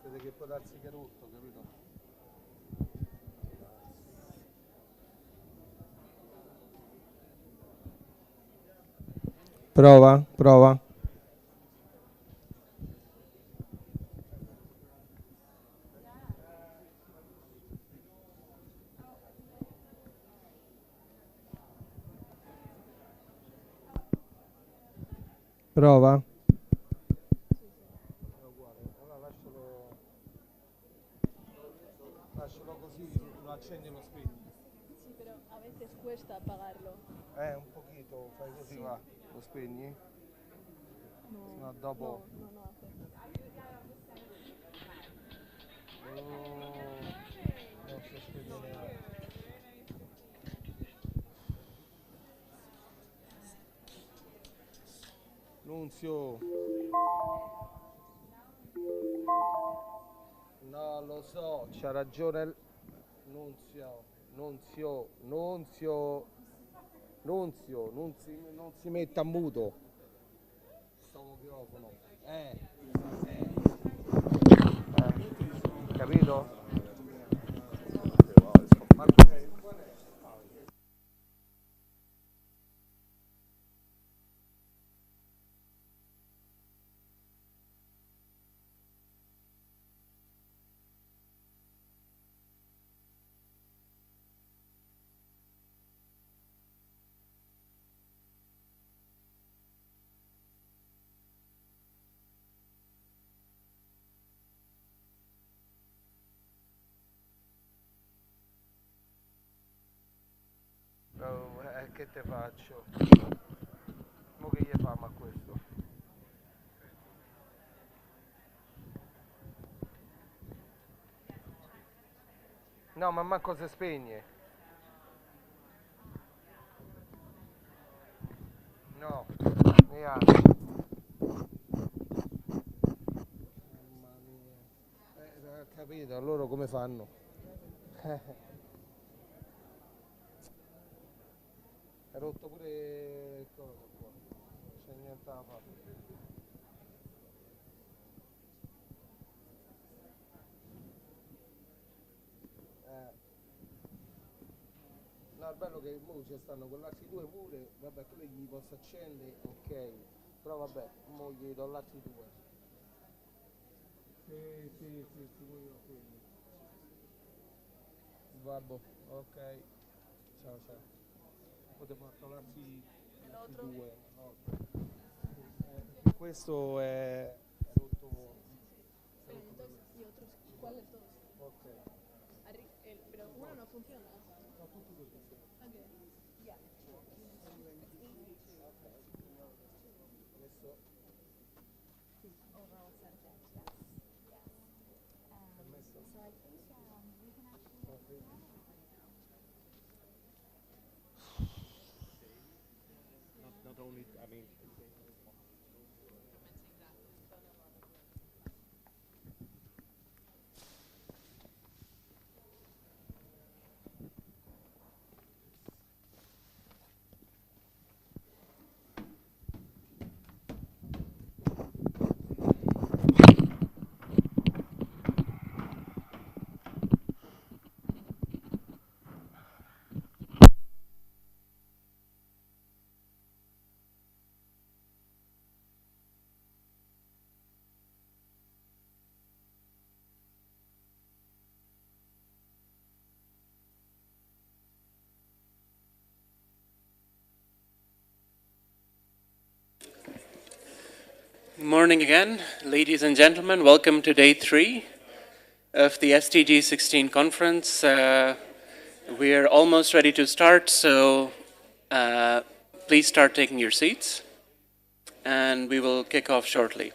Vede che può darsi che è rotto, capito? Prova, prova. Prova. È uguale. Allora lascialo così, lo accendi e lo spegni. Sí, pero a veces cuesta apagarlo. Un pochino, fai così, Sì. va. Lo spegni? No, Sennò dopo... no hace. Oh, non si spegne neanche. Nunzio. No, lo so, c'ha ragione Nunzio. Nunzio, non si metta a muto. Sto microfono. Capito? Oh, che te faccio? Mo che gli famo a questo? No, ma manco si spegne. No, neanche. Mamma mia. Capito, loro come fanno? È rotto pure il coso qua. Non c'è niente da fare. Eh. No, il bello che mo ci stanno quell'altri due pure, vabbè, quelli gli posso accendere, ok. Però vabbè, mo gli do l'altri due. Sì, pure io quelli. Vabbè, ok. Ciao, ciao. Potete portare l'altri due. No. Questo è rotto. È Pero rotto quello. entonces, ¿y otros? ¿Cuáles dos? Ok. Pero uno no funciona. No, tutti così. Ok. Ya. Adesso Oral sentence, yes. permesso. So I think we can actually Sono freddi. Not only, I mean, Good morning again, ladies and gentlemen. Welcome to day 3 of the SDG 16 conference. We are almost ready to start, so please start taking your seats, and we will kick off shortly.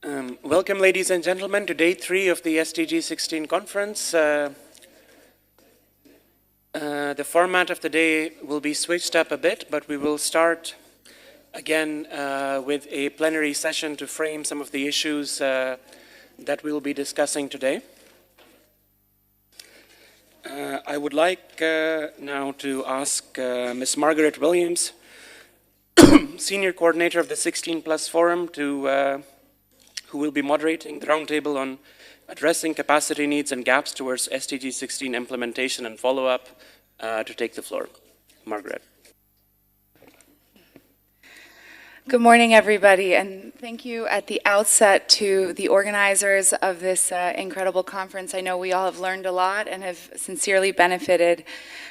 Welcome, ladies and gentlemen, to day 3 of the SDG 16 conference. The format of the day will be switched up a bit, but we will start again with a plenary session to frame some of the issues that we will be discussing today. I would like now to ask Ms. Margaret Williams, Senior Coordinator of the 16 Plus Forum, who will be moderating the roundtable on addressing capacity needs and gaps towards SDG 16 implementation and follow-up, to take the floor. Margaret. Good morning, everybody, and thank you at the outset to the organizers of this incredible conference. I know we all have learned a lot and have sincerely benefited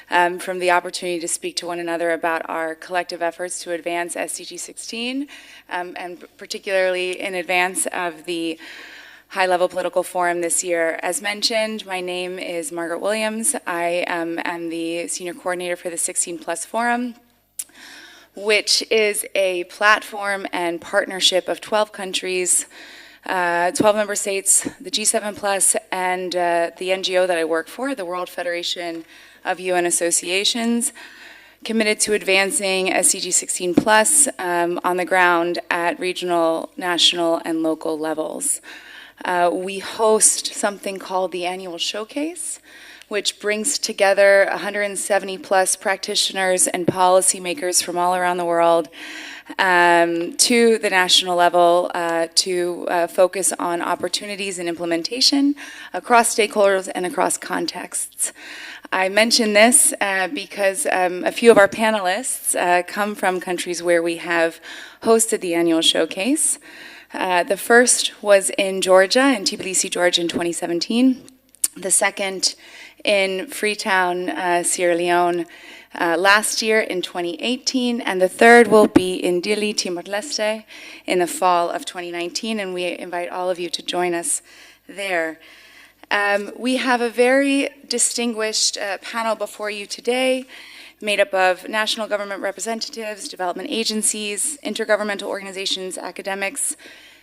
from the opportunity to speak to one another about our collective efforts to advance SDG 16, and particularly in advance of the high-level political forum this year. As mentioned, my name is Margaret Williams. I am the Senior Coordinator for the 16 Plus Forum, which is a platform and partnership of 12 countries, 12 member states, the G7 Plus, and the NGO that I work for, the World Federation of UN Associations, committed to advancing SDG 16 Plus on the ground at regional, national, and local levels. We host something called the Annual Showcase, which brings together 170 plus practitioners and policymakers from all around the world to the national level to focus on opportunities and implementation across stakeholders and across contexts. I mention this because a few of our panelists come from countries where we have hosted the Annual Showcase. The first was in Georgia, in Tbilisi, Georgia in 2017. The second in Freetown, Sierra Leone last year in 2018, and the third will be in Dili, Timor-Leste in the fall of 2019, and we invite all of you to join us there. We have a very distinguished panel before you today, made up of national government representatives, development agencies, intergovernmental organizations, academics,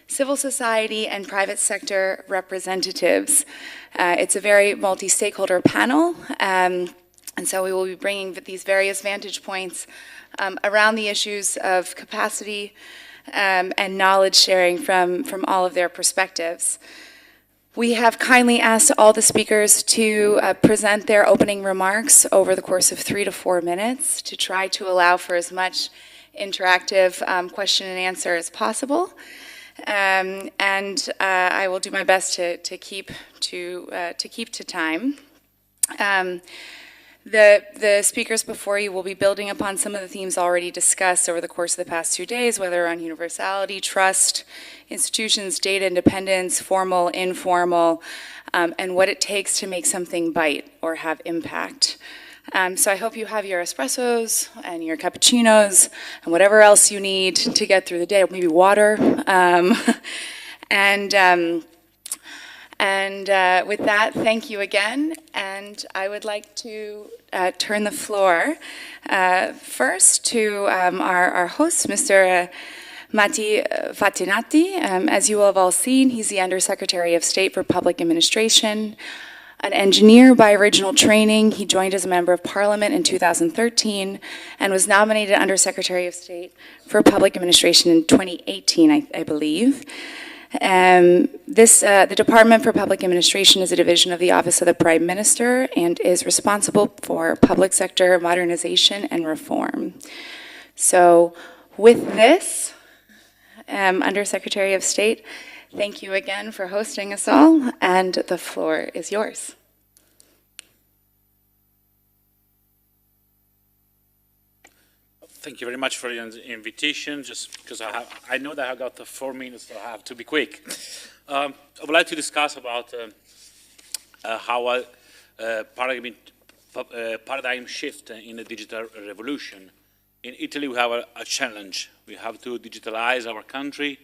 civil society, and private sector representatives. It's a very multi-stakeholder panel, and so we will be bringing these various vantage points around the issues of capacity and knowledge sharing from all of their perspectives. We have kindly asked all the speakers to present their opening remarks over the course of 3 to 4 minutes to try to allow for as much interactive question and answer as possible. And I will do my best to keep to time. The speakers before you will be building upon some of the themes already discussed over the course of the past 2 days, whether on universality, trust, institutions, data independence, formal, informal, and what it takes to make something bite or have impact. So I hope you have your espressos and your cappuccinos and whatever else you need to get through the day, maybe water. With that, thank you again. And I would like to turn the floor first to our host, Mr. Matti Fatinatti. As you have all seen, he's the Undersecretary of State for Public Administration. An engineer by original training, he joined as a member of Parliament in 2013 and was nominated Undersecretary of State for Public Administration in 2018, I believe. The Department for Public Administration is a division of the Office of the Prime Minister and is responsible for public sector modernization and reform. So with this, Undersecretary of State, thank you again for hosting us all, and the floor is yours. Thank you very much for your invitation. Just because I know that I got the 4 minutes, so I have to be quick. I would like to discuss about how a paradigm shift in the digital revolution. In Italy, we have a challenge. We have to digitalize our country.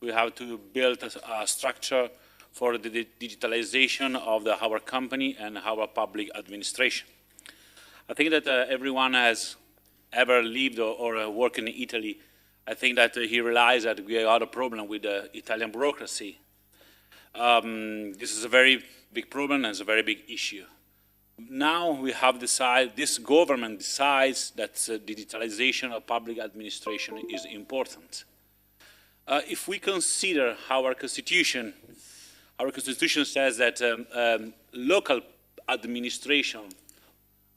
We have to build a structure for the digitalization of our company and our public administration. I think that everyone has ever lived or worked in Italy I think that he realized that we had a problem with the Italian bureaucracy. This is a very big problem and it's a very big issue. Now we have decided, this government decides that digitalization of public administration is important. If we consider our constitution says that local administration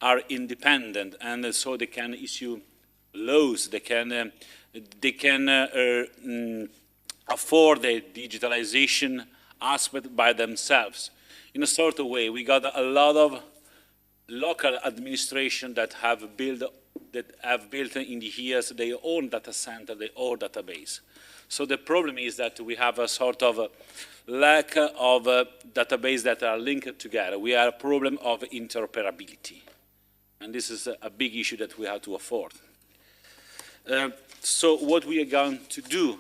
are independent, and so they can issue laws, they can afford the digitalization aspect by themselves. In a sort of way, we got a lot of local administration that have built in the years their own data center, their own database. So the problem is that we have a sort of lack of database that are linked together. We have a problem of interoperability. And this is a big issue that we have to afford. So what we are going to do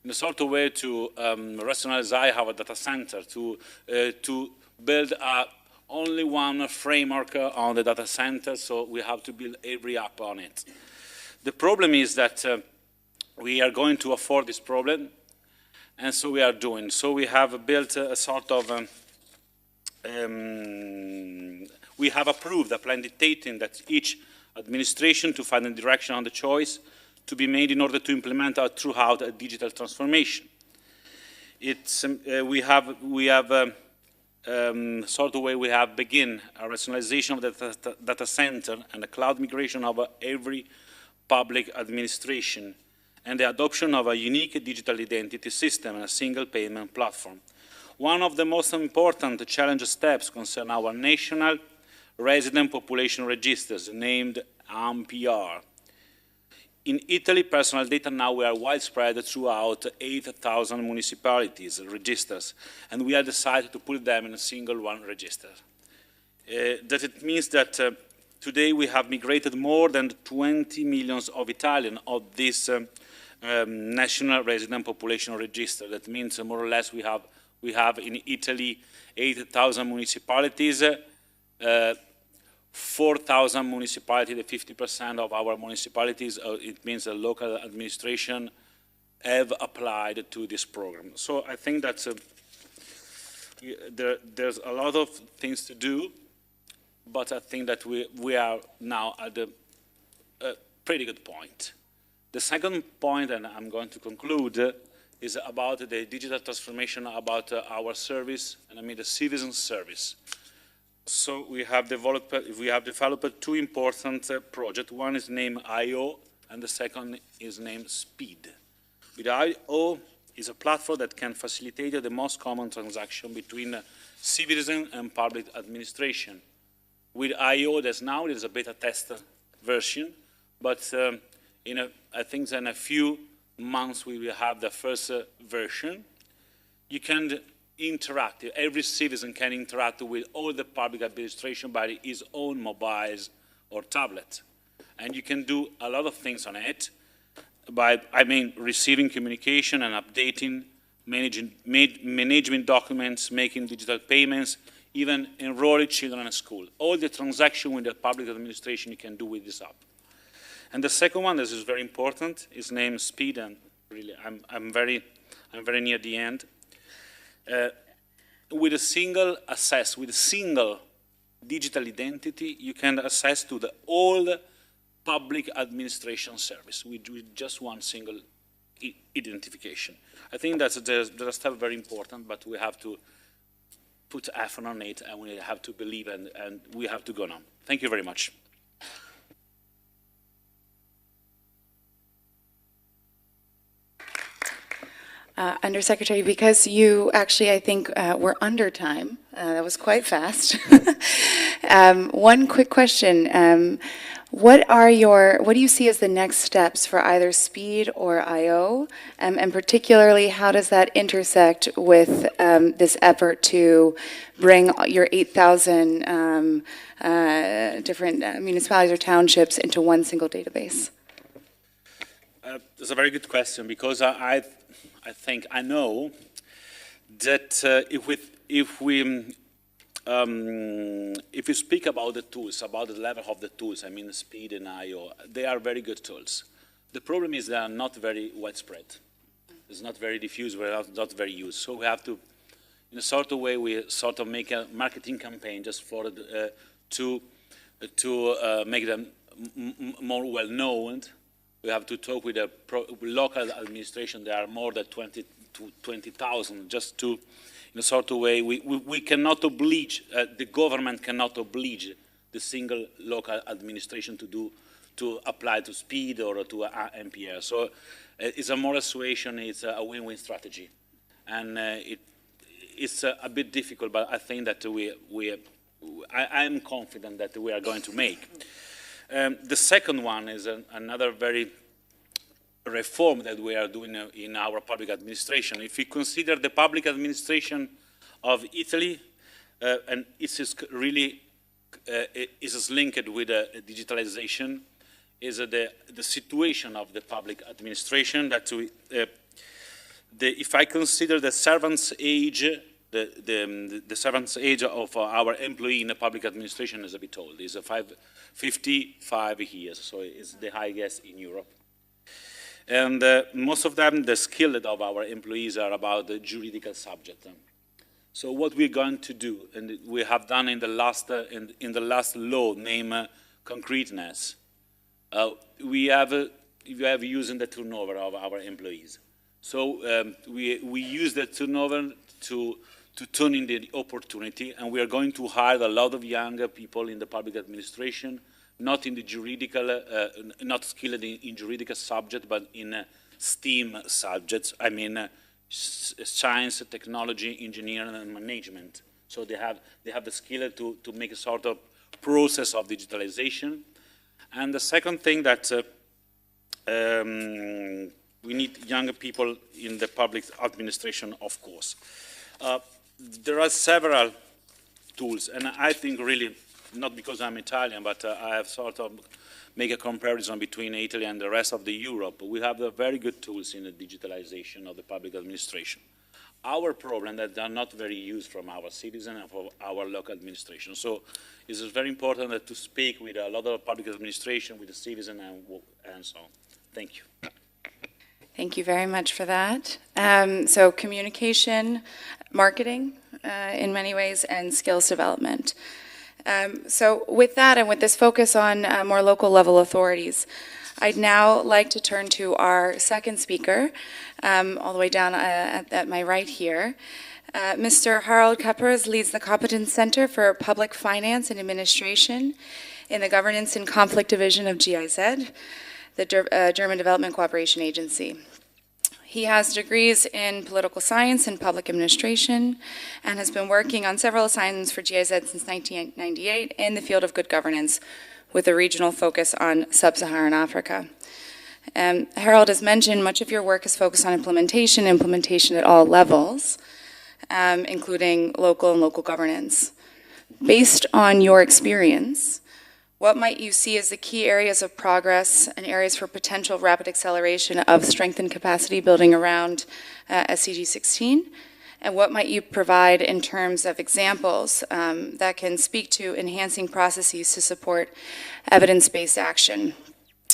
in a sort of way to rationalize our data center, to build only one framework on the data center, so we have to build every app on it. The problem is that we are going to afford this problem, and so we are doing. So we have built a sort of, we have approved a plan dictating that each administration to find a direction on the choice to be made in order to implement throughout a digital transformation. It's, we have sort of way we have begin a rationalization of the data center and the cloud migration of every public administration, and the adoption of a unique digital identity system and a single payment platform. One of the most important challenge steps concern our national resident population registers, named ANPR. In Italy, personal data now are widespread throughout 8,000 municipalities registers, and we have decided to put them in a single one register. That it means that today we have migrated more than 20 million of Italians of this national resident population register. That means more or less we have in Italy 8,000 municipalities, 4,000 municipalities, the 50% of our municipalities, it means the local administration have applied to this program. So I think that there's a lot of things to do, but I think that we are now at a pretty good point. The second point, and I'm going to conclude, is about the digital transformation, about our service, and I mean the citizen service. So we have developed two important projects. One is named I/O, and the second is named Speed. With I/O is a platform that can facilitate the most common transaction between citizen and public administration. With I/O, there's a beta test version, but I think in a few months we will have the first version. You can interact, every citizen can interact with all the public administration by his own mobiles or tablet. And you can do a lot of things on it, by, receiving communication and updating, managing documents, making digital payments, even enrolling children in school. All the transactions with the public administration you can do with this app. And the second one, this is very important, is named Speed, and really I'm very near the end. With a single access, with a single digital identity, you can access to all public administration service with just one single identification. I think that's a step very important, but we have to put effort on it, and we have to believe, and we have to go on. Thank you very much. Undersecretary, because you actually, I think, were under time. That was quite fast. One quick question. What do you see as the next steps for either Speed or I/O? And particularly, how does that intersect with this effort to bring your 8,000 different municipalities or townships into one single database? That's a very good question, because I know that if we speak about the tools, about the level of the tools, Speed and I/O, they are very good tools. The problem is they are not very widespread. It's not very diffused, not very used. So we have to, in a sort of way, we sort of make a marketing campaign just for to make them more well known. We have to talk with the local administration. There are more than 20,000, just to, in a sort of way, we cannot oblige, the government cannot oblige the single local administration to apply to speed or to MPR. So it's a moral situation, it's a win-win strategy. And it's a bit difficult, but I think that I am confident that we are going to make. The second one is another very reform that we are doing in our public administration. If we consider the public administration of Italy, and it is really is linked with digitalization, is the situation of the public administration that if I consider the servant's age, the servant's age of our employee in the public administration is a bit old. It's 55 years, so it's the highest in Europe. And most of them, the skill of our employees are about the juridical subject. So what we're going to do, and we have done in the last law named concreteness, we have using the turnover of our employees. So we use the turnover to turn into the opportunity, and we are going to hire a lot of younger people in the public administration, not in the juridical, not skilled in juridical subject, but in STEAM subjects. I mean, science, technology, engineering, and management. So they have the skill to make a sort of process of digitalization. And the second thing that we need younger people in the public administration, of course. There are several tools, and I think really, not because I'm Italian, but I have sort of make a comparison between Italy and the rest of the Europe. We have very good tools in the digitalization of the public administration. Our problem that they are not very used from our citizens and from our local administration. So it's very important that to speak with a lot of public administration, with the citizens and so on. Thank you. Thank you very much for that. So communication, marketing in many ways, and skills development. So with that and with this focus on more local level authorities, I'd now like to turn to our second speaker, all the way down at my right here. Mr. Harald Kuppers leads the Competence Center for Public Finance and Administration in the Governance and Conflict Division of GIZ, the German Development Cooperation Agency. He has degrees in political science and public administration and has been working on several assignments for GIZ since 1998 in the field of good governance with a regional focus on sub-Saharan Africa. Harold has mentioned much of your work is focused on implementation at all levels, including local and local governance. Based on your experience, what might you see as the key areas of progress and areas for potential rapid acceleration of strengthened capacity building around SDG 16? And what might you provide in terms of examples that can speak to enhancing processes to support evidence-based action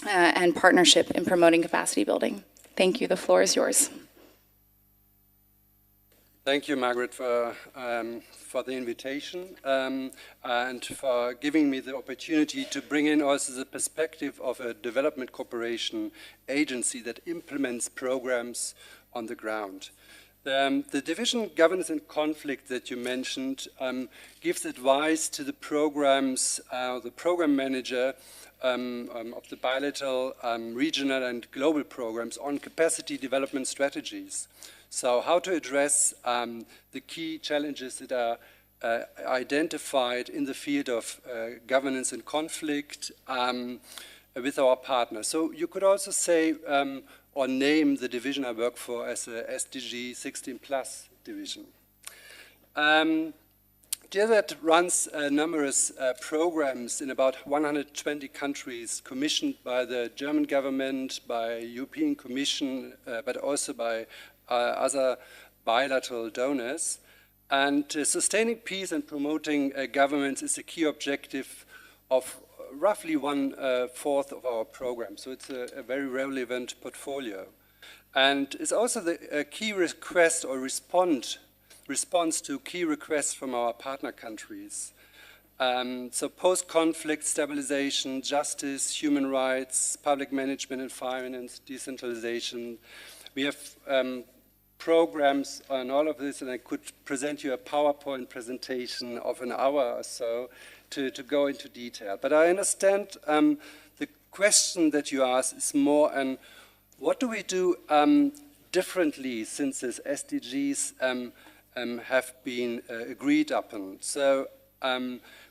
and partnership in promoting capacity building? Thank you. The floor is yours. Thank you, Margaret, for the invitation and for giving me the opportunity to bring in also the perspective of a development cooperation agency that implements programs on the ground. The division Governance and Conflict that you mentioned gives advice to the programs, the program manager of the bilateral, regional and global programs on capacity development strategies. So how to address the key challenges that are identified in the field of governance and conflict with our partners. So you could also say or name the division I work for as a SDG 16 plus division. GIZ runs numerous programs in about 120 countries commissioned by the German government, by European Commission, but also by other bilateral donors. And sustaining peace and promoting governance is a key objective of roughly 1/4 of our program. So it's a very relevant portfolio. And it's also a key request or response to key requests from our partner countries. So post-conflict stabilization, justice, human rights, public management and finance, decentralization. We have programs on all of this, and I could present you a PowerPoint presentation of an hour or so to go into detail. But I understand the question that you asked is more on what do we do differently since these SDGs have been agreed upon. So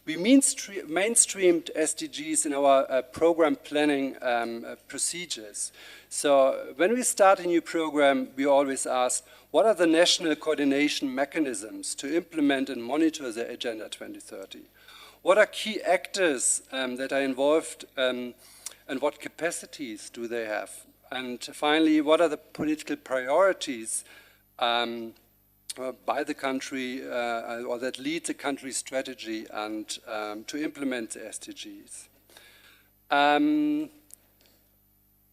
we mainstreamed SDGs in our program planning procedures. So when we start a new program, we always ask, what are the national coordination mechanisms to implement and monitor the Agenda 2030? What are key actors that are involved and what capacities do they have? And finally, what are the political priorities by the country or that lead the country's strategy and to implement the SDGs?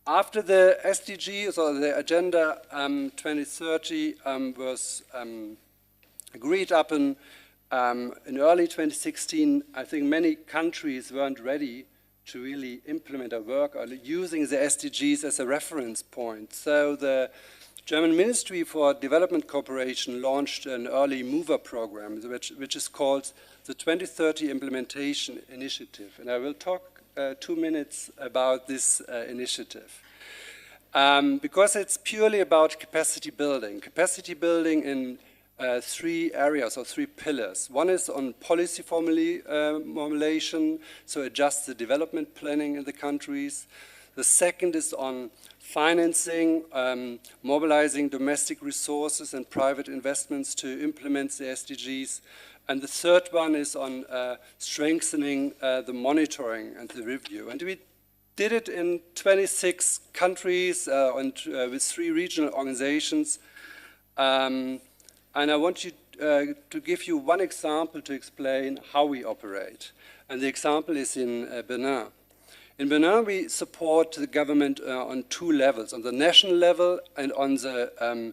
After the SDGs or the Agenda 2030 was agreed upon in early 2016, I think many countries weren't ready to really implement or work or using the SDGs as a reference point. So the German Ministry for Development Cooperation launched an early mover program, which is called the 2030 Implementation Initiative. And I will talk 2 minutes about this initiative. Because it's purely about capacity building. Capacity building in 3 areas or 3 pillars. One is on policy formulation, so adjust the development planning in the countries. The second is on financing, mobilizing domestic resources and private investments to implement the SDGs. And the third one is on strengthening the monitoring and the review. And we did it in 26 countries and with 3 regional organizations. And I want you to give you one example to explain how we operate. And the example is in Benin. In Benin, we support the government on 2 levels, on the national level and on the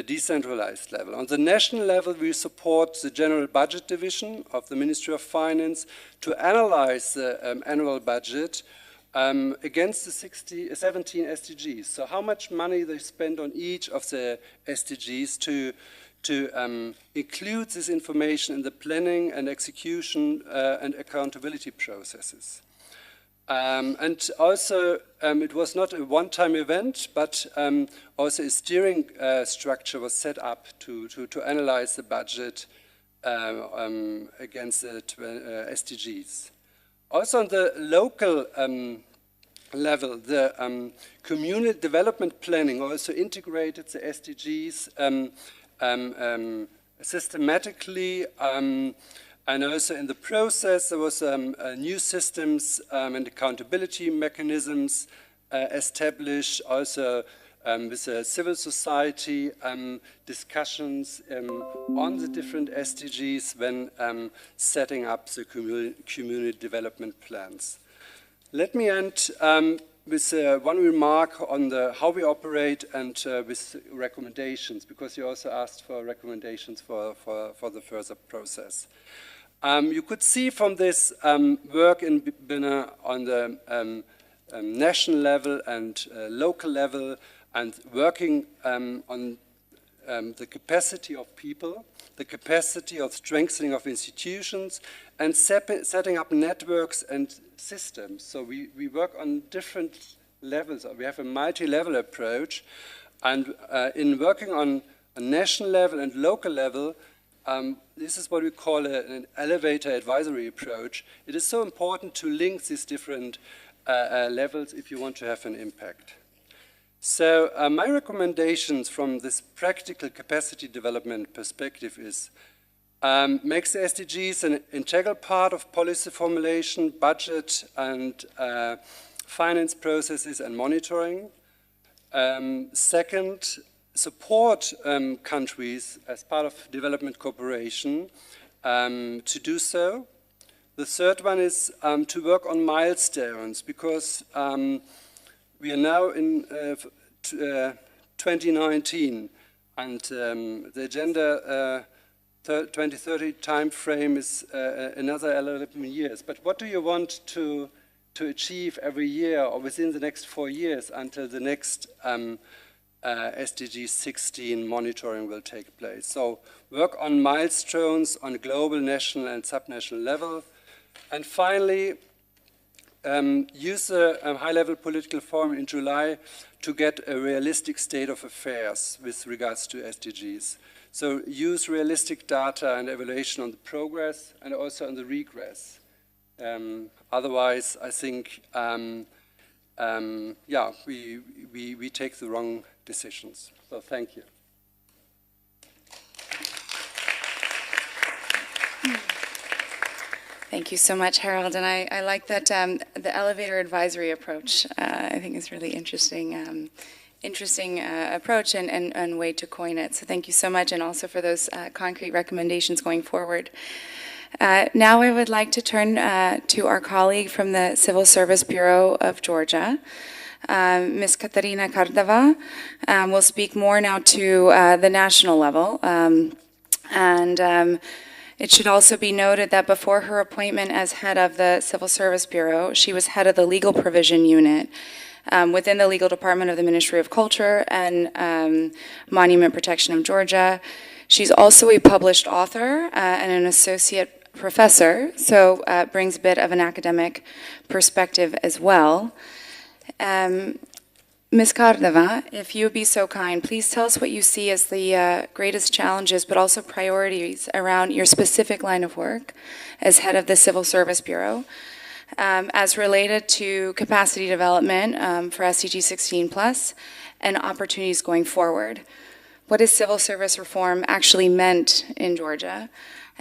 decentralized level. On the national level, we support the General Budget Division of the Ministry of Finance to analyze the annual budget against the 17 SDGs. So how much money they spend on each of the SDGs to include this information in the planning and execution and accountability processes. And also, it was not a one-time event, but also a steering structure was set up to analyze the budget against the SDGs. Also on the local level, the community development planning also integrated the SDGs systematically. And also in the process, there was new systems and accountability mechanisms established, also with civil society discussions on the different SDGs when setting up the community development plans. Let me end with one remark on how we operate and with recommendations, because you also asked for recommendations for the further process. You could see from this work in Benin on the national level and local level and working on the capacity of people, the capacity of strengthening of institutions, and setting up networks and systems. So we work on different levels. We have a multi-level approach. And in working on a national level and local level, this is what we call an elevator advisory approach. It is so important to link these different levels if you want to have an impact. So my recommendations from this practical capacity development perspective is make the SDGs an integral part of policy formulation, budget and finance processes and monitoring. Second, support countries as part of development cooperation to do so. The third one is to work on milestones, because we are now in 2019, and the Agenda 2030 time frame is another 11 years. But what do you want to achieve every year or within the next 4 years until the next SDG 16 monitoring will take place? So work on milestones on a global, national and subnational level. And finally, use a high-level political forum in July to get a realistic state of affairs with regards to SDGs. So use realistic data and evaluation on the progress and also on the regress. Otherwise, I think, yeah, we take the wrong decisions. So thank you. Thank you so much, Harold. And I like that the elevator advisory approach. I think is really interesting. Interesting approach and way to coin it. So thank you so much, and also for those concrete recommendations going forward. Now I would like to turn to our colleague from the Civil Service Bureau of Georgia, Ms. Katarina Kardava. Will speak more now to the national level. It should also be noted that before her appointment as head of the Civil Service Bureau, she was head of the Legal Provision Unit within the Legal Department of the Ministry of Culture and Monument Protection of Georgia. She's also a published author and an associate professor, so brings a bit of an academic perspective as well. Ms. Cardava, if you would be so kind, please tell us what you see as the greatest challenges, but also priorities around your specific line of work as head of the Civil Service Bureau, as related to capacity development for SDG 16+, and opportunities going forward. What has civil service reform actually meant in Georgia,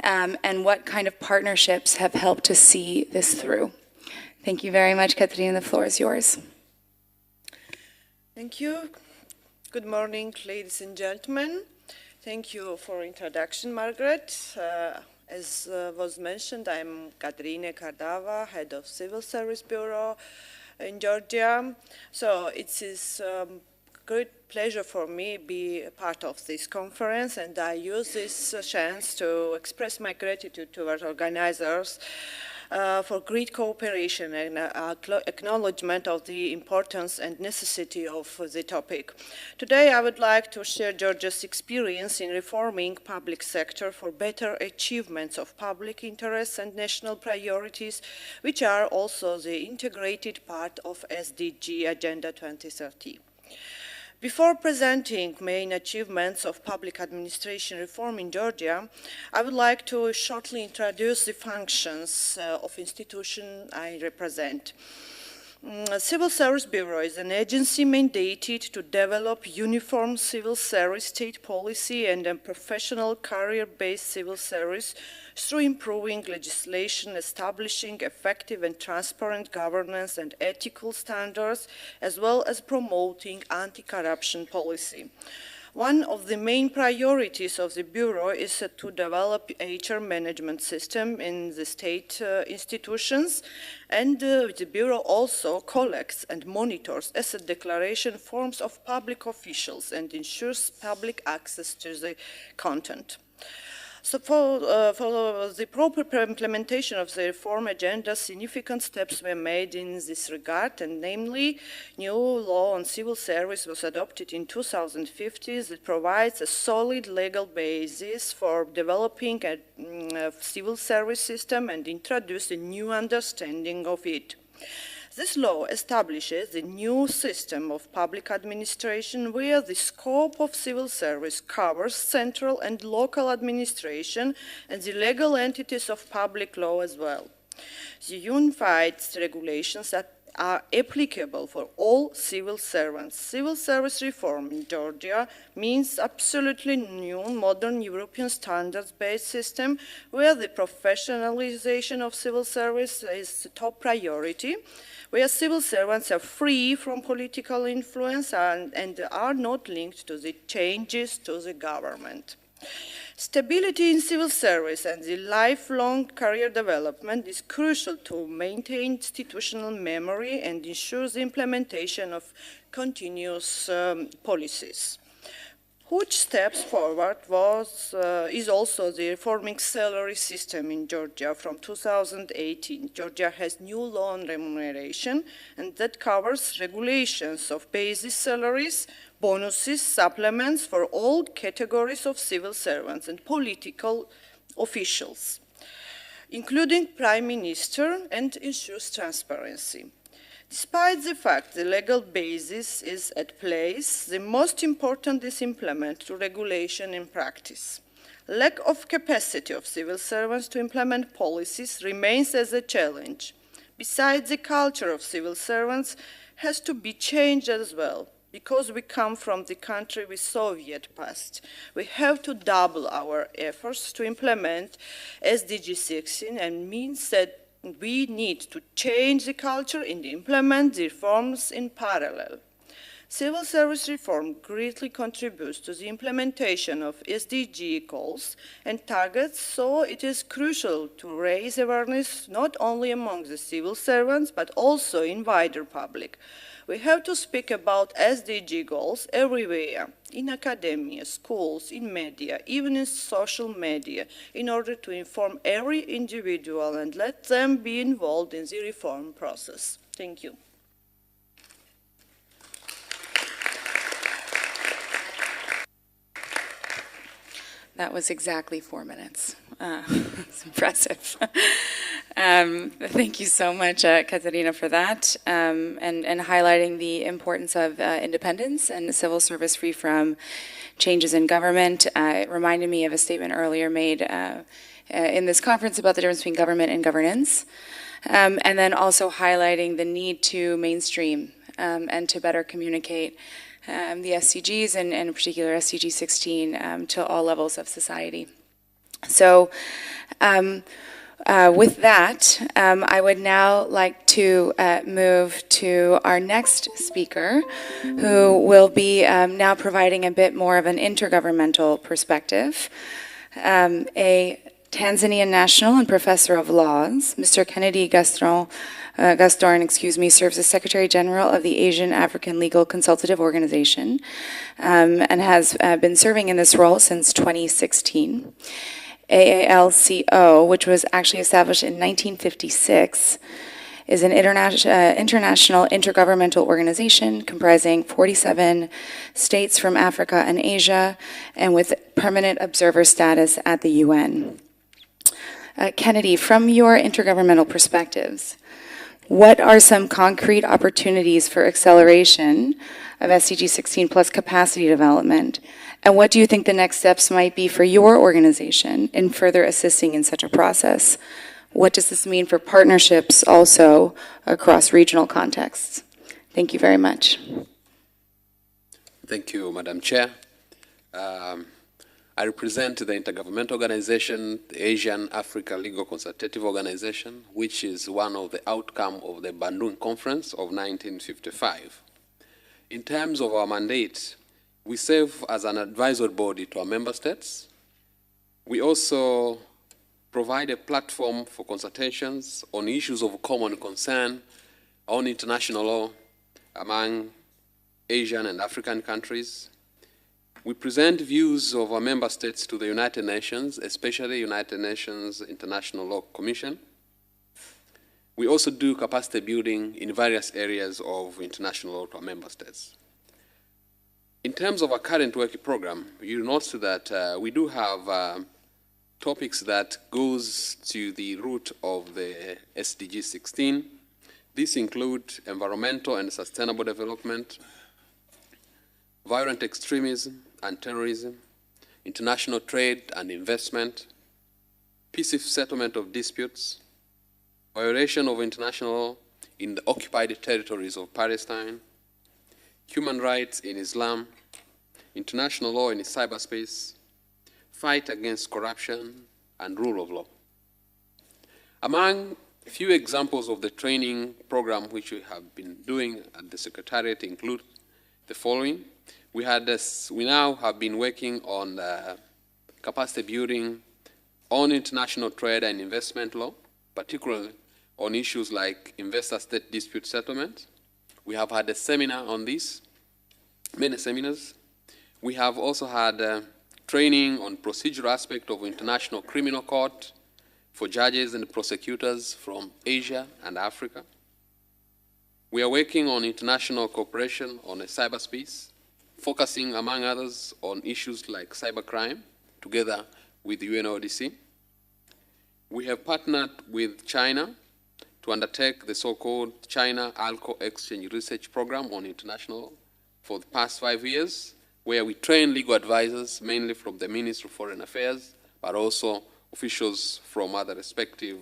and what kind of partnerships have helped to see this through? Thank you very much, Katrina. The floor is yours. Thank you. Good morning, ladies and gentlemen. Thank you for introduction, Margaret. As was mentioned, I'm Katrina Kardava, head of Civil Service Bureau in Georgia. So it is great pleasure for me to be a part of this conference, and I use this chance to express my gratitude to our organizers for great cooperation and acknowledgement of the importance and necessity of the topic. Today I would like to share Georgia's experience in reforming public sector for better achievements of public interests and national priorities, which are also the integrated part of SDG Agenda 2030. Before presenting main achievements of public administration reform in Georgia, I would like to shortly introduce the functions of institution I represent. Civil Service Bureau is an agency mandated to develop uniform civil service state policy and a professional career-based civil service through improving legislation, establishing effective and transparent governance and ethical standards, as well as promoting anti-corruption policy. One of the main priorities of the Bureau is to develop HR management system in the state institutions, and the Bureau also collects and monitors asset declaration forms of public officials and ensures public access to the content. So for the proper implementation of the reform agenda, significant steps were made in this regard, and namely, new law on civil service was adopted in 2015 that provides a solid legal basis for developing a civil service system and introduced a new understanding of it. This law establishes a new system of public administration where the scope of civil service covers central and local administration and the legal entities of public law as well. The unified regulations are applicable for all civil servants. Civil service reform in Georgia means absolutely new, modern European standards-based system where the professionalization of civil service is the top priority, where civil servants are free from political influence and are not linked to the changes to the government. Stability in civil service and the lifelong career development is crucial to maintain institutional memory and ensure the implementation of continuous policies. Huge steps forward is also the reforming salary system in Georgia from 2018. Georgia has new law on remuneration, and that covers regulations of basis salaries, bonuses, supplements for all categories of civil servants and political officials, including Prime Minister, and ensures transparency. Despite the fact the legal basis is at place, the most important is implement to regulation in practice. Lack of capacity of civil servants to implement policies remains as a challenge. Besides, the culture of civil servants has to be changed as well. Because we come from the country with Soviet past, we have to double our efforts to implement SDG 16, and means that we need to change the culture and implement the reforms in parallel. Civil service reform greatly contributes to the implementation of SDG goals and targets, so it is crucial to raise awareness not only among the civil servants but also in wider public. We have to speak about SDG goals everywhere, in academia, schools, in media, even in social media, in order to inform every individual and let them be involved in the reform process. Thank you. That was exactly 4 minutes. It's impressive. Thank you so much, Katerina, for that, and highlighting the importance of independence and civil service free from changes in government. It reminded me of a statement earlier made in this conference about the difference between government and governance, and then also highlighting the need to mainstream and to better communicate the SDGs, and in particular SDG 16, to all levels of society. So with that, I would now like to move to our next speaker, who will be now providing a bit more of an intergovernmental perspective. A Tanzanian national and professor of laws, Mr. Kennedy Gastorn, serves as Secretary General of the Asian African Legal Consultative Organization, and has been serving in this role since 2016. AALCO, which was actually established in 1956, is an international intergovernmental organization comprising 47 states from Africa and Asia, and with permanent observer status at the UN. Kennedy, from your intergovernmental perspectives, what are some concrete opportunities for acceleration of SDG 16 plus capacity development? And what do you think the next steps might be for your organization in further assisting in such a process? What does this mean for partnerships also across regional contexts? Thank you very much. Thank you, Madam Chair. I represent the intergovernmental organization, the Asian Africa Legal Consultative Organization, which is one of the outcome of the Bandung Conference of 1955. In terms of our mandate, we serve as an advisory body to our member states. We also provide a platform for consultations on issues of common concern on international law among Asian and African countries. We present views of our member states to the United Nations, especially United Nations International Law Commission. We also do capacity building in various areas of international law to our member states. In terms of our current working program, you'll notice that we do have topics that goes to the root of the SDG 16. These include environmental and sustainable development, violent extremism and terrorism, international trade and investment, peaceful settlement of disputes, violation of international law in the occupied territories of Palestine, human rights in Islam, international law in cyberspace, fight against corruption, and rule of law. Among a few examples of the training program which we have been doing at the Secretariat include the following. We now have been working on capacity building on international trade and investment law, particularly on issues like investor-state dispute settlement. We have had a seminar on this, many seminars. We have also had training on procedural aspect of international criminal court for judges and prosecutors from Asia and Africa. We are working on international cooperation on a cyberspace, focusing, among others, on issues like cybercrime, together with the UNODC. We have partnered with China to undertake the so-called China Alcohol Exchange Research Program on international for the past 5 years, where we train legal advisors, mainly from the Ministry of Foreign Affairs, but also officials from other respective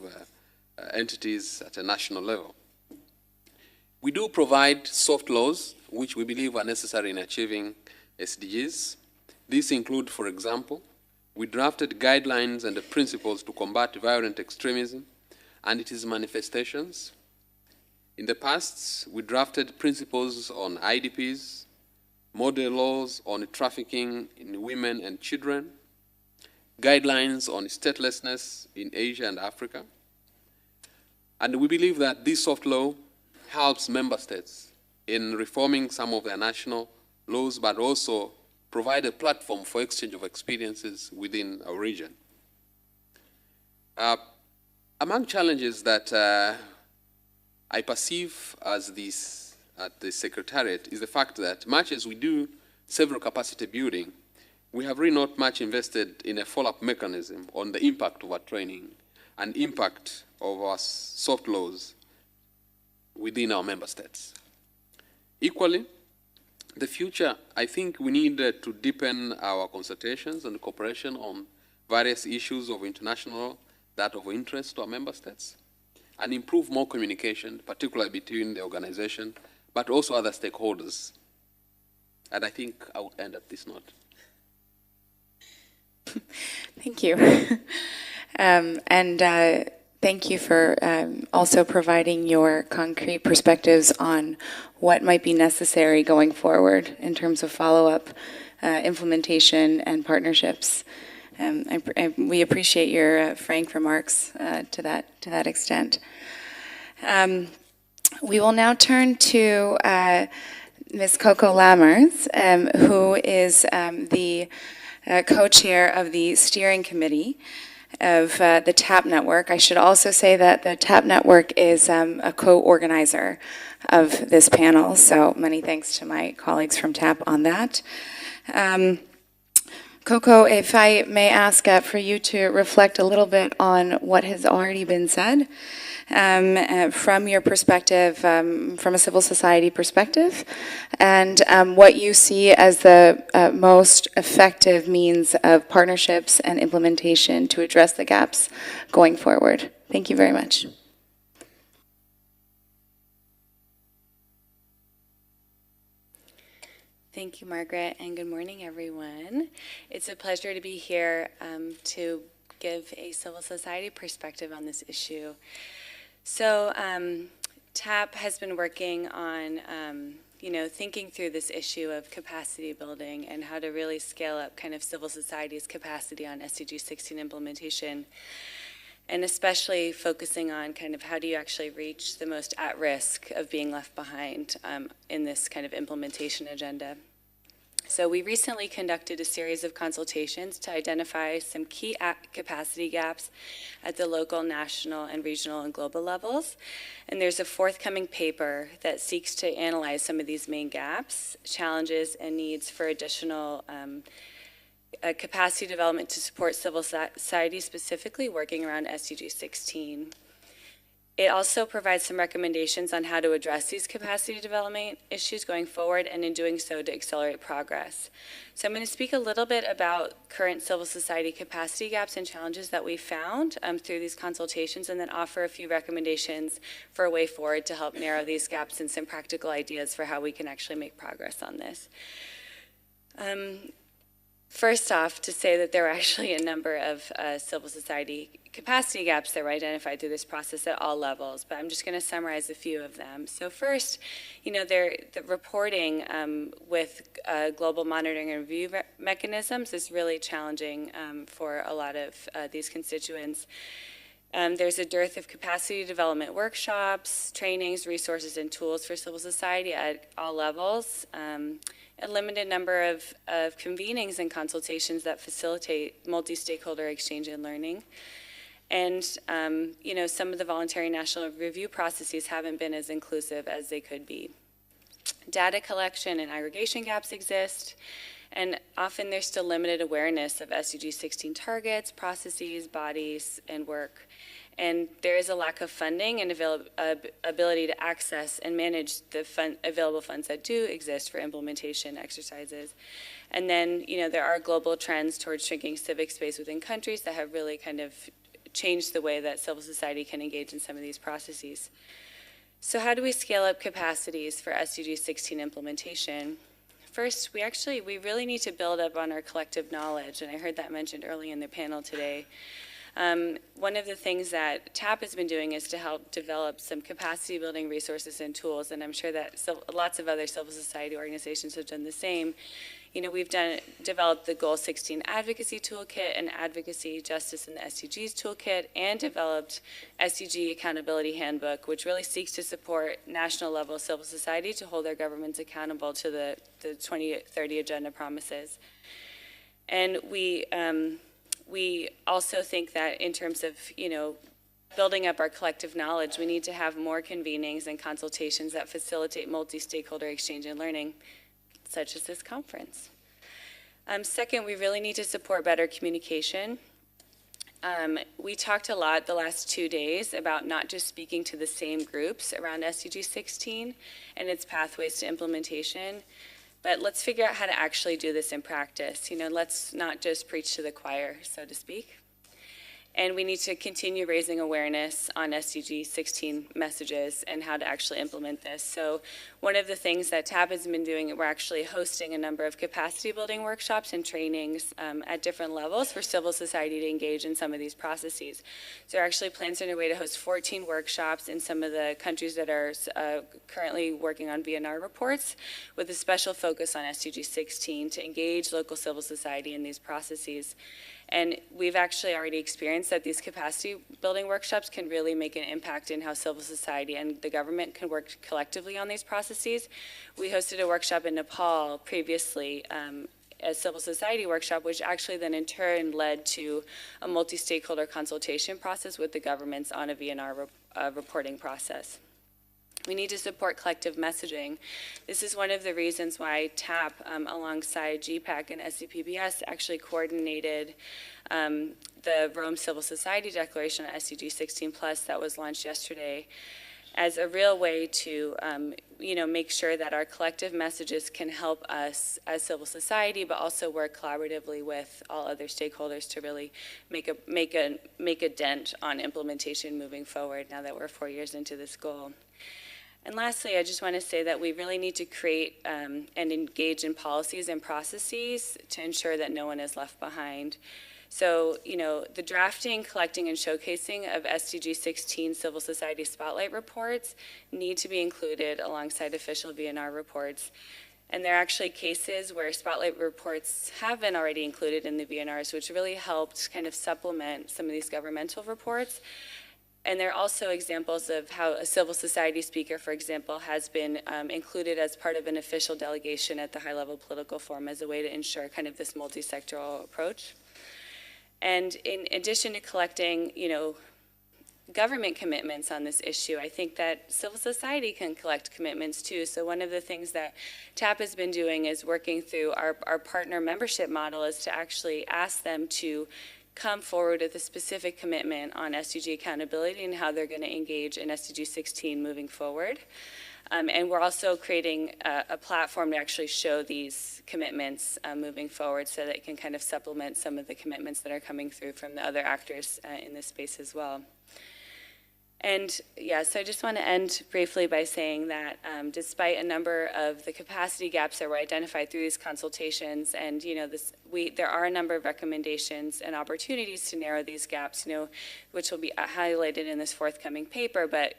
entities at a national level. We do provide soft laws, which we believe are necessary in achieving SDGs. These include, for example, we drafted guidelines and the principles to combat violent extremism and its manifestations. In the past, we drafted principles on IDPs, model laws on trafficking in women and children, guidelines on statelessness in Asia and Africa. And we believe that this soft law helps member states in reforming some of their national laws, but also provide a platform for exchange of experiences within our region. Among challenges that I perceive as this at the Secretariat is the fact that much as we do several capacity building, we have really not much invested in a follow-up mechanism on the impact of our training and impact of our soft laws within our member states. Equally, the future, I think we need to deepen our consultations and cooperation on various issues of international that of interest to our member states, and improve more communication, particularly between the organization, but also other stakeholders. And I think I will end at this note. Thank you. Thank you for also providing your concrete perspectives on what might be necessary going forward in terms of follow-up, implementation, and partnerships. We appreciate your frank remarks to that extent. We will now turn to Ms. Coco Lammers, who is the co-chair of the steering committee of the TAP network. I should also say that the TAP network is a co-organizer of this panel, so many thanks to my colleagues from TAP on that. Coco, if I may ask for you to reflect a little bit on what has already been said from your perspective, from a civil society perspective, and what you see as the most effective means of partnerships and implementation to address the gaps going forward. Thank you very much. Thank you, Margaret, and good morning, everyone. It's a pleasure to be here to give a civil society perspective on this issue. So TAP has been working on, thinking through this issue of capacity building and how to really scale up kind of civil society's capacity on SDG 16 implementation, and especially focusing on kind of how do you actually reach the most at risk of being left behind in this kind of implementation agenda. So we recently conducted a series of consultations to identify some key capacity gaps at the local, national, and regional and global levels. And there's a forthcoming paper that seeks to analyze some of these main gaps, challenges, and needs for additional capacity development to support civil society, specifically working around SDG 16. It also provides some recommendations on how to address these capacity development issues going forward, and in doing so to accelerate progress. So I'm going to speak a little bit about current civil society capacity gaps and challenges that we found through these consultations, and then offer a few recommendations for a way forward to help narrow these gaps and some practical ideas for how we can actually make progress on this. First off, to say that there are actually a number of civil society capacity gaps that were identified through this process at all levels, but I'm just going to summarize a few of them. So first, the reporting with global monitoring and review mechanisms is really challenging for a lot of these constituents. There's a dearth of capacity development workshops, trainings, resources, and tools for civil society at all levels. A limited number of convenings and consultations that facilitate multi-stakeholder exchange and learning. And, some of the voluntary national review processes haven't been as inclusive as they could be. Data collection and aggregation gaps exist, and often there's still limited awareness of SDG 16 targets, processes, bodies, and work. And there is a lack of funding and ability to access and manage the available funds that do exist for implementation exercises. And then, there are global trends towards shrinking civic space within countries that have really kind of changed the way that civil society can engage in some of these processes. So how do we scale up capacities for SDG 16 implementation? First, we really need to build up on our collective knowledge, and I heard that mentioned early in the panel today. One of the things that TAP has been doing is to help develop some capacity building resources and tools, and I'm sure that lots of other civil society organizations have done the same. We've developed the Goal 16 Advocacy Toolkit and Advocacy, Justice, and the SDGs Toolkit, and developed SDG Accountability Handbook, which really seeks to support national level civil society to hold their governments accountable to the 2030 Agenda promises. And we also think that in terms of, building up our collective knowledge, we need to have more convenings and consultations that facilitate multi-stakeholder exchange and learning, such as this conference. Second, we really need to support better communication. We talked a lot the last 2 days about not just speaking to the same groups around SDG 16 and its pathways to implementation, but let's figure out how to actually do this in practice. Let's not just preach to the choir, so to speak. And we need to continue raising awareness on SDG 16 messages and how to actually implement this. So one of the things that TAP has been doing, we're actually hosting a number of capacity building workshops and trainings at different levels for civil society to engage in some of these processes. So there are actually plans underway to host 14 workshops in some of the countries that are currently working on VNR reports, with a special focus on SDG 16 to engage local civil society in these processes. And we've actually already experienced that these capacity building workshops can really make an impact in how civil society and the government can work collectively on these processes. We hosted a workshop in Nepal previously, a civil society workshop, which actually then in turn led to a multi-stakeholder consultation process with the governments on a VNR reporting process. We need to support collective messaging. This is one of the reasons why TAP, alongside GPAC and SCPBS, actually coordinated the Rome Civil Society Declaration on SDG 16+ that was launched yesterday as a real way to make sure that our collective messages can help us as civil society, but also work collaboratively with all other stakeholders to really make a dent on implementation moving forward now that we're 4 years into this goal. And lastly, I just want to say that we really need to create and engage in policies and processes to ensure that no one is left behind. So, the drafting, collecting, and showcasing of SDG 16 civil society spotlight reports need to be included alongside official VNR reports. And there are actually cases where spotlight reports have been already included in the VNRs, which really helped kind of supplement some of these governmental reports. And there are also examples of how a civil society speaker, for example, has been included as part of an official delegation at the high-level political forum as a way to ensure kind of this multi-sectoral approach. And in addition to collecting, government commitments on this issue, I think that civil society can collect commitments too. So one of the things that TAP has been doing is working through our partner membership model is to actually ask them to come forward with a specific commitment on SDG accountability and how they're going to engage in SDG 16 moving forward. And we're also creating a platform to actually show these commitments moving forward so that it can kind of supplement some of the commitments that are coming through from the other actors in this space as well. And yeah, so I just want to end briefly by saying that despite a number of the capacity gaps that were identified through these consultations, and there are a number of recommendations and opportunities to narrow these gaps, which will be highlighted in this forthcoming paper. But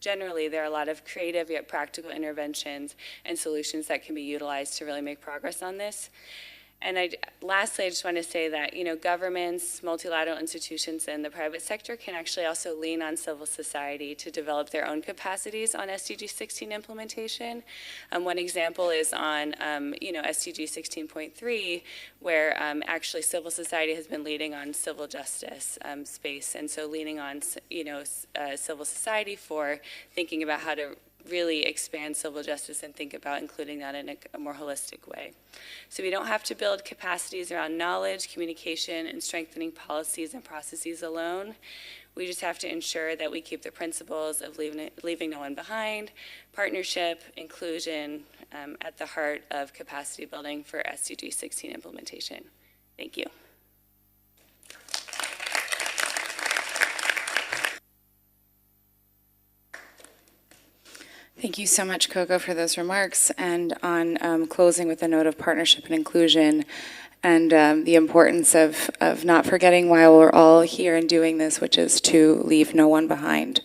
generally, there are a lot of creative yet practical interventions and solutions that can be utilized to really make progress on this. And lastly, I just want to say that, governments, multilateral institutions, and the private sector can actually also lean on civil society to develop their own capacities on SDG 16 implementation. One example is on, SDG 16.3, where actually civil society has been leading on civil justice space. And so leaning on, civil society for thinking about how to really expand civil justice and think about including that in a more holistic way. So we don't have to build capacities around knowledge, communication, and strengthening policies and processes alone. We just have to ensure that we keep the principles of leaving no one behind, partnership, inclusion at the heart of capacity building for SDG 16 implementation. Thank you. Thank you so much, Coco, for those remarks, and on closing with a note of partnership and inclusion, and the importance of not forgetting why we're all here and doing this, which is to leave no one behind.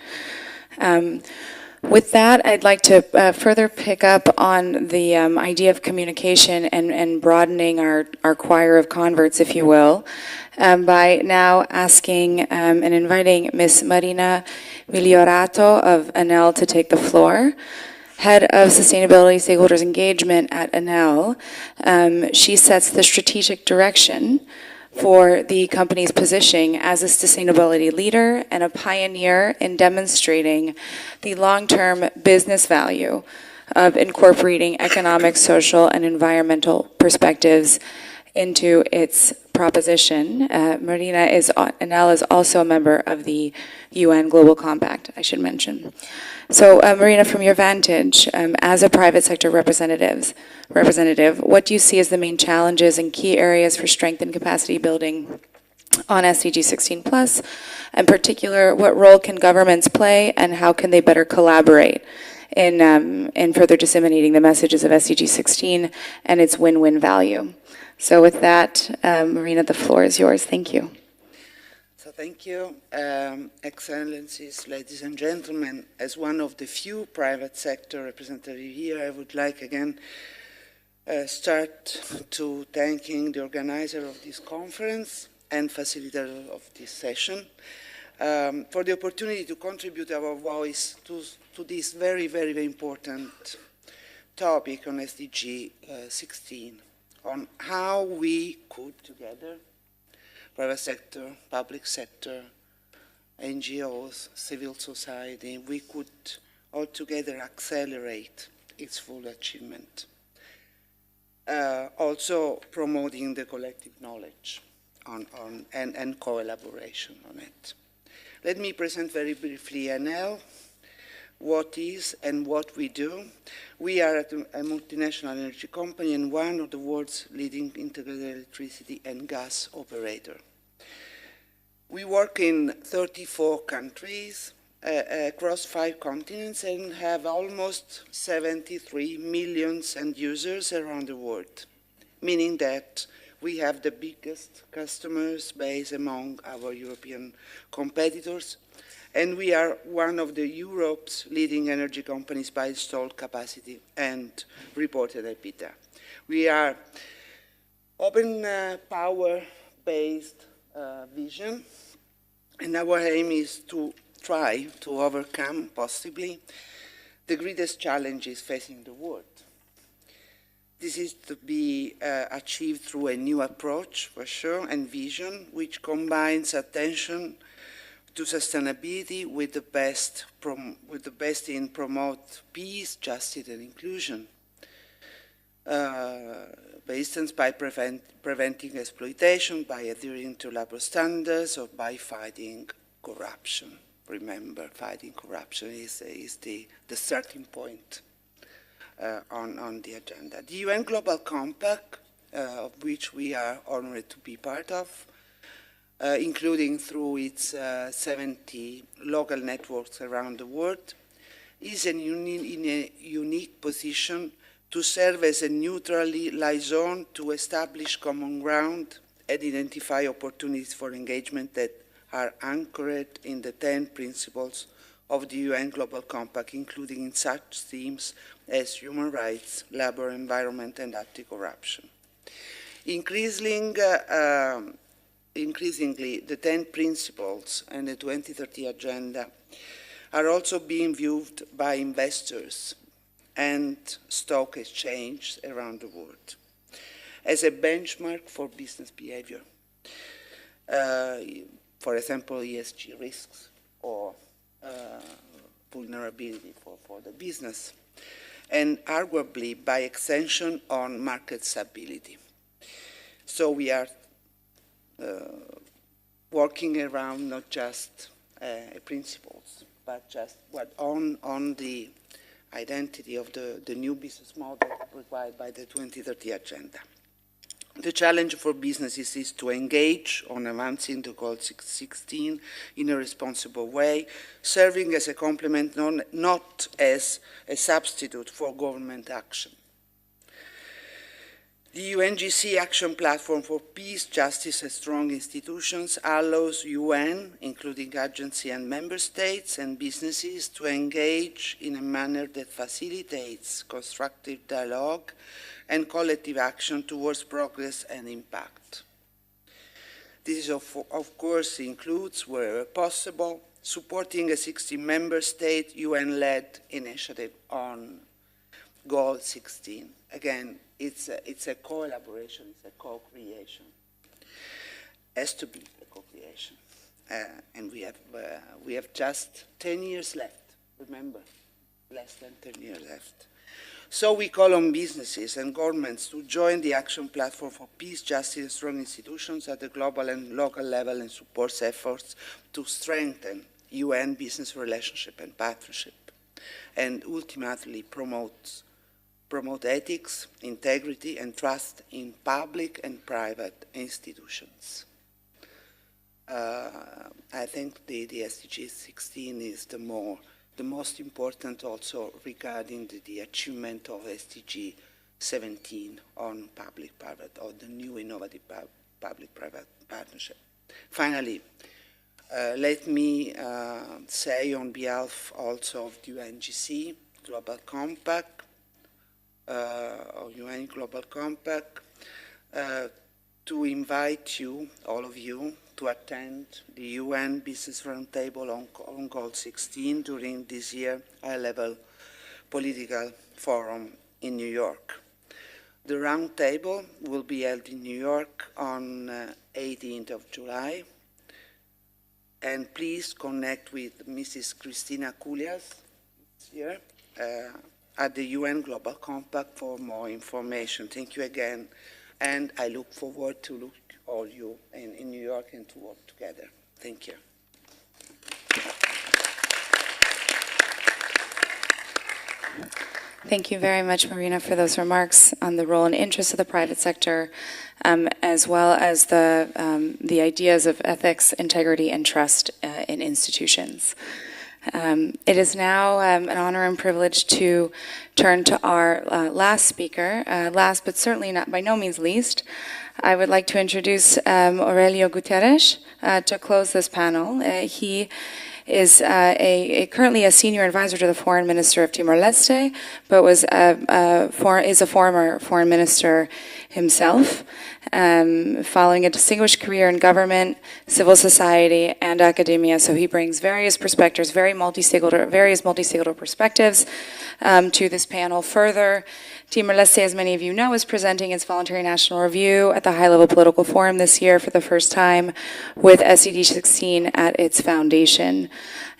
With that, I'd like to further pick up on the idea of communication and broadening our choir of converts, if you will, by now asking and inviting Ms. Marina Migliorato of ANEL to take the floor. Head of Sustainability Stakeholders Engagement at ANEL. She sets the strategic direction for the company's positioning as a sustainability leader and a pioneer in demonstrating the long-term business value of incorporating economic, social, and environmental perspectives into its proposition. ANEL is also a member of the UN Global Compact, I should mention. So, Marina, from your vantage, as a private sector representative, what do you see as the main challenges and key areas for strength and capacity building on SDG 16 plus? In particular, what role can governments play, and how can they better collaborate in further disseminating the messages of SDG 16 and its win-win value? So, with that, Marina, the floor is yours. Thank you. So thank you, Excellencies, ladies and gentlemen. As one of the few private sector representatives here, I would like again start to thanking the organizer of this conference and facilitator of this session for the opportunity to contribute our voice to this very, very, very important topic on SDG 16, on how we could together, private sector, public sector, NGOs, civil society, we could all together accelerate its full achievement. Also promoting the collective knowledge and co-elaboration on it. Let me present very briefly ANEL, what is and what we do. We are a multinational energy company and one of the world's leading integrated electricity and gas operator. We work in 34 countries across 5 continents and have almost 73 million end users around the world, meaning that we have the biggest customers base among our European competitors, and we are one of the Europe's leading energy companies by installed capacity and reported EBITDA. We are open power-based vision, and our aim is to try to overcome, possibly, the greatest challenges facing the world. This is to be achieved through a new approach, for sure, and vision, which combines attention to sustainability with the best in promote peace, justice, and inclusion. For instance, by preventing exploitation, by adhering to labor standards, or by fighting corruption. Remember, fighting corruption is the starting point on the agenda. The UN Global Compact, of which we are honored to be part of, including through its 70 local networks around the world, is in a unique position to serve as a neutral liaison to establish common ground and identify opportunities for engagement that are anchored in the 10 principles of the UN Global Compact, including in such themes as human rights, labor, environment, and anti-corruption. Increasingly, the 10 principles and the 2030 agenda are also being viewed by investors and stock exchanges around the world as a benchmark for business behavior. For example, ESG risks or vulnerability for the business, and arguably by extension on market stability. So we are working around not just principles, but just on the identity of the new business model required by the 2030 agenda. The challenge for businesses is to engage on advancing the Goal 16 in a responsible way, serving as a complement, not as a substitute for government action. The UNGC Action Platform for Peace, Justice and Strong Institutions allows UN, including agencies and member states and businesses, to engage in a manner that facilitates constructive dialogue and collective action towards progress and impact. This, of course, includes, wherever possible, supporting a 60-member state UN-led initiative on Goal 16. Again, it's a co-elaboration, it's a co-creation. Has to be a co-creation. And we have just 10 years left, remember, less than 10 years left. So we call on businesses and governments to join the Action Platform for Peace, Justice and Strong Institutions at the global and local level and supports efforts to strengthen UN business relationship and partnership, and ultimately promote ethics, integrity, and trust in public and private institutions. I think the SDG 16 is the most important also regarding the achievement of SDG 17 on public-private, or the new innovative public-private partnership. Finally, let me say on behalf also of the UNGC Global Compact, or UN Global Compact, to invite you, all of you, to attend the UN Business Roundtable on Goal 16 during this year's high-level political forum in New York. The roundtable will be held in New York on 18th of July, and please connect with Mrs. Christina Kulias here at the UN Global Compact for more information. Thank you again, and I look forward to look all you in New York and to work together. Thank you. Thank you very much, Marina, for those remarks on the role and interests of the private sector, as well as the ideas of ethics, integrity, and trust in institutions. It is now an honor and privilege to turn to our last speaker, last but certainly not by no means least. I would like to introduce Aurelio Guterres to close this panel. He is currently a senior advisor to the foreign minister of Timor-Leste, but is a former foreign minister himself, following a distinguished career in government, civil society, and academia. So he brings various perspectives, various multi-stakeholder perspectives to this panel. Further, Timor-Leste, as many of you know, is presenting its voluntary national review at the high-level political forum this year for the first time, with SDG 16 at its foundation.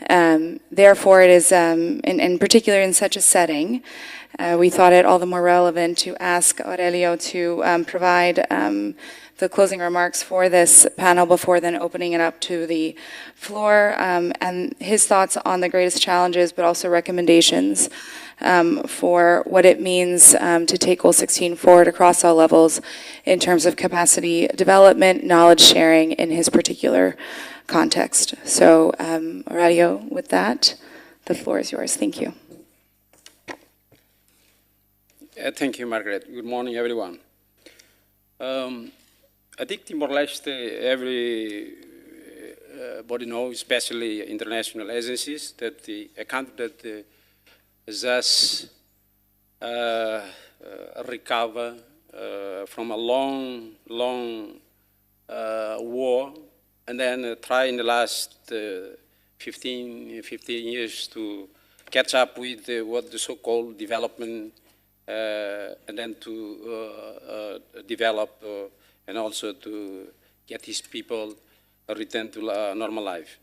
Therefore, it is, in particular in such a setting, we thought it all the more relevant to ask Aurelio to provide the closing remarks for this panel before then opening it up to the floor, and his thoughts on the greatest challenges, but also recommendations for what it means to take Goal 16 forward across all levels in terms of capacity development, knowledge sharing in his particular context. So, Horacio, with that, the floor is yours. Thank you. Thank you, Margaret. Good morning, everyone. I think Timor-Leste, everybody knows, especially international agencies, that a country that just recover from a long war, and then try in the last 15 years to catch up with what the so-called development, and then to develop and also to get his people return to normal life.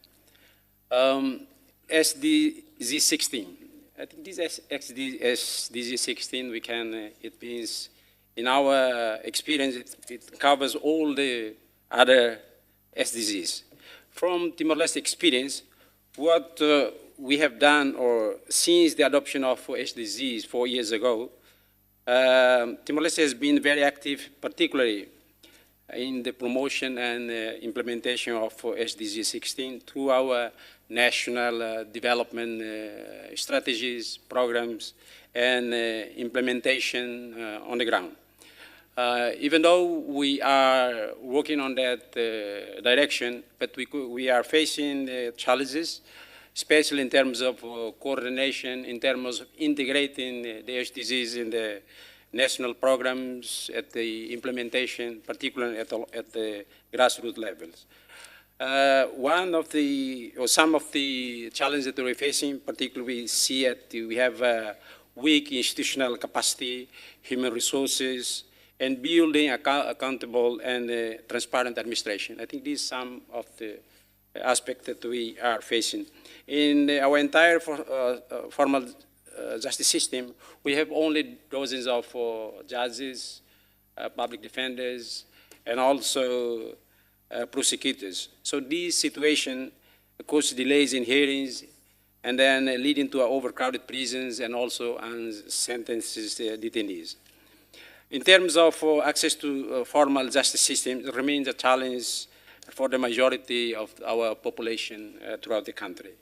SDG 16. I think this SDG 16, we can, it means, in our experience, it covers all the other SDGs. From Timor-Leste experience, what we have done, or since the adoption of SDGs 4 years ago, Timor-Leste has been very active, particularly in the promotion and implementation of SDG 16 through our national development strategies, programs, and implementation on the ground. Even though we are working on that direction, but we are facing challenges, especially in terms of coordination, in terms of integrating the SDGs in the national programs at the implementation, particularly at the grassroots levels. One of the, or some of the challenges that we're facing, particularly we see we have weak institutional capacity, human resources, and building accountable and transparent administration. I think these are some of the aspects that we are facing. In our entire formal justice system, we have only dozens of judges, public defenders, and also prosecutors. So this situation causes delays in hearings, and then leading to overcrowded prisons and also sentences detainees. In terms of access to formal justice system, it remains a challenge for the majority of our population throughout the country.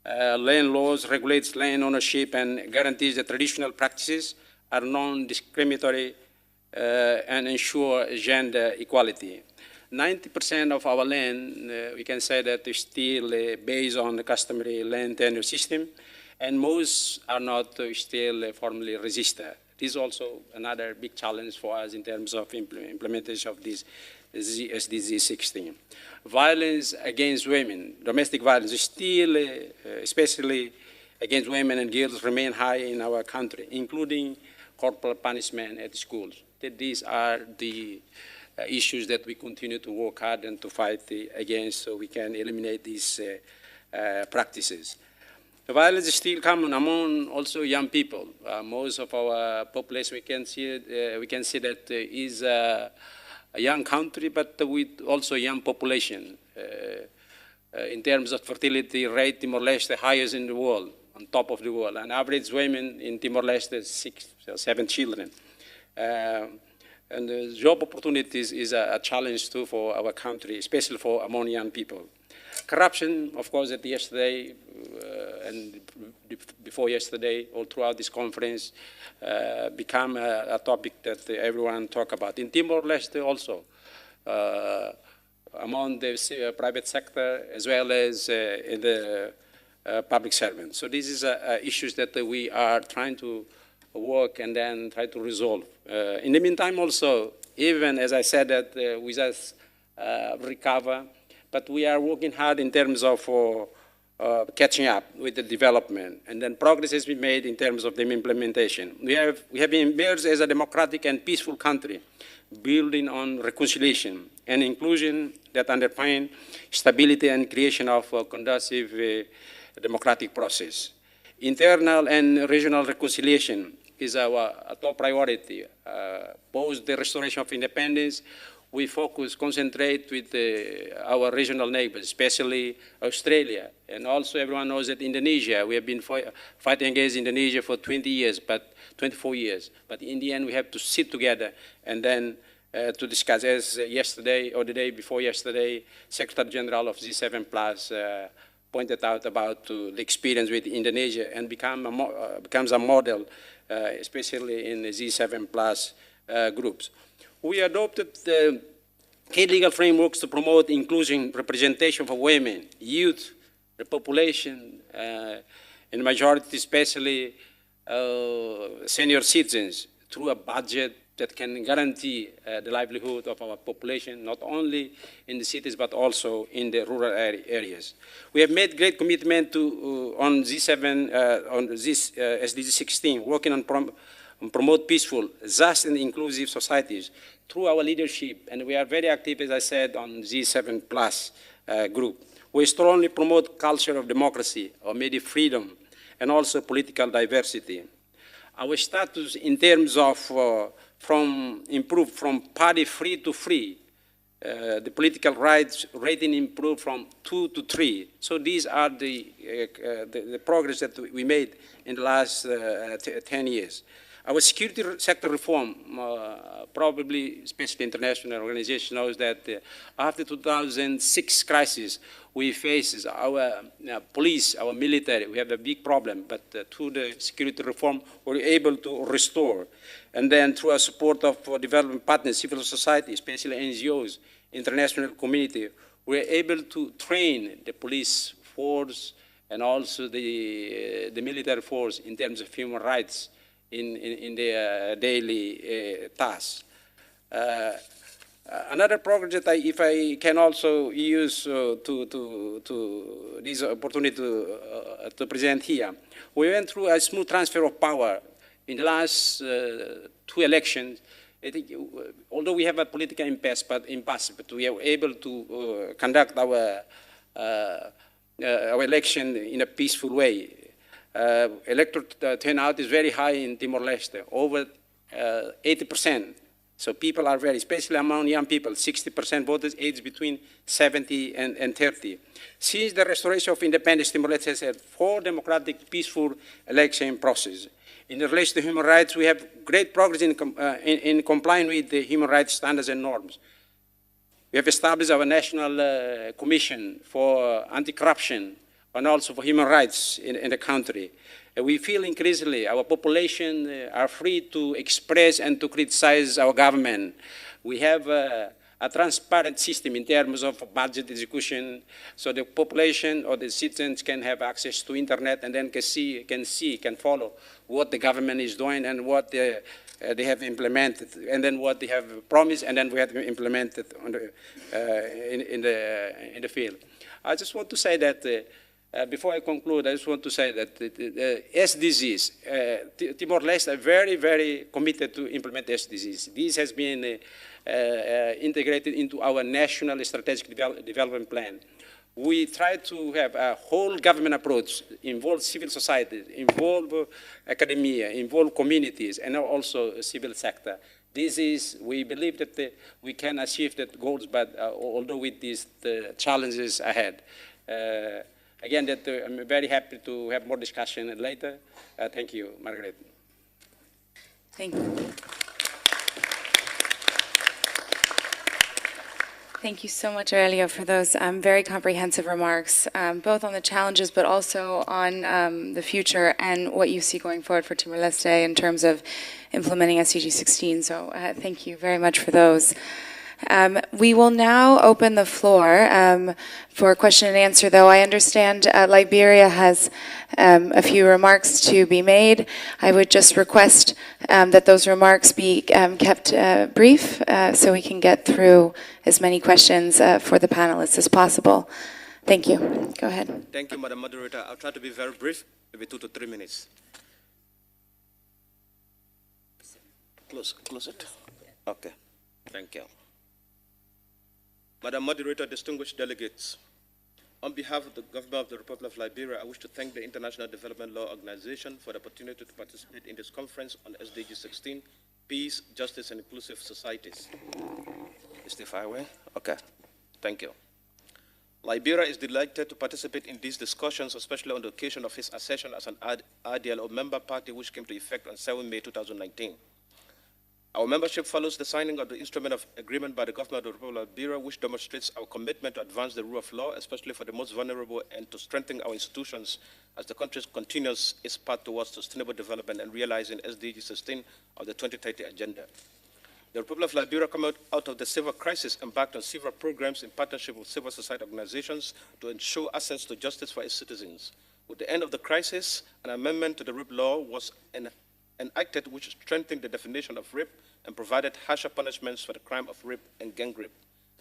Land laws regulates land ownership and guarantees that traditional practices are non-discriminatory and ensure gender equality. 90% of our land, we can say that is still based on the customary land tenure system, and most are not still formally registered. This is also another big challenge for us in terms of implementation of this SDG 16. Violence against women, domestic violence, is still, especially against women and girls, remain high in our country, including corporal punishment at schools. These are the issues that we continue to work hard and to fight against, so we can eliminate these practices. The violence is still common among also young people. Most of our population, we can see that is a young country, but with also young population. In terms of fertility rate, Timor-Leste the highest in the world, on top of the world. And average women in Timor-Leste is 6 or 7 children. And the job opportunities is a challenge too for our country, especially for among young people. Corruption, of course, at yesterday and before yesterday, all throughout this conference, become a topic that everyone talk about. In Timor-Leste also, among the private sector as well as in the public servants. So this is issues that we are trying to work and then try to resolve. In the meantime also, even as I said that we just recover, but we are working hard in terms of catching up with the development, and then progress has been made in terms of the implementation. We have been emerged as a democratic and peaceful country, building on reconciliation and inclusion that underpin stability and creation of a conducive democratic process. Internal and regional reconciliation is our top priority. Post the restoration of independence, we concentrate with our regional neighbors, especially Australia. And also everyone knows that Indonesia, we have been fighting against Indonesia for 20 years, but 24 years. But in the end, we have to sit together and then to discuss. As yesterday or the day before yesterday, Secretary General of G7 Plus pointed out about the experience with Indonesia and becomes a model, especially in the G7 Plus groups. We adopted key legal frameworks to promote inclusion, representation for women, youth, the population, in majority, especially senior citizens, through a budget that can guarantee the livelihood of our population, not only in the cities, but also in the rural areas. We have made great commitment to, on G7, on this SDG 16, working on promote peaceful, just and inclusive societies through our leadership. And we are very active, as I said, on G7 Plus group. We strongly promote culture of democracy, of media freedom, and also political diversity. Our status in terms of improved from party free to free, the political rights rating improved from 2 to 3. So these are the progress that we made in the last 10 years. Our security sector reform, probably especially international organization knows that after 2006 crisis, we face our police, our military, we have a big problem, but through the security reform, we're able to restore. And then through our support of development partners, civil society, especially NGOs, international community, we're able to train the police force and also the military force in terms of human rights in their daily tasks. Another project that if I can also use to this opportunity to present here, we went through a smooth transfer of power in the last 2 elections. I think, although we have a political impasse, but we are able to conduct our election in a peaceful way. Electoral turnout is very high in Timor-Leste, over 80%. So people are very, especially among young people, 60% voters aged between 70 and 30. Since the restoration of independence, Timor-Leste has had 4 democratic, peaceful election processes. In relation to human rights, we have great progress in complying with the human rights standards and norms. We have established our National Commission for Anti-Corruption and also for human rights in the country. We feel increasingly our population are free to express and to criticize our government. We have a transparent system in terms of budget execution, so the population or the citizens can have access to internet and then can follow what the government is doing and what they have implemented, and then what they have promised, and then we have implemented on in the field. I just want to say that. Before I conclude, I just want to say that SDGs, Timor-Leste are very, very committed to implement SDGs. This has been integrated into our national strategic development plan. We try to have a whole government approach, involve civil society, involve academia, involve communities, and also civil sector. We believe that we can achieve that goals, but although with these challenges ahead. Again, I'm very happy to have more discussion later. Thank you, Margaret. Thank you. Thank you so much, Aurelio, for those very comprehensive remarks, both on the challenges, but also on the future and what you see going forward for Timor-Leste in terms of implementing SDG 16. So thank you very much for those. We will now open the floor for question and answer, though I understand Liberia has a few remarks to be made. I would just request that those remarks be kept brief so we can get through as many questions for the panelists as possible. Thank you. Go ahead. Thank you, Madam Moderator. I'll try to be very brief, maybe 2 to 3 minutes. Close it. Okay. Thank you. Madam Moderator, distinguished delegates, on behalf of the Government of the Republic of Liberia, I wish to thank the International Development Law Organization for the opportunity to participate in this conference on SDG 16, Peace, Justice, and Inclusive Societies. Testify, way? Okay, thank you. Liberia is delighted to participate in these discussions, especially on the occasion of his accession as an IDLO member party, which came to effect on 7 May 2019. Our membership follows the signing of the Instrument of Agreement by the Government of the Republic of Liberia, which demonstrates our commitment to advance the rule of law, especially for the most vulnerable, and to strengthen our institutions as the country continues its path towards sustainable development and realizing SDG 16 of the 2030 Agenda. The Republic of Liberia, coming out of the civil crisis, embarked on several programs in partnership with civil society organizations to ensure access to justice for its citizens. With the end of the crisis, an amendment to the rape law was enacted which strengthened the definition of rape and provided harsher punishments for the crime of rape and gang rape.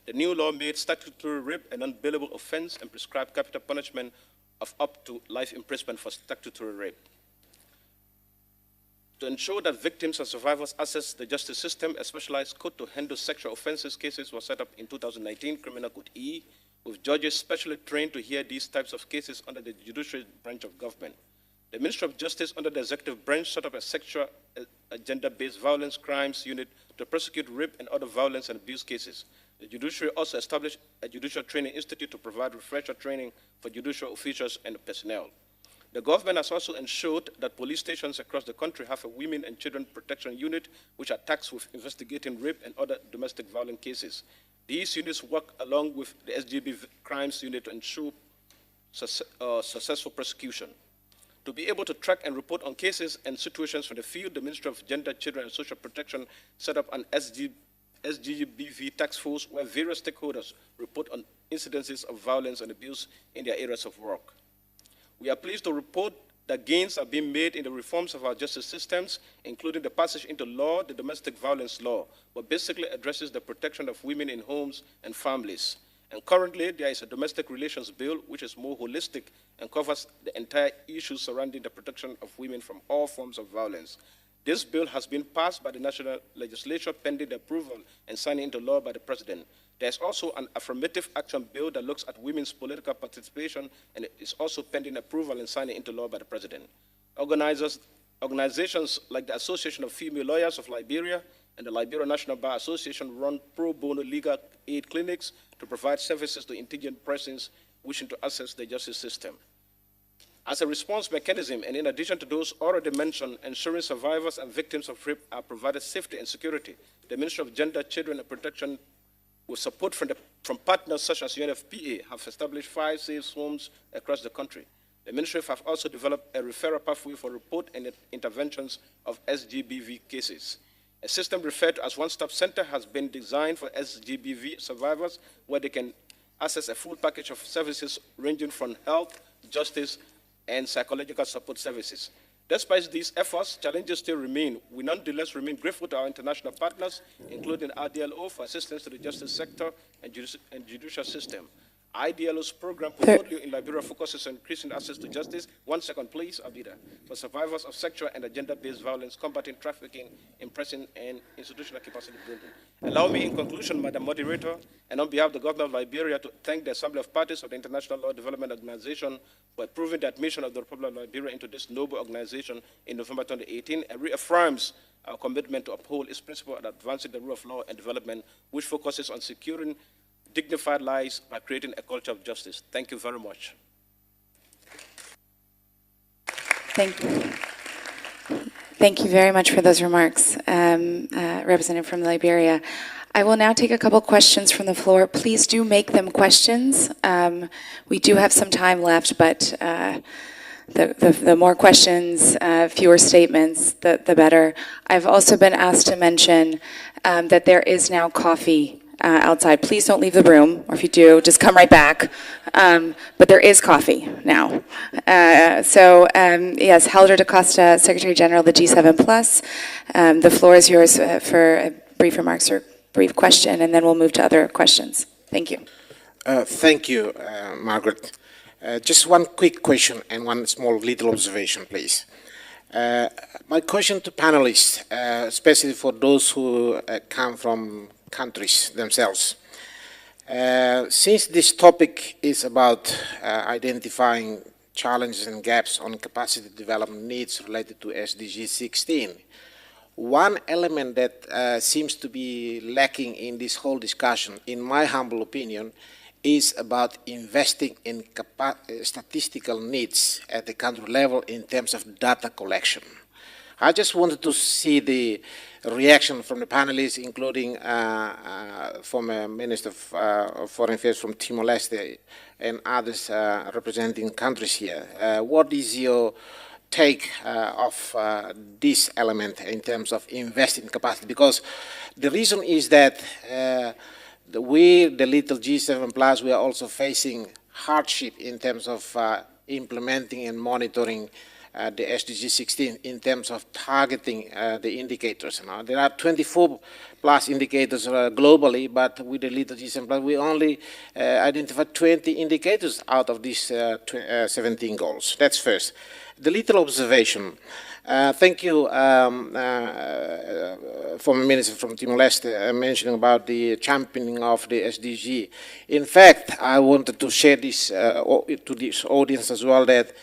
The new law made statutory rape an unbailable offense and prescribed capital punishment of up to life imprisonment for statutory rape. To ensure that victims and survivors access the justice system, a specialized court to handle sexual offenses cases was set up in 2019, Criminal Code E, with judges specially trained to hear these types of cases under the judicial branch of government. The Ministry of Justice under the executive branch set up a sexual gender-based violence crimes unit to prosecute rape and other violence and abuse cases. The judiciary also established a judicial training institute to provide refresher training for judicial officials and personnel. The government has also ensured that police stations across the country have a women and children protection unit which are tasked with investigating rape and other domestic violence cases. These units work along with the SGB crimes unit to ensure successful prosecution. To be able to track and report on cases and situations from the field, the Ministry of Gender, Children and Social Protection set up an SGBV task force where various stakeholders report on incidences of violence and abuse in their areas of work. We are pleased to report that gains are being made in the reforms of our justice systems, including the passage into law, the domestic violence law, but basically addresses the protection of women in homes and families. And currently, there is a domestic relations bill which is more holistic and covers the entire issue surrounding the protection of women from all forms of violence. This bill has been passed by the national legislature pending the approval and signing into law by the president. There is also an affirmative action bill that looks at women's political participation, and it is also pending approval and signing into law by the president. Organizations like the Association of Female Lawyers of Liberia and the Liberia National Bar Association run pro bono legal aid clinics to provide services to indigent persons wishing to access the justice system. As a response mechanism, and in addition to those already mentioned, ensuring survivors and victims of rape are provided safety and security, the Ministry of Gender, Children and Protection, with support from partners such as UNFPA, have established 5 safe homes across the country. The Ministry have also developed a referral pathway for report and interventions of SGBV cases. A system referred to as One-Stop Center has been designed for SGBV survivors where they can access a full package of services ranging from health, justice, and psychological support services. Despite these efforts, challenges still remain. We nonetheless remain grateful to our international partners, including IDLO, for assistance to the justice sector and judicial system. IDLO's program portfolio in Liberia focuses on increasing access to justice. 1 second, please, Abida. For survivors of sexual and gender-based violence, combating trafficking, impressing, and institutional capacity building. Allow me, in conclusion, Madam Moderator, and on behalf of the Government of Liberia, to thank the Assembly of Parties of the International Law Development Organization for approving the admission of the Republic of Liberia into this noble organization in November 2018, and reaffirms our commitment to uphold its principle of advancing the rule of law and development, which focuses on securing dignified lives by creating a culture of justice. Thank you very much. Thank you very much for those remarks, Representative from Liberia. I will now take a couple questions from the floor. Please do make them questions. We do have some time left, but the more questions, fewer statements, the better. I've also been asked to mention that there is now coffee outside. Please don't leave the room, or if you do, just come right back. But there is coffee now. Yes, Helder da Costa, Secretary General of the G7+. The floor is yours for brief remarks or brief question, and then we'll move to other questions. Thank you. Thank you, Margaret. Just one quick question and one small little observation, please. My question to panelists, especially for those who come from countries themselves. Since this topic is about identifying challenges and gaps on capacity development needs related to SDG 16, one element that seems to be lacking in this whole discussion, in my humble opinion, is about investing in statistical needs at the country level in terms of data collection. I just wanted to see the reaction from the panelists, including former Minister of Foreign Affairs from Timor-Leste and others representing countries here. What is your take of this element in terms of investing capacity? Because the reason is that we, the little G7 plus, we are also facing hardship in terms of implementing and monitoring the SDG 16 in terms of targeting the indicators. Now, there are 24 plus indicators globally, but with the little G7 plus, we only identified 20 indicators out of these 17 goals. That's first. The little observation. Thank you, former Minister from Timor-Leste, mentioning about the championing of the SDG. In fact, I wanted to share this to this audience as well, that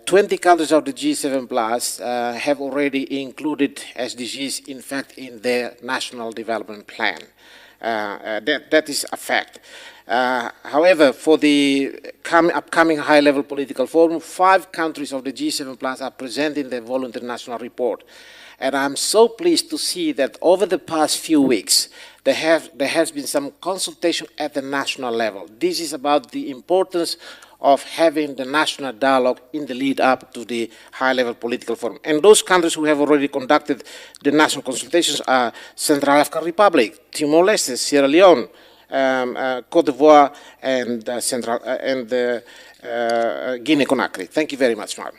20 countries of the G7 plus have already included SDGs, in fact, in their national development plan. That is a fact. However, for the upcoming high-level political forum, 5 countries of the G7 plus are presenting their voluntary national report. And I'm so pleased to see that over the past few weeks, there has been some consultation at the national level. This is about the importance of having the national dialogue in the lead up to the high-level political forum. And those countries who have already conducted the national consultations are Central African Republic, Timor-Leste, Sierra Leone, Cote d'Ivoire, and Guinea-Conakry. Thank you very much, Madam.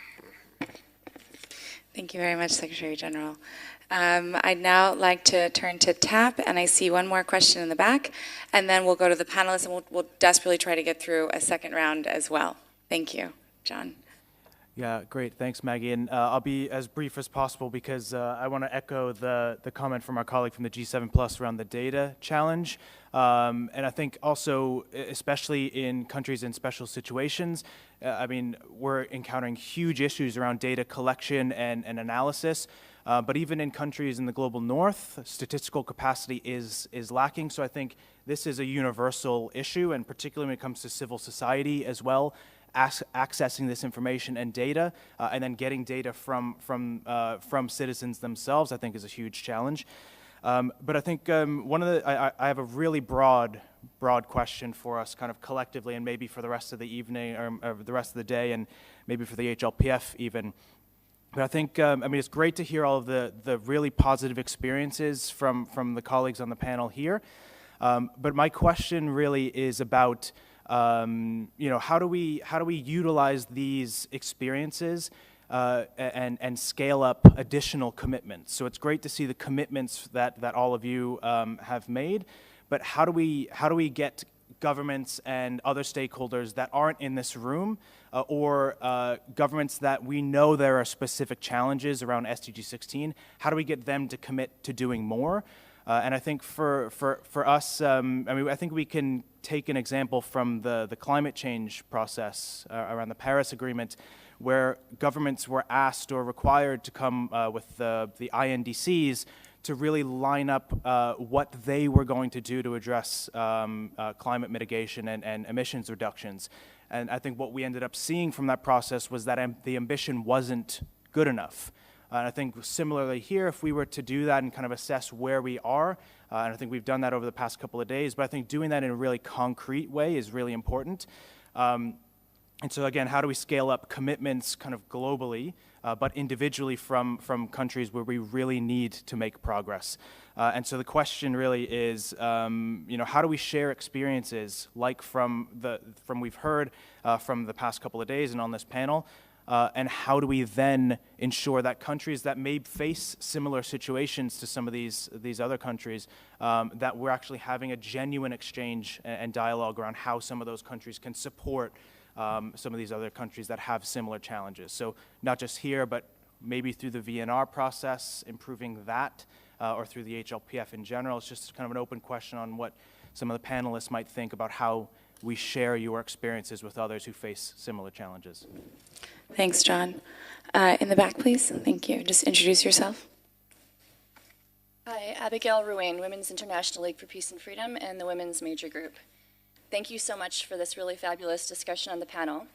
Thank you very much, Secretary General. I'd now like to turn to TAP, and I see one more question in the back, and then we'll go to the panelists, and we'll desperately try to get through a second round as well. Thank you. John. Yeah, great. Thanks, Maggie. And I'll be as brief as possible because I want to echo the comment from our colleague from the G7 Plus around the data challenge. And I think also, especially in countries in special situations, I mean, we're encountering huge issues around data collection and analysis. But even in countries in the global north, statistical capacity is lacking. So I think this is a universal issue, and particularly when it comes to civil society as well, accessing this information and data, and then getting data from citizens themselves, I think is a huge challenge. But I think I have a really broad question for us kind of collectively, and maybe for the rest of the evening, or the rest of the day, and maybe for the HLPF even. But I think, I mean, it's great to hear all of the really positive experiences from the colleagues on the panel here. But my question really is about, you know, how do we utilize these experiences and scale up additional commitments? So it's great to see the commitments that all of you have made, but how do we get governments and other stakeholders that aren't in this room, or governments that we know there are specific challenges around SDG 16, how do we get them to commit to doing more? And I think for us, I mean, I think we can take an example from the climate change process around the Paris Agreement, where governments were asked or required to come with the INDCs to really line up what they were going to do to address climate mitigation and emissions reductions. And I think what we ended up seeing from that process was that the ambition wasn't good enough. And I think similarly here, if we were to do that and kind of assess where we are, and I think we've done that over the past couple of days, but I think doing that in a really concrete way is really important. And so again, how do we scale up commitments kind of globally, but individually from countries where we really need to make progress? And so the question really is, you know, how do we share experiences like from we've heard from the past couple of days and on this panel, and how do we then ensure that countries that may face similar situations to some of these other countries, that we're actually having a genuine exchange and dialogue around how some of those countries can support some of these other countries that have similar challenges. So not just here, but maybe through the VNR process, improving that, or through the HLPF in general. It's just kind of an open question on what some of the panelists might think about how we share your experiences with others who face similar challenges. Thanks, John. In the back, please. Thank you. Just introduce yourself. Abigail Ruane, Women's International League for Peace and Freedom, and the Women's Major Group. Thank you so much for this really fabulous discussion on the panel.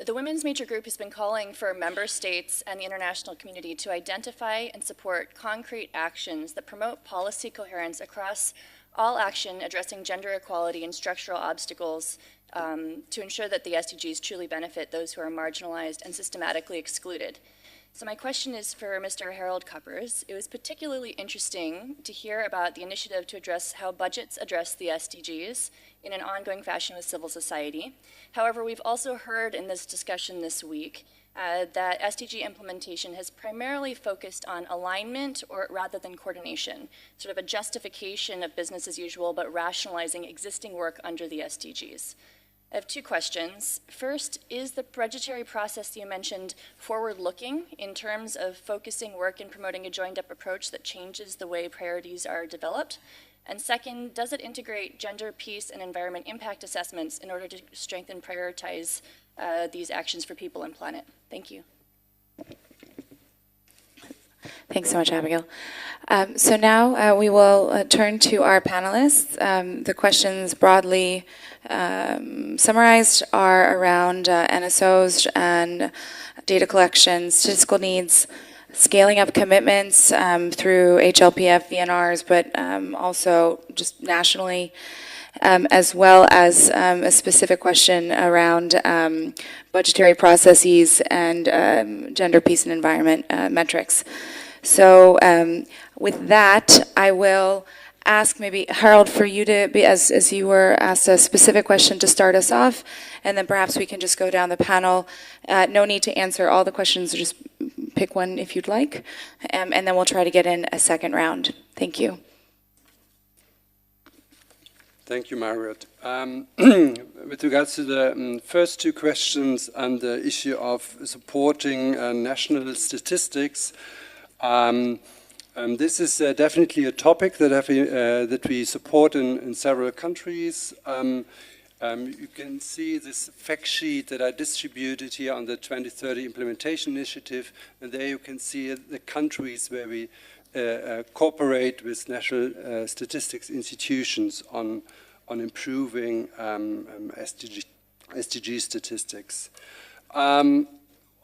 The Women's Major Group has been calling for member states and the international community to identify and support concrete actions that promote policy coherence across all action addressing gender equality and structural obstacles to ensure that the SDGs truly benefit those who are marginalized and systematically excluded. So my question is for Mr. Harold Cuppers. It was particularly interesting to hear about the initiative to address how budgets address the SDGs in an ongoing fashion with civil society. However, we've also heard in this discussion this week that SDG implementation has primarily focused on alignment or rather than coordination, sort of a justification of business as usual, but rationalizing existing work under the SDGs. I have two questions. First, is the budgetary process you mentioned forward-looking in terms of focusing work and promoting a joined-up approach that changes the way priorities are developed? And second, does it integrate gender, peace, and environment impact assessments in order to strengthen and prioritize these actions for people and planet? Thank you. Thanks so much, Abigail. So now we will turn to our panelists. The questions broadly summarized are around NSOs and data collection, statistical needs, scaling up commitments through HLPF, VNRs, but also just nationally, as well as a specific question around budgetary processes and gender, peace, and environment metrics. So with that, I will ask maybe Harold for you to be, as you were asked a specific question to start us off, and then perhaps we can just go down the panel. No need to answer all the questions, just pick one if you'd like, and then we'll try to get in a second round. Thank you. Thank you, Margaret. With regards to the first two questions on the issue of supporting national statistics, this is definitely a topic that we support in several countries. You can see this fact sheet that I distributed here on the 2030 Implementation Initiative, and there you can see the countries where we cooperate with national statistics institutions on improving SDG statistics. On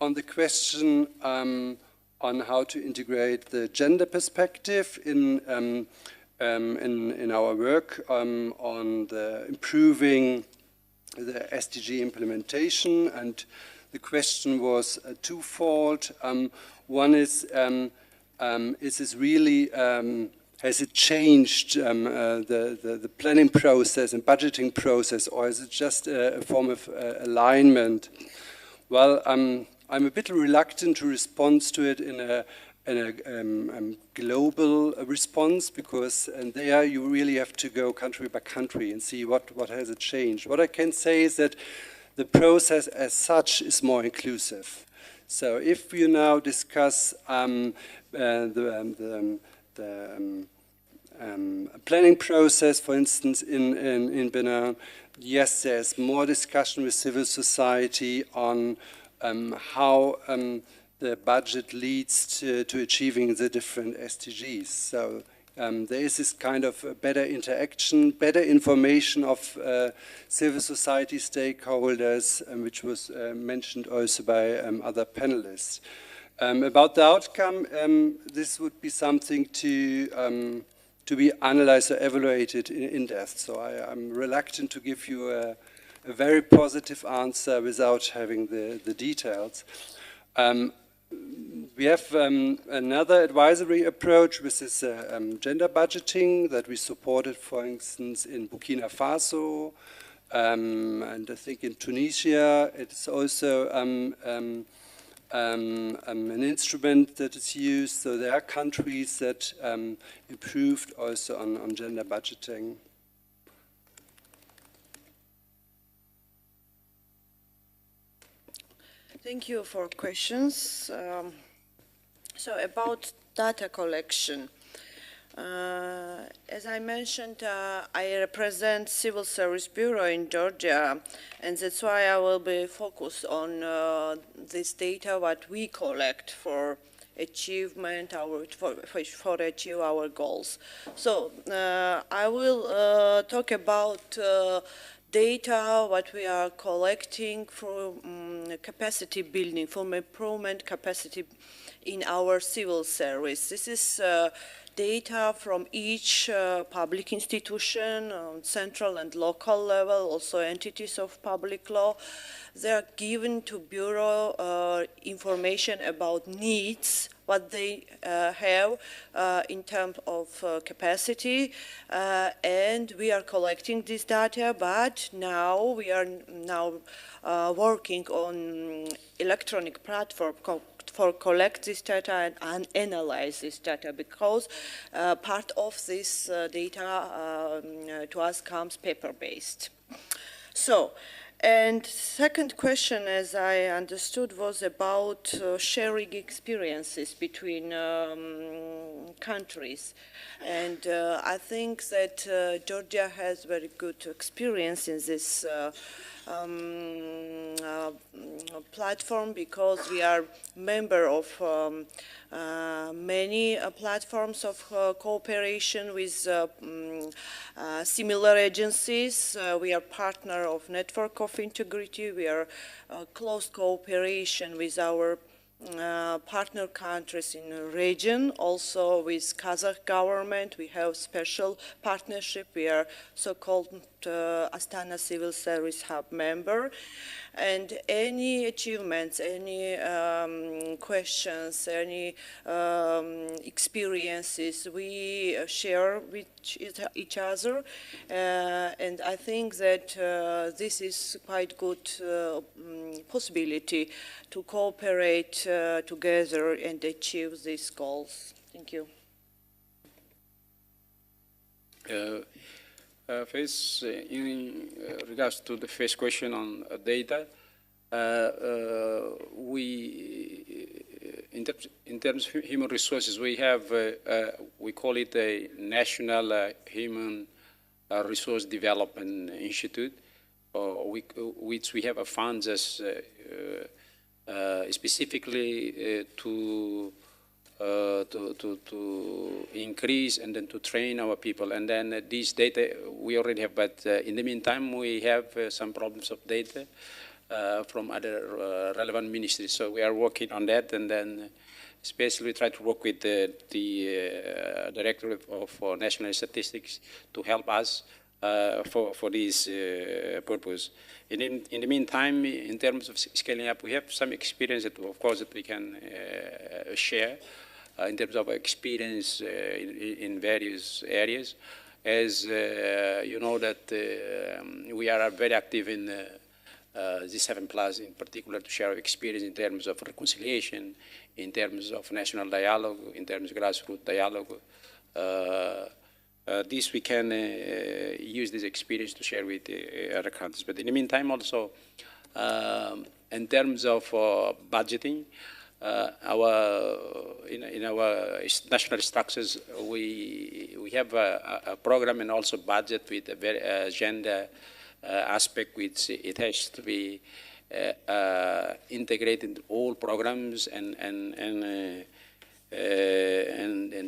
the question on how to integrate the gender perspective in our work on the improving the SDG implementation, and the question was twofold. One is this really, has it changed the planning process and budgeting process, or is it just a form of alignment? Well, I'm a bit reluctant to respond to it in a global response, because there you really have to go country by country and see what has it changed. What I can say is that the process as such is more inclusive. So if you now discuss the planning process, for instance, in Benin, yes, there's more discussion with civil society on how the budget leads to achieving the different SDGs. So there is this kind of better interaction, better information of civil society stakeholders, which was mentioned also by other panelists. About the outcome, this would be something to be analyzed or evaluated in depth. So I'm reluctant to give you a very positive answer without having the details. We have another advisory approach, which is gender budgeting that we supported, for instance, in Burkina Faso, and I think in Tunisia. It's also an instrument that is used. So there are countries that improved also on gender budgeting. Thank you for questions. So about data collection. As I mentioned, I represent Civil Service Bureau in Georgia, and that's why I will be focused on this data, what we collect for achievement, for achieve our goals. So I will talk about data, what we are collecting for capacity building, for improvement capacity in our civil service. This is data from each public institution on central and local level, also entities of public law. They are given to Bureau information about needs, what they have in terms of capacity, and we are collecting this data, but now we are working on electronic platform for collect this data and analyze this data, because part of this data to us comes paper-based. So, and second question, as I understood, was about sharing experiences between countries. And I think that Georgia has very good experience in this platform, because we are member of many platforms of cooperation with similar agencies. We are partner of Network of Integrity. We are close cooperation with our partner countries in the region, also with Kazakh government. We have special partnership. We are so-called Astana Civil Service Hub member. And any achievements, any questions, any experiences we share with each other. And I think that this is quite good possibility to cooperate together and achieve these goals. Thank you. First, in regards to the first question on data, in terms of human resources, we have, we call it a National Human Resource Development Institute, which we have funds as specifically to increase and then to train our people. And then these data we already have, but in the meantime we have some problems of data from other relevant ministries. So we are working on that, and then especially try to work with the Directorate of National Statistics to help us for this purpose. And in the meantime, in terms of scaling up, we have some experience that, of course, that we can share in terms of experience in various areas. As you know that we are very active in G7+, in particular, to share experience in terms of reconciliation, in terms of national dialogue, in terms of grassroots dialogue. This we can use this experience to share with other countries. But in the meantime, also, in terms of budgeting, in our national structures, we have a program and also budget with a very gender aspect, which it has to be integrated in all programs and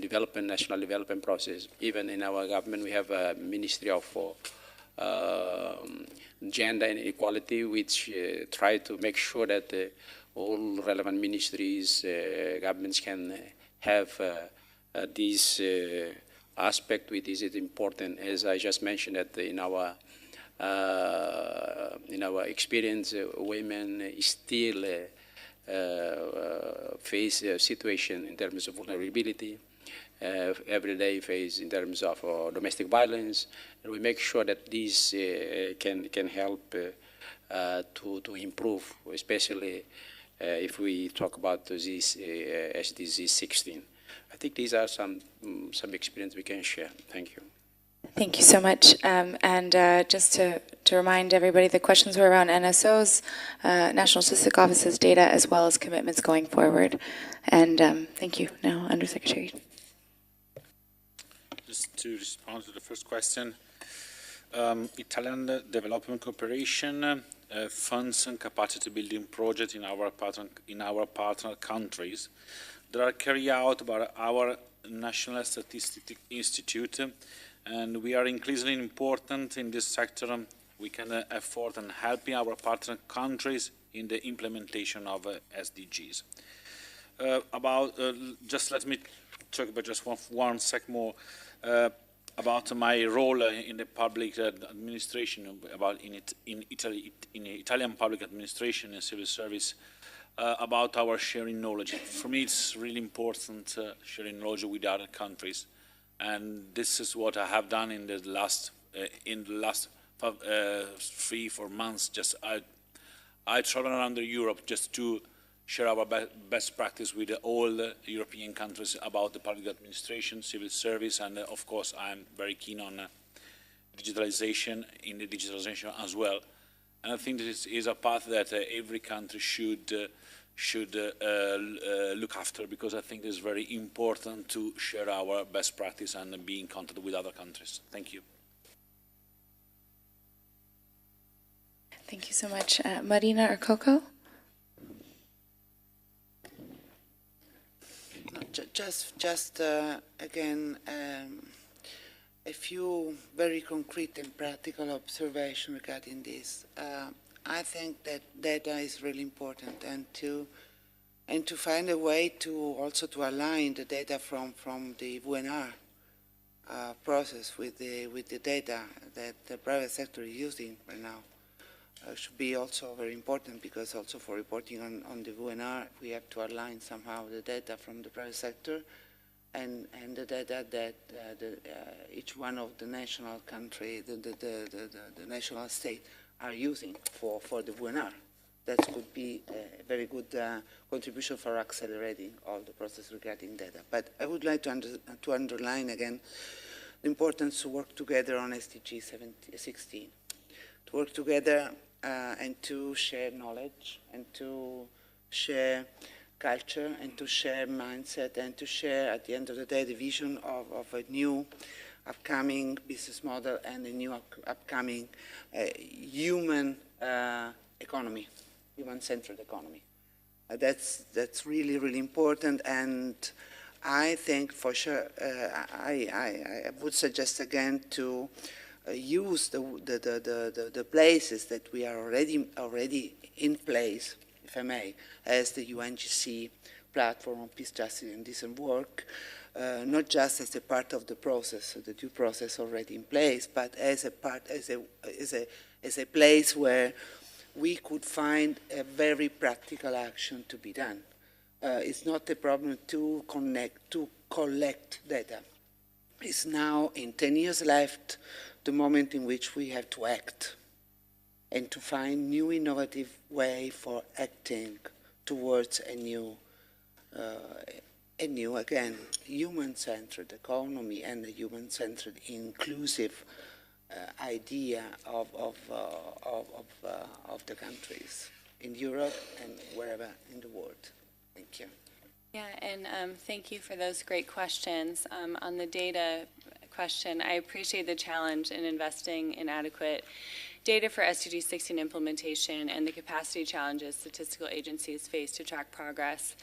development, national development process. Even in our government, we have a Ministry of Gender and Equality, which try to make sure that all relevant ministries, governments can have this aspect, which is important. As I just mentioned, that in our experience, women still face a situation in terms of vulnerability, every day face in terms of domestic violence, and we make sure that this can help to improve, especially if we talk about this SDG 16. I think these are some experience we can share. Thank you. Thank you so much. And just to remind everybody, the questions were around NSOs, National Statistic Office's data, as well as commitments going forward. And thank you. Now, Undersecretary. Just to respond to the first question, Italian Development Cooperation funds and capacity building project in our partner countries that are carried out by our National Statistics Institute, and we are increasingly important in this sector. We can afford and helping our partner countries in the implementation of SDGs. Just let me talk about just one sec more about my role in the public administration, in Italian public administration and civil service, about our sharing knowledge. For me, it's really important sharing knowledge with other countries, and this is what I have done in the last 3-4 months. Just I travel around Europe just to share our best practice with all the European countries about the public administration, civil service, and of course I'm very keen on digitalization, in the digitalization as well. And I think this is a path that every country should look after, because I think it's very important to share our best practice and be in contact with other countries. Thank you. Thank you so much. Marina or Coco? Just again, a few very concrete and practical observations regarding this. I think that data is really important, and to find a way to also to align the data from the VNR process with the data that the private sector is using right now. Should be also very important, because also for reporting on the VNR, we have to align somehow the data from the private sector and the data that each one of the national country, the national state are using for the VNR. That could be a very good contribution for accelerating all the process regarding data. But I would like to underline again the importance to work together on SDG 16, to work together and to share knowledge, and to share culture, and to share mindset, and to share, at the end of the day, the vision of a new upcoming business model and a new upcoming human economy, human-centered economy. That's really, really important, and I think for sure I would suggest again to use the places that we are already in place, if I may, as the UNGC platform on peace, justice, and decent work, not just as a part of the process, the due process already in place, but as a part, as a place where we could find a very practical action to be done. It's not a problem to collect data. It's now, in 10 years left, the moment in which we have to act and to find new innovative way for acting towards a new again, human-centered economy and a human-centered inclusive idea of the countries in Europe and wherever in the world. Thank you. Yeah, and thank you for those great questions. On the data question, I appreciate the challenge in investing in adequate data for SDG 16 implementation and the capacity challenges statistical agencies face to track progress.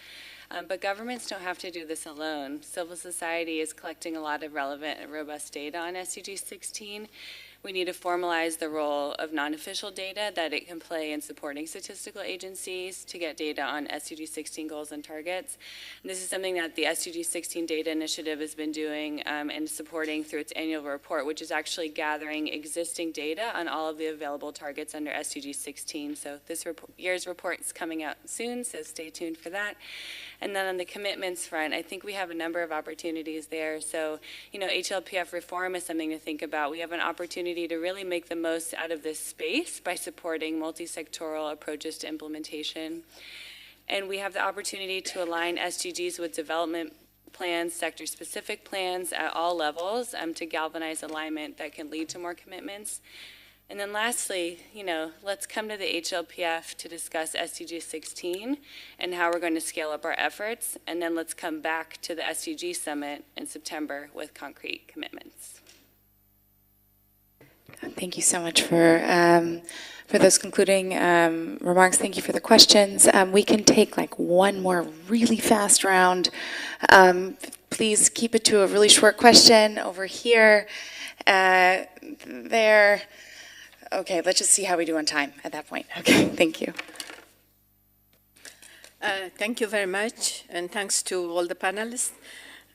But governments don't have to do this alone. Civil society is collecting a lot of relevant and robust data on SDG 16. We need to formalize the role of non-official data that it can play in supporting statistical agencies to get data on SDG 16 goals and targets. And this is something that the SDG 16 Data Initiative has been doing and supporting through its annual report, which is actually gathering existing data on all of the available targets under SDG 16. So this year's report is coming out soon, so stay tuned for that. And then on the commitments front, I think we have a number of opportunities there. So, you know, HLPF reform is something to think about. We have an opportunity to really make the most out of this space by supporting multi-sectoral approaches to implementation. And we have the opportunity to align SDGs with development plans, sector-specific plans at all levels to galvanize alignment that can lead to more commitments. And then lastly, you know, let's come to the HLPF to discuss SDG 16 and how we're going to scale up our efforts. And then let's come back to the SDG Summit in September with concrete commitments. Thank you so much for those concluding remarks. Thank you for the questions. We can take like one more really fast round. Please keep it to a really short question over here, there. Okay, let's just see how we do on time at that point. Okay, thank you. Thank you very much, and thanks to all the panelists.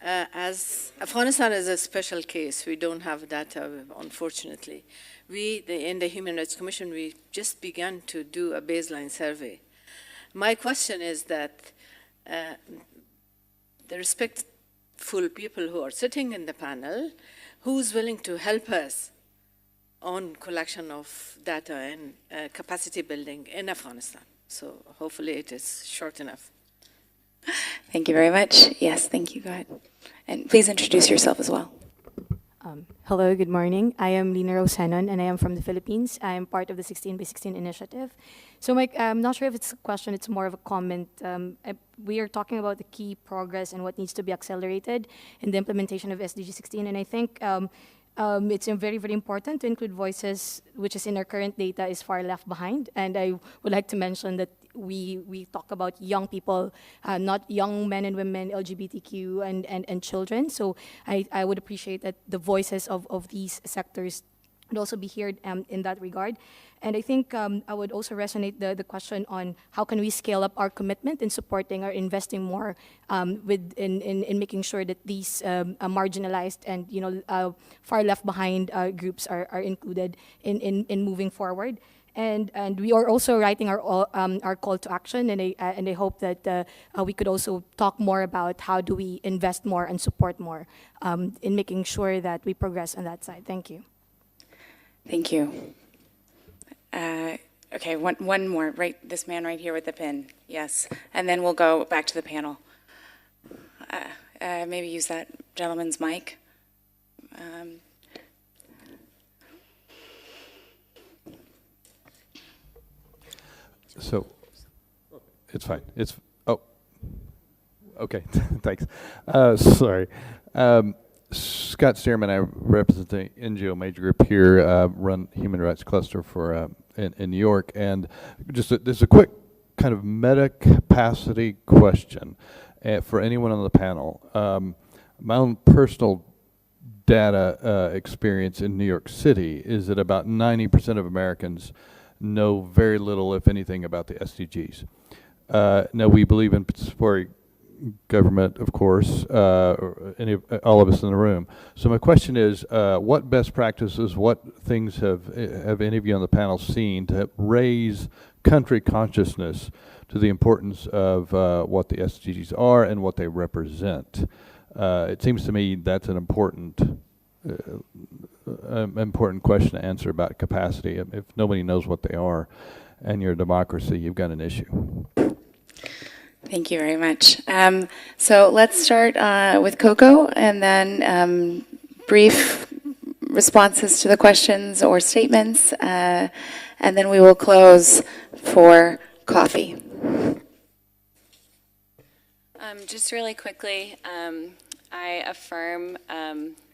As Afghanistan is a special case, we don't have data, unfortunately. In the Human Rights Commission, we just began to do a baseline survey. My question is that the respectful people who are sitting in the panel, who's willing to help us on collection of data and capacity building in Afghanistan? So hopefully it is short enough. Thank you very much. Yes, thank you. Go ahead. And please introduce yourself as well. Hello, good morning. I am Lina Rosenon, and I am from the Philippines. I am part of the 16 by 16 initiative. So I'm not sure if it's a question, it's more of a comment. We are talking about the key progress and what needs to be accelerated in the implementation of SDG 16, and I think it's very, very important to include voices, which is in our current data is far left behind. And I would like to mention that we talk about young people, not young men and women, LGBTQ and children. So I would appreciate that the voices of these sectors would also be heard in that regard. And I think I would also resonate the question on how can we scale up our commitment in supporting or investing more in making sure that these marginalized and far left behind groups are included in moving forward. And we are also writing our call to action, and I hope that we could also talk more about how do we invest more and support more in making sure that we progress on that side. Thank you. Thank you. Okay, one more, right? This man right here with the pin. Yes, and then we'll go back to the panel. Maybe use that gentleman's mic. So, it's fine. Okay, thanks. Sorry. Scott Stearman, I represent the NGO major group here, run Human Rights Cluster for in New York, and there's a quick kind of meta capacity question for anyone on the panel. My own personal data experience in New York City is that about 90% of Americans know very little, if anything, about the SDGs. Now, we believe in participatory government, of course, all of us in the room. So my question is, what best practices, what things have any of you on the panel seen to raise country consciousness to the importance of what the SDGs are and what they represent? It seems to me that's an important question to answer about capacity. If nobody knows what they are and you're a democracy, you've got an issue. Thank you very much. So let's start with Coco, and then brief responses to the questions or statements, and then we will close for coffee. Just really quickly, I affirm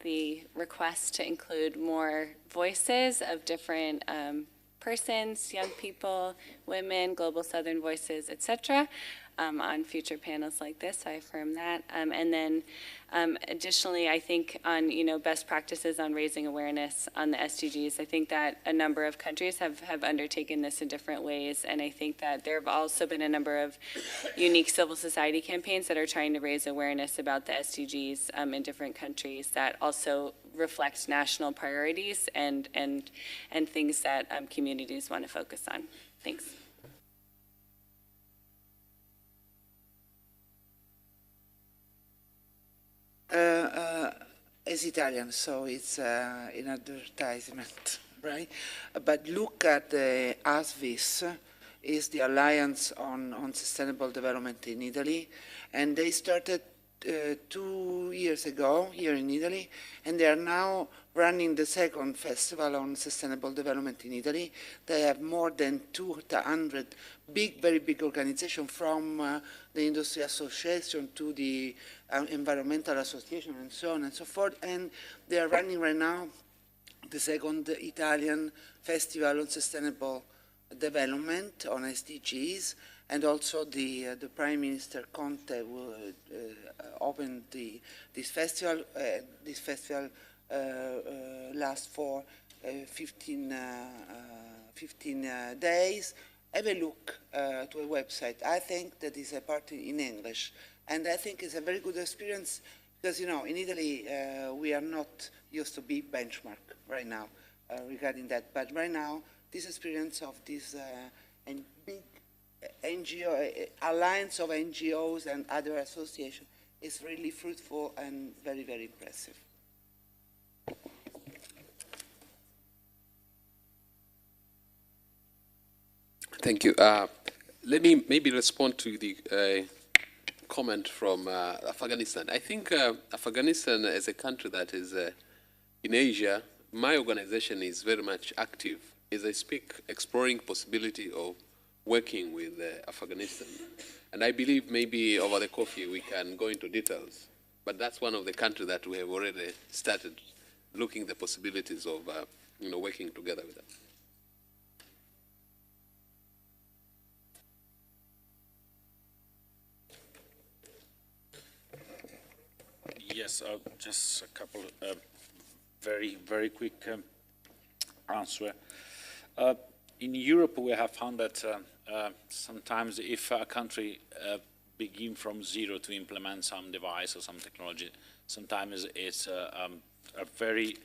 the request to include more voices of different persons, young people, women, global Southern voices, etc., on future panels like this. I affirm that. And then additionally, I think on best practices on raising awareness on the SDGs, I think that a number of countries have undertaken this in different ways, and I think that there have also been a number of unique civil society campaigns that are trying to raise awareness about the SDGs in different countries that also reflect national priorities and things that communities want to focus on. Thanks. As Italian, so it's an advertisement, right? But look at the ASVIS, is the Alliance on Sustainable Development in Italy, and they started 2 years ago here in Italy, and they are now running the second festival on sustainable development in Italy. They have more than 200 very big organizations, from the industry association to the environmental association and so on and so forth, and they are running right now the second Italian Festival on Sustainable Development on SDGs, and also the Prime Minister Conte will open this festival. This festival lasts for 15 days. Have a look to a website. I think that is a part in English, and I think it's a very good experience because, you know, in Italy we are not used to be benchmark right now regarding that. But right now, this experience of this big NGO alliance of NGOs and other associations is really fruitful and very, very impressive. Thank you. Let me maybe respond to the comment from Afghanistan. I think Afghanistan as a country that is in Asia, my organization is very much active, as I speak, exploring possibility of working with Afghanistan. And I believe maybe over the coffee we can go into details. But that's one of the countries that we have already started looking the possibilities of working together with them. Yes, just a couple very, very quick answer. In Europe, we have found that sometimes if a country begin from zero to implement some device or some technology, sometimes it's a very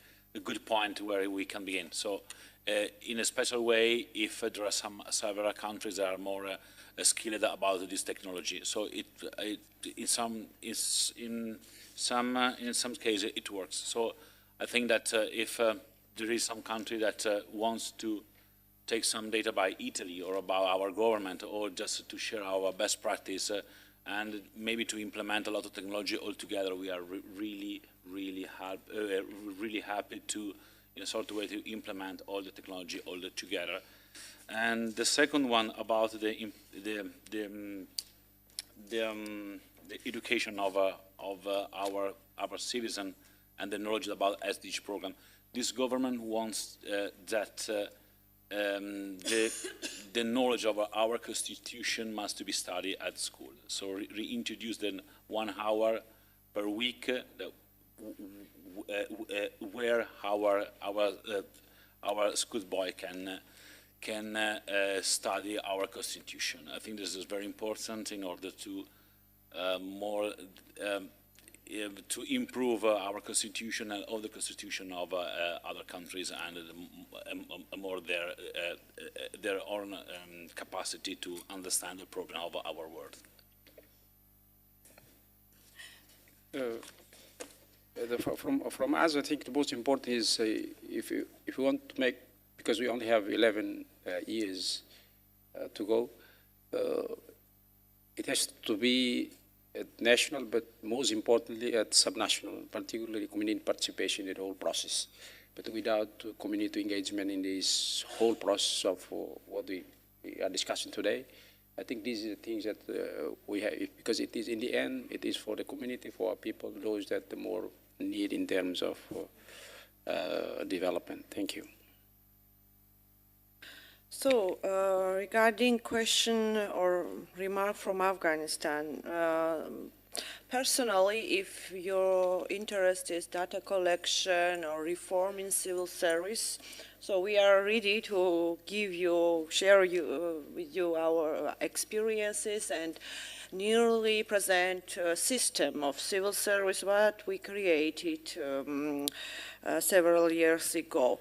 good point where we can begin. So in a special way, if there are several countries that are more skilled about this technology, so in some cases it works. So I think that if there is some country that wants to take some data by Italy or about our government, or just to share our best practice and maybe to implement a lot of technology all together, we are really happy to, in a sort of way, to implement all the technology all together. And the second one about the education of our citizen and the knowledge about SDG program. This government wants that the knowledge of our constitution must be studied at school. So reintroduce then 1 hour per week where our schoolboy can study our constitution. I think this is very important in order to to improve our constitution and all the constitution of other countries and more their own capacity to understand the problem of our world. From us, I think the most important is if you want to make, because we only have 11 years to go, it has to be at national, but most importantly at subnational, particularly community participation in the whole process. But without community engagement in this whole process of what we are discussing today, I think these are the things that we have, because it is in the end, it is for the community, for our people, those that the more need in terms of development. Thank you. So, regarding question or remark from Afghanistan, personally, if your interest is data collection or reform in civil service, so we are ready to share with you our experiences and nearly present a system of civil service what we created several years ago.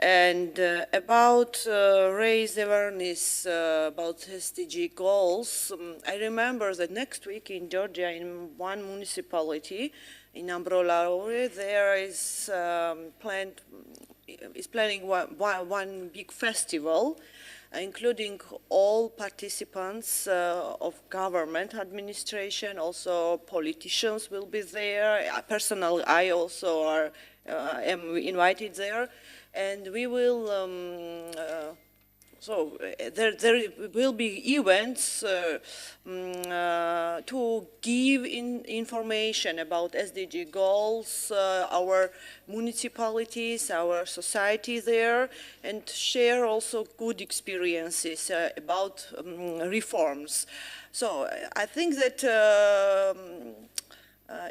And about raise awareness about SDG goals, I remember that next week in Georgia, in one municipality, in Ambrolaure, there is planning one big festival, including all participants of government administration, also politicians will be there. Personally, I also am invited there. And we will So there will be events to give information about SDG goals, our municipalities, our society there, and share also good experiences about reforms. So I think that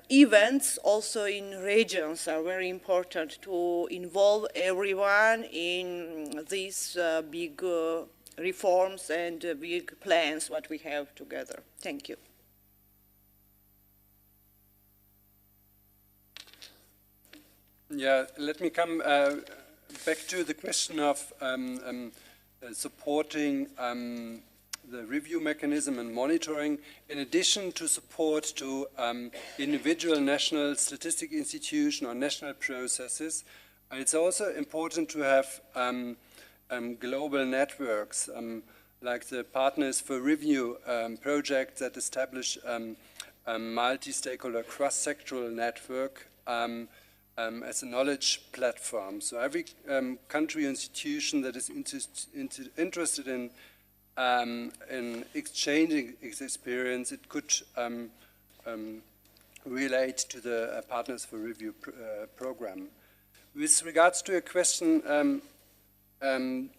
events also in regions are very important to involve everyone in these big reforms and big plans what we have together. Thank you. Yeah, let me come back to the question of supporting the review mechanism and monitoring, in addition to support to individual national statistic institution or national processes. It's also important to have global networks, like the Partners for Review project that establish a multi-stakeholder cross-sectoral network as a knowledge platform. So every country or institution that is interested in exchanging its experience, it could relate to the Partners for Review program. With regards to a question, do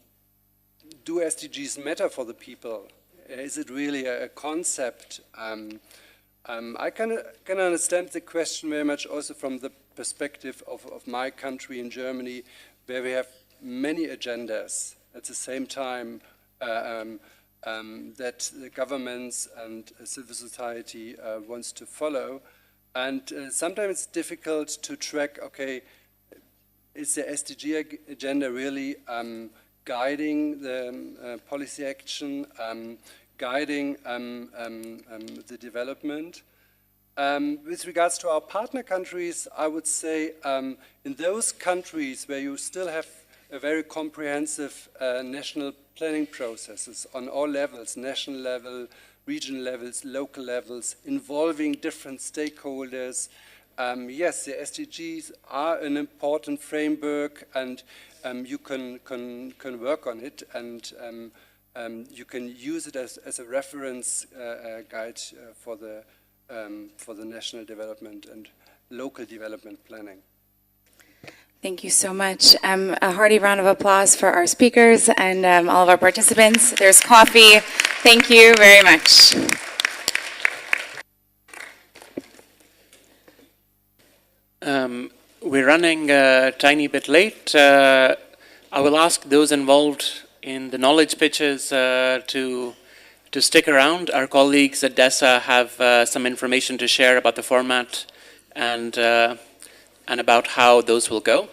SDGs matter for the people? Is it really a concept? I can understand the question very much also from the perspective of my country in Germany, where we have many agendas at the same time that the governments and civil society wants to follow. And sometimes it's difficult to track, okay, is the SDG agenda really guiding the policy action, guiding the development? With regards to our partner countries, I would say in those countries where you still have a very comprehensive national planning processes on all levels, national level, regional levels, local levels, involving different stakeholders. Yes, the SDGs are an important framework, and you can work on it, and you can use it as a reference guide for the national development and local development planning. Thank you so much. A hearty round of applause for our speakers and all of our participants. There's coffee. Thank you very much. We're running a tiny bit late. I will ask those involved in the knowledge pitches to stick around. Our colleagues at DESA have some information to share about the format and about how those will go.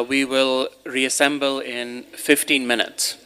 We will reassemble in 15 minutes.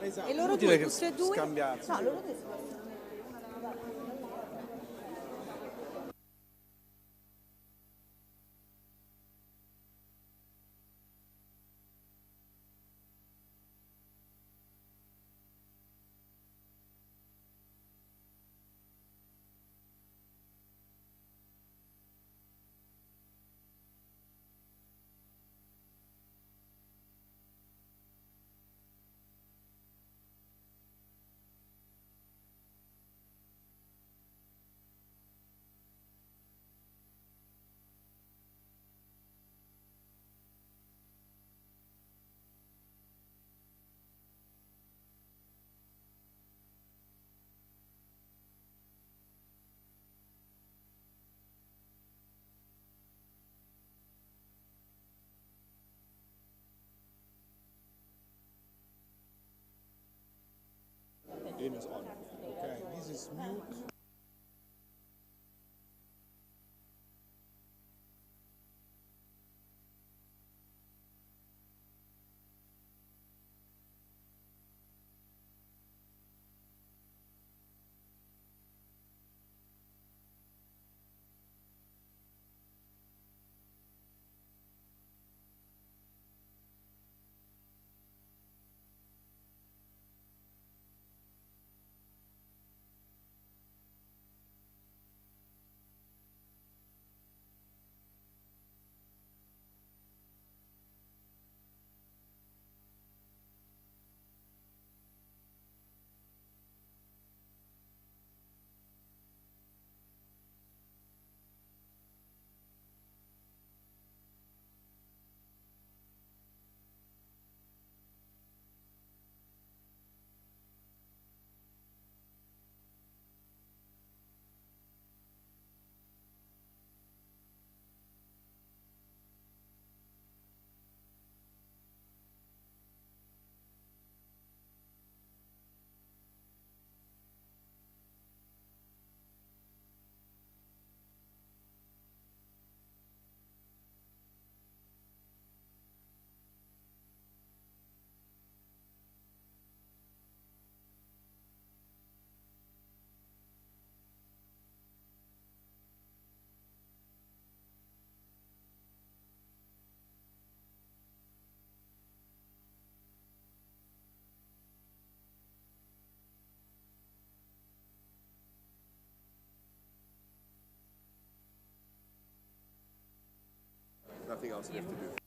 E loro Inutile due, che tutte e due? scambiarsi. No, loro due si possono. Game is on. Okay, this is mute. Nothing else we have to do.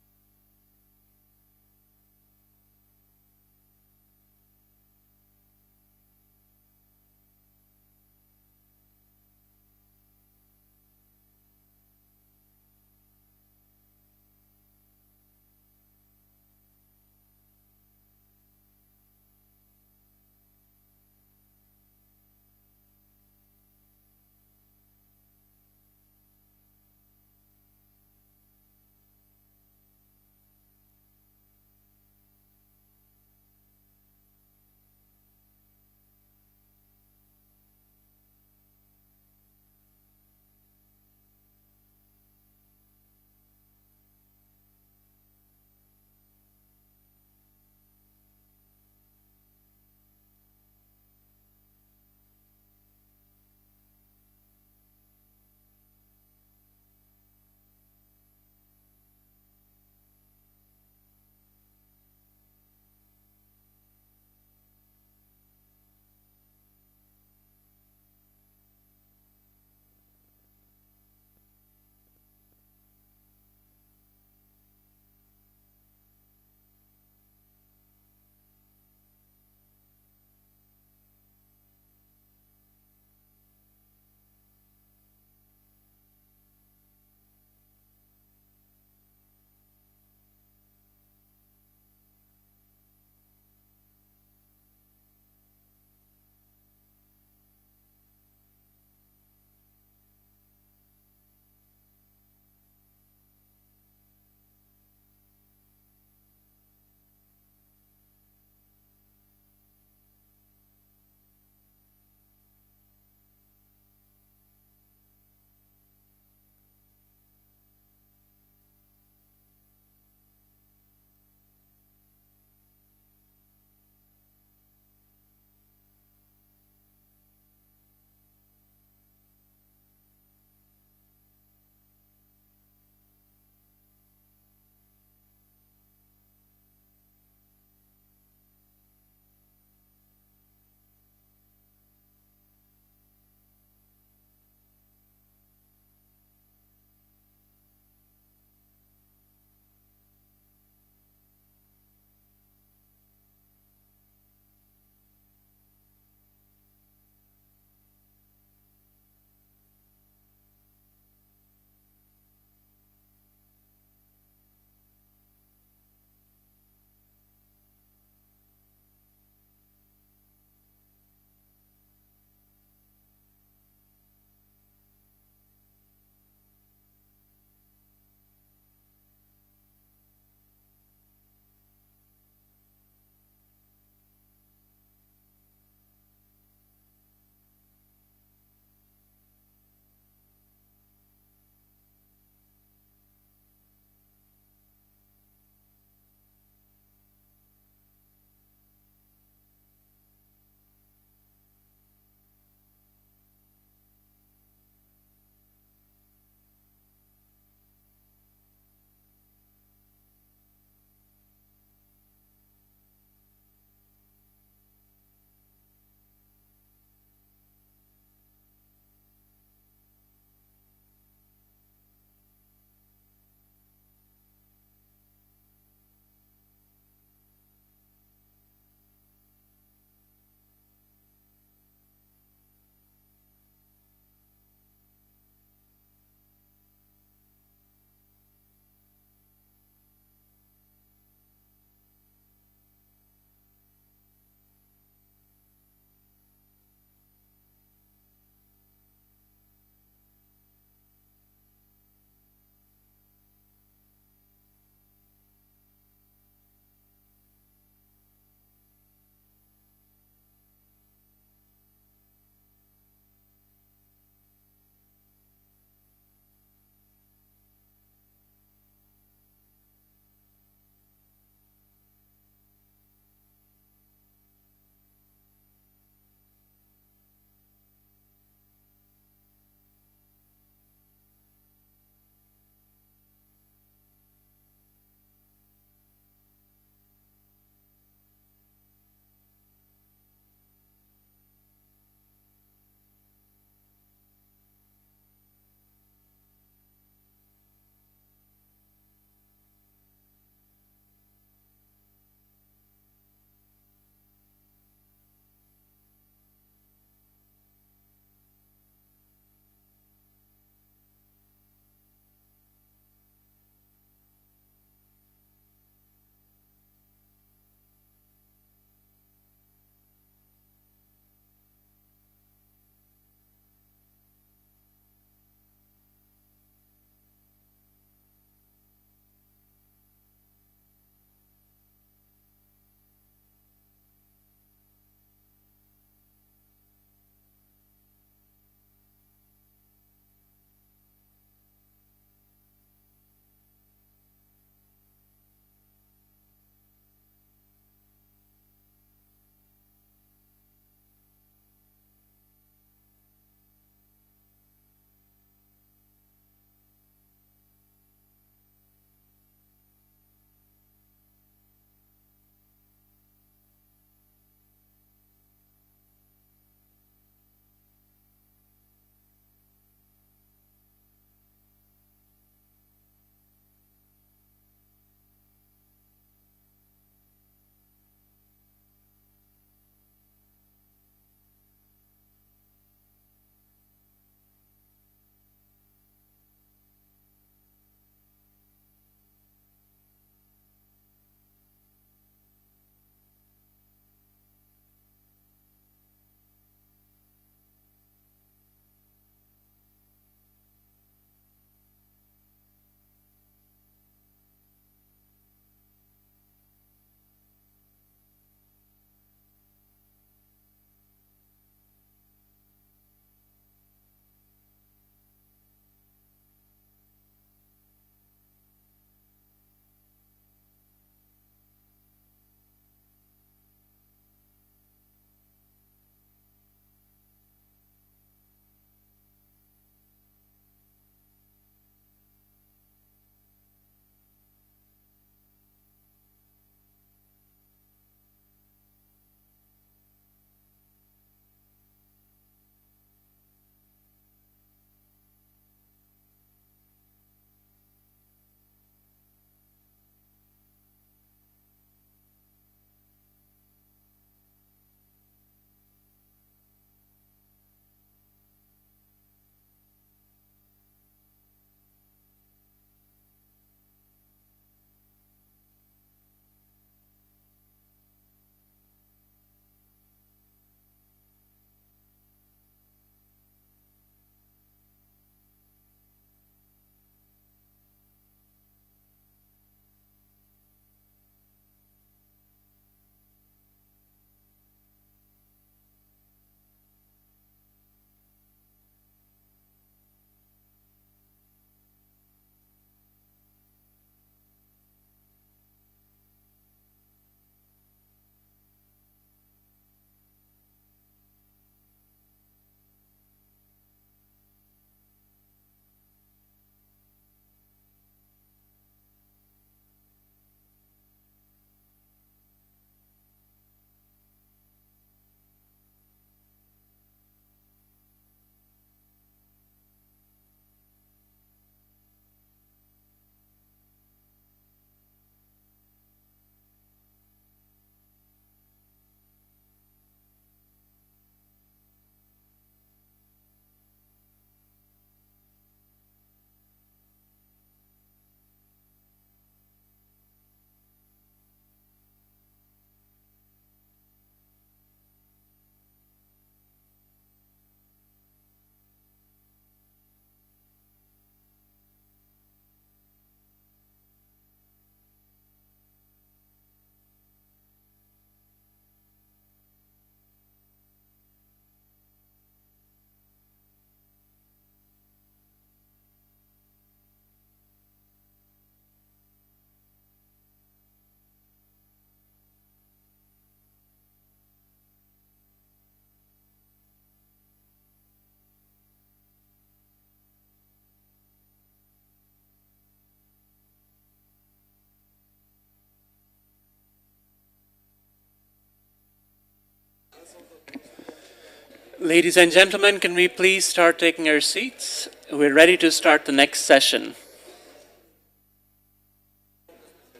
Ladies and gentlemen, can we please start taking our seats? We're ready to start the next session.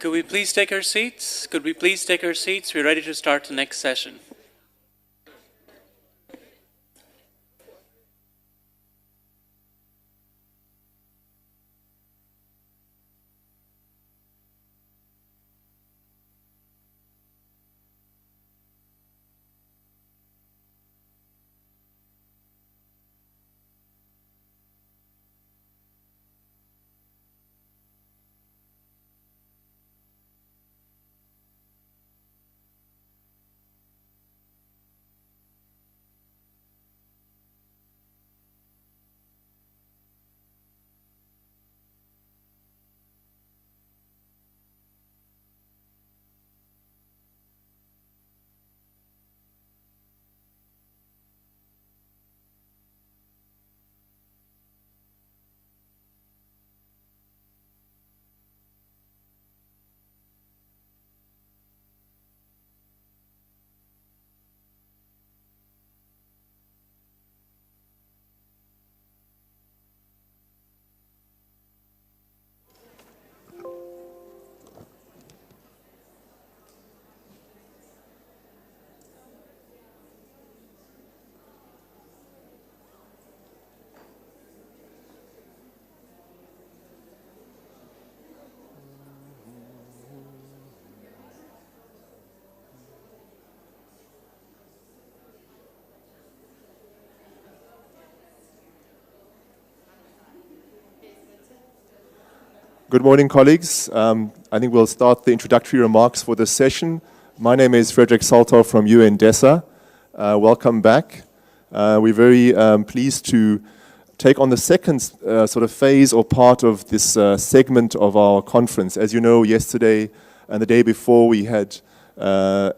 Could we please take our seats? Could we please take our seats? We're ready to start the next session. Good morning, colleagues. I think we'll start the introductory remarks for this session. My name is Frederick Salter from UN DESA. Welcome back. We're very pleased to take on the second sort of phase or part of this segment of our conference. As you know, yesterday and the day before, we had a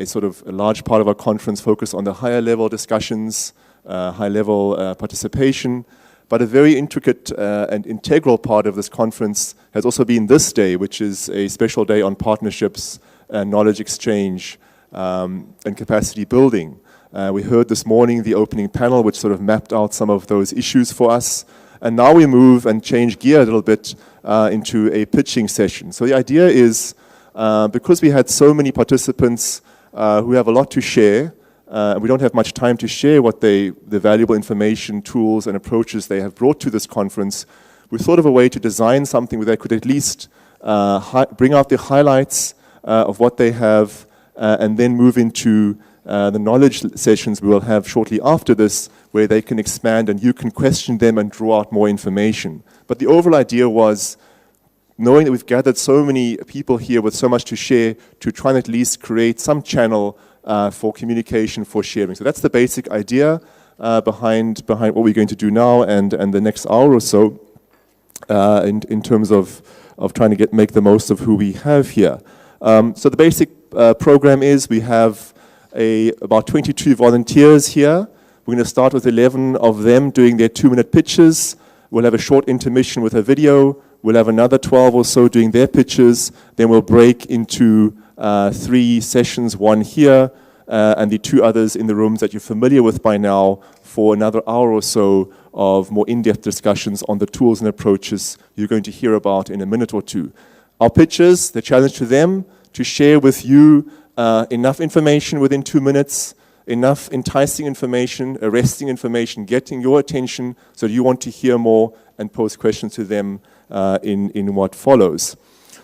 large part of our conference focused on the higher level discussions, high level participation. But a very intricate and integral part of this conference has also been this day, which is a special day on partnerships and knowledge exchange and capacity building. We heard this morning the opening panel, which sort of mapped out some of those issues for us. And now we move and change gear a little bit into a pitching session. So the idea is, because we had so many participants who have a lot to share, we don't have much time to share what the valuable information, tools, and approaches they have brought to this conference. We thought of a way to design something where they could at least bring out the highlights of what they have and then move into the knowledge sessions we will have shortly after this, where they can expand and you can question them and draw out more information. But the overall idea was, knowing that we've gathered so many people here with so much to share, to try and at least create some channel for communication, for sharing. So that's the basic idea behind what we're going to do now and the next hour or so in terms of trying to make the most of who we have here. So the basic program is we have about 22 volunteers here. We're going to start with 11 of them doing their 2-minute pitches. We'll have a short intermission with a video. We'll have another 12 or so doing their pitches. Then we'll break into 3 sessions, one here, and the 2 others in the rooms that you're familiar with by now for another hour or so of more in-depth discussions on the tools and approaches you're going to hear about in a minute or two. Our pitches, the challenge to them, to share with you enough information within 2 minutes, enough enticing information, arresting information, getting your attention so that you want to hear more and pose questions to them in what follows.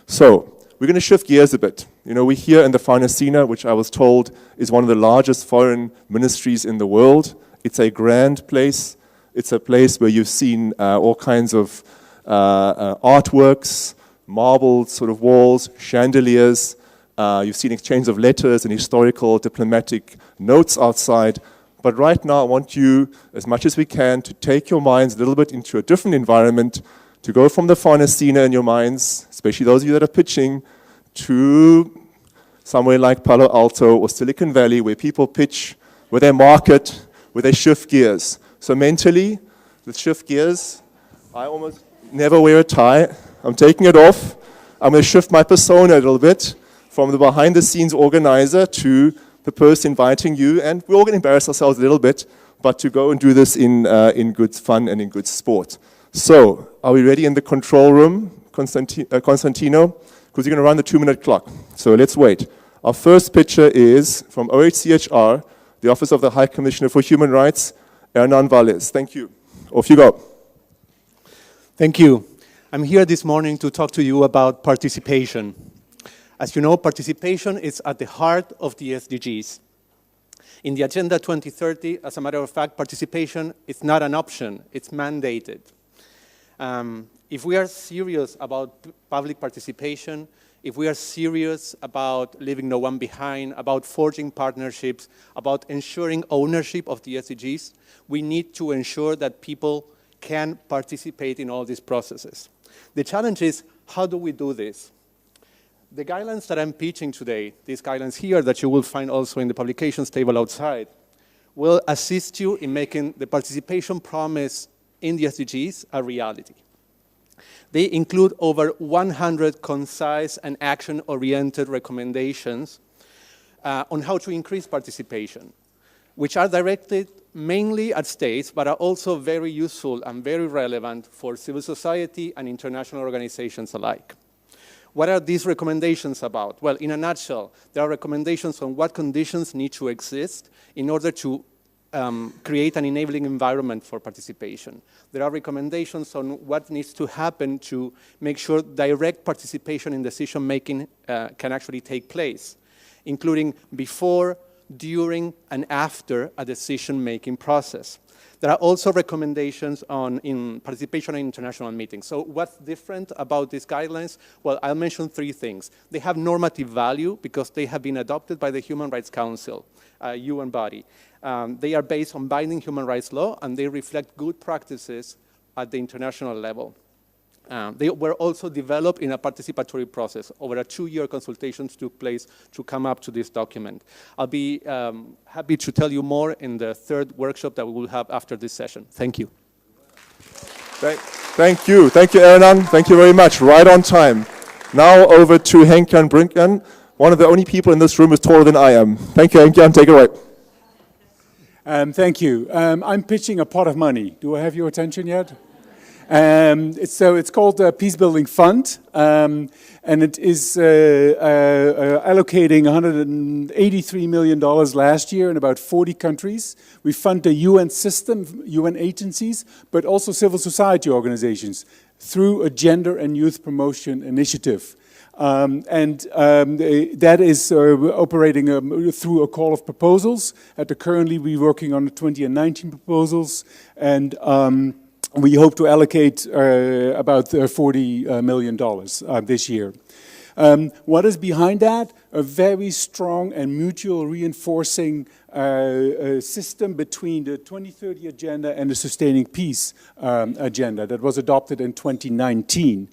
So, we're going to shift gears a bit. You know, we're here in the Farnesina, which I was told is one of the largest foreign ministries in the world. It's a grand place. It's a place where you've seen all kinds of artworks, marbled sort of walls, chandeliers. You've seen exchange of letters and historical diplomatic notes outside. But right now, I want you, as much as we can, to take your minds a little bit into a different environment, to go from the Farnesina in your minds, especially those of you that are pitching, to somewhere like Palo Alto or Silicon Valley, where people pitch, where they market, where they shift gears. So mentally, with shift gears, I almost never wear a tie. I'm taking it off. I'm going to shift my persona a little bit from the behind-the-scenes organizer to the person inviting you, and we're all going to embarrass ourselves a little bit, but to go and do this in good fun and in good sport. So, are we ready in the control room, Constantino? Because you're going to run the 2-minute clock. So let's wait. Our first pitcher is from OHCHR, the Office of the High Commissioner for Human Rights, Hernan Valles. Thank you. Off you go. Thank you. I'm here this morning to talk to you about participation. As you know, participation is at the heart of the SDGs. In the Agenda 2030, as a matter of fact, participation is not an option, it's mandated. If we are serious about public participation, if we are serious about leaving no one behind, about forging partnerships, about ensuring ownership of the SDGs, we need to ensure that people can participate in all these processes. The challenge is, how do we do this? The guidelines that I'm pitching today, these guidelines here that you will find also in the publications table outside, will assist you in making the participation promise in the SDGs a reality. They include over 100 concise and action-oriented recommendations on how to increase participation, which are directed mainly at states, but are also very useful and very relevant for civil society and international organizations alike. What are these recommendations about? Well, in a nutshell, there are recommendations on what conditions need to exist in order to create an enabling environment for participation. There are recommendations on what needs to happen to make sure direct participation in decision-making can actually take place, including before, during, and after a decision-making process. There are also recommendations in participation in international meetings. So what's different about these guidelines? Well, I'll mention 3 things. They have normative value because they have been adopted by the Human Rights Council, UN body. They are based on binding human rights law, and they reflect good practices at the international level. They were also developed in a participatory process. Over a 2-year consultations took place to come up to this document. I'll be happy to tell you more in the 3rd workshop that we will have after this session. Thank you. Thank you. Thank you, Hernan. Thank you very much. Right on time. Now over to Henk-Jan Brinkman. One of the only people in this room is taller than I am. Thank you, Henk-Jan. Take it away. Thank you. I'm pitching a pot of money. Do I have your attention yet? It's called the Peace Building Fund, and it is allocating $183 million last year in about 40 countries. We fund the UN system, UN agencies, but also civil society organizations through a gender and youth promotion initiative. That is operating through a call of proposals. Currently, we're working on the 20 and 19 proposals, and we hope to allocate about $40 million this year. What is behind that? A very strong and mutual reinforcing system between the 2030 agenda and the Sustaining Peace agenda that was adopted in 2019.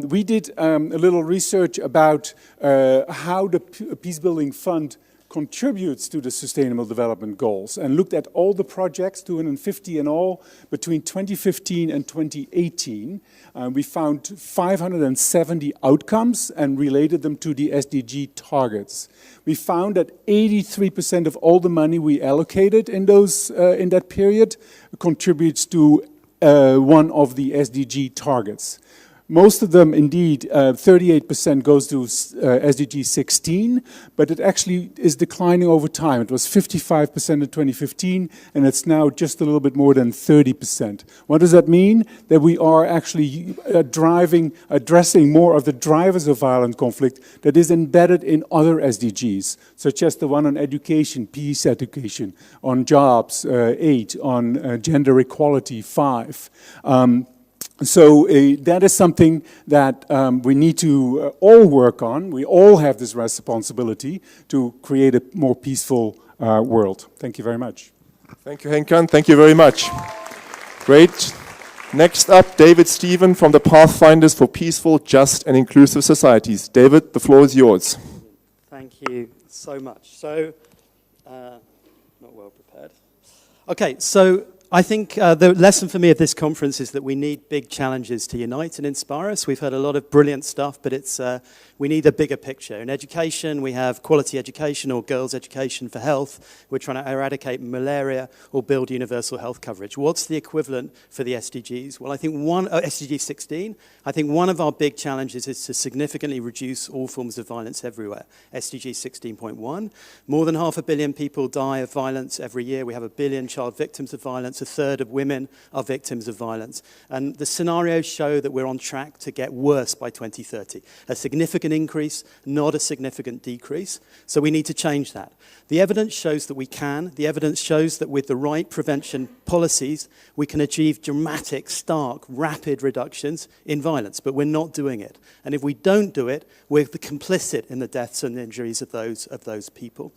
We did a little research about how the Peace Building Fund contributes to the Sustainable Development Goals, and looked at all the projects, 250 in all, between 2015 and 2018. We found 570 outcomes and related them to the SDG targets. We found that 83% of all the money we allocated in that period contributes to one of the SDG targets. Most of them, indeed, 38% goes to SDG 16, but it actually is declining over time. It was 55% in 2015, and it's now just a little bit more than 30%. What does that mean? That we are actually addressing more of the drivers of violent conflict that is embedded in other SDGs, such as the one on education, peace education, on jobs, 8, on gender equality, 5. So that is something that we need to all work on. We all have this responsibility to create a more peaceful world. Thank you very much. Thank you, Henkan. Thank you very much. Great. Next up, David Stephen from the Pathfinders for Peaceful, Just and Inclusive Societies. David, the floor is yours. Thank you so much. So, not well prepared. Okay, so I think the lesson for me of this conference is that we need big challenges to unite and inspire us. We've heard a lot of brilliant stuff, but we need a bigger picture. In education, we have quality education or girls' education for health. We're trying to eradicate malaria or build universal health coverage. What's the equivalent for the SDGs? Well, I think SDG 16, I think one of our big challenges is to significantly reduce all forms of violence everywhere. SDG 16.1, more than 500 million people die of violence every year. We have 1 billion child victims of violence. A third of women are victims of violence. And the scenarios show that we're on track to get worse by 2030. A significant increase, not a significant decrease. So we need to change that. The evidence shows that we can. The evidence shows that with the right prevention policies, we can achieve dramatic, stark, rapid reductions in violence, but we're not doing it. And if we don't do it, we're complicit in the deaths and injuries of those people.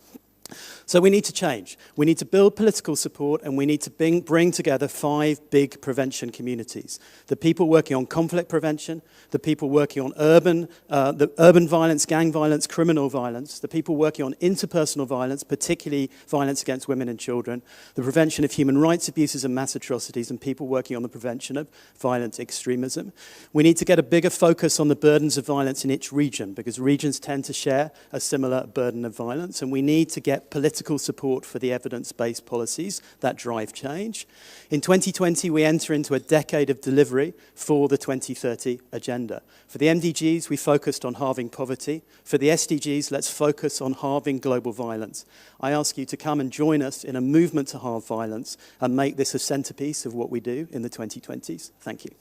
So we need to change. We need to build political support, and we need to bring together 5 big prevention communities. The people working on conflict prevention, the people working on urban violence, gang violence, criminal violence, the people working on interpersonal violence, particularly violence against women and children, the prevention of human rights abuses and mass atrocities, and people working on the prevention of violent extremism. We need to get a bigger focus on the burdens of violence in each region, because regions tend to share a similar burden of violence, and we need to get political support for the evidence-based policies that drive change. In 2020, we enter into a decade of delivery for the 2030 agenda. For the MDGs, we focused on halving poverty. For the SDGs, let's focus on halving global violence. I ask you to come and join us in a movement to halve violence and make this a centerpiece of what we do in the 2020s. Thank you.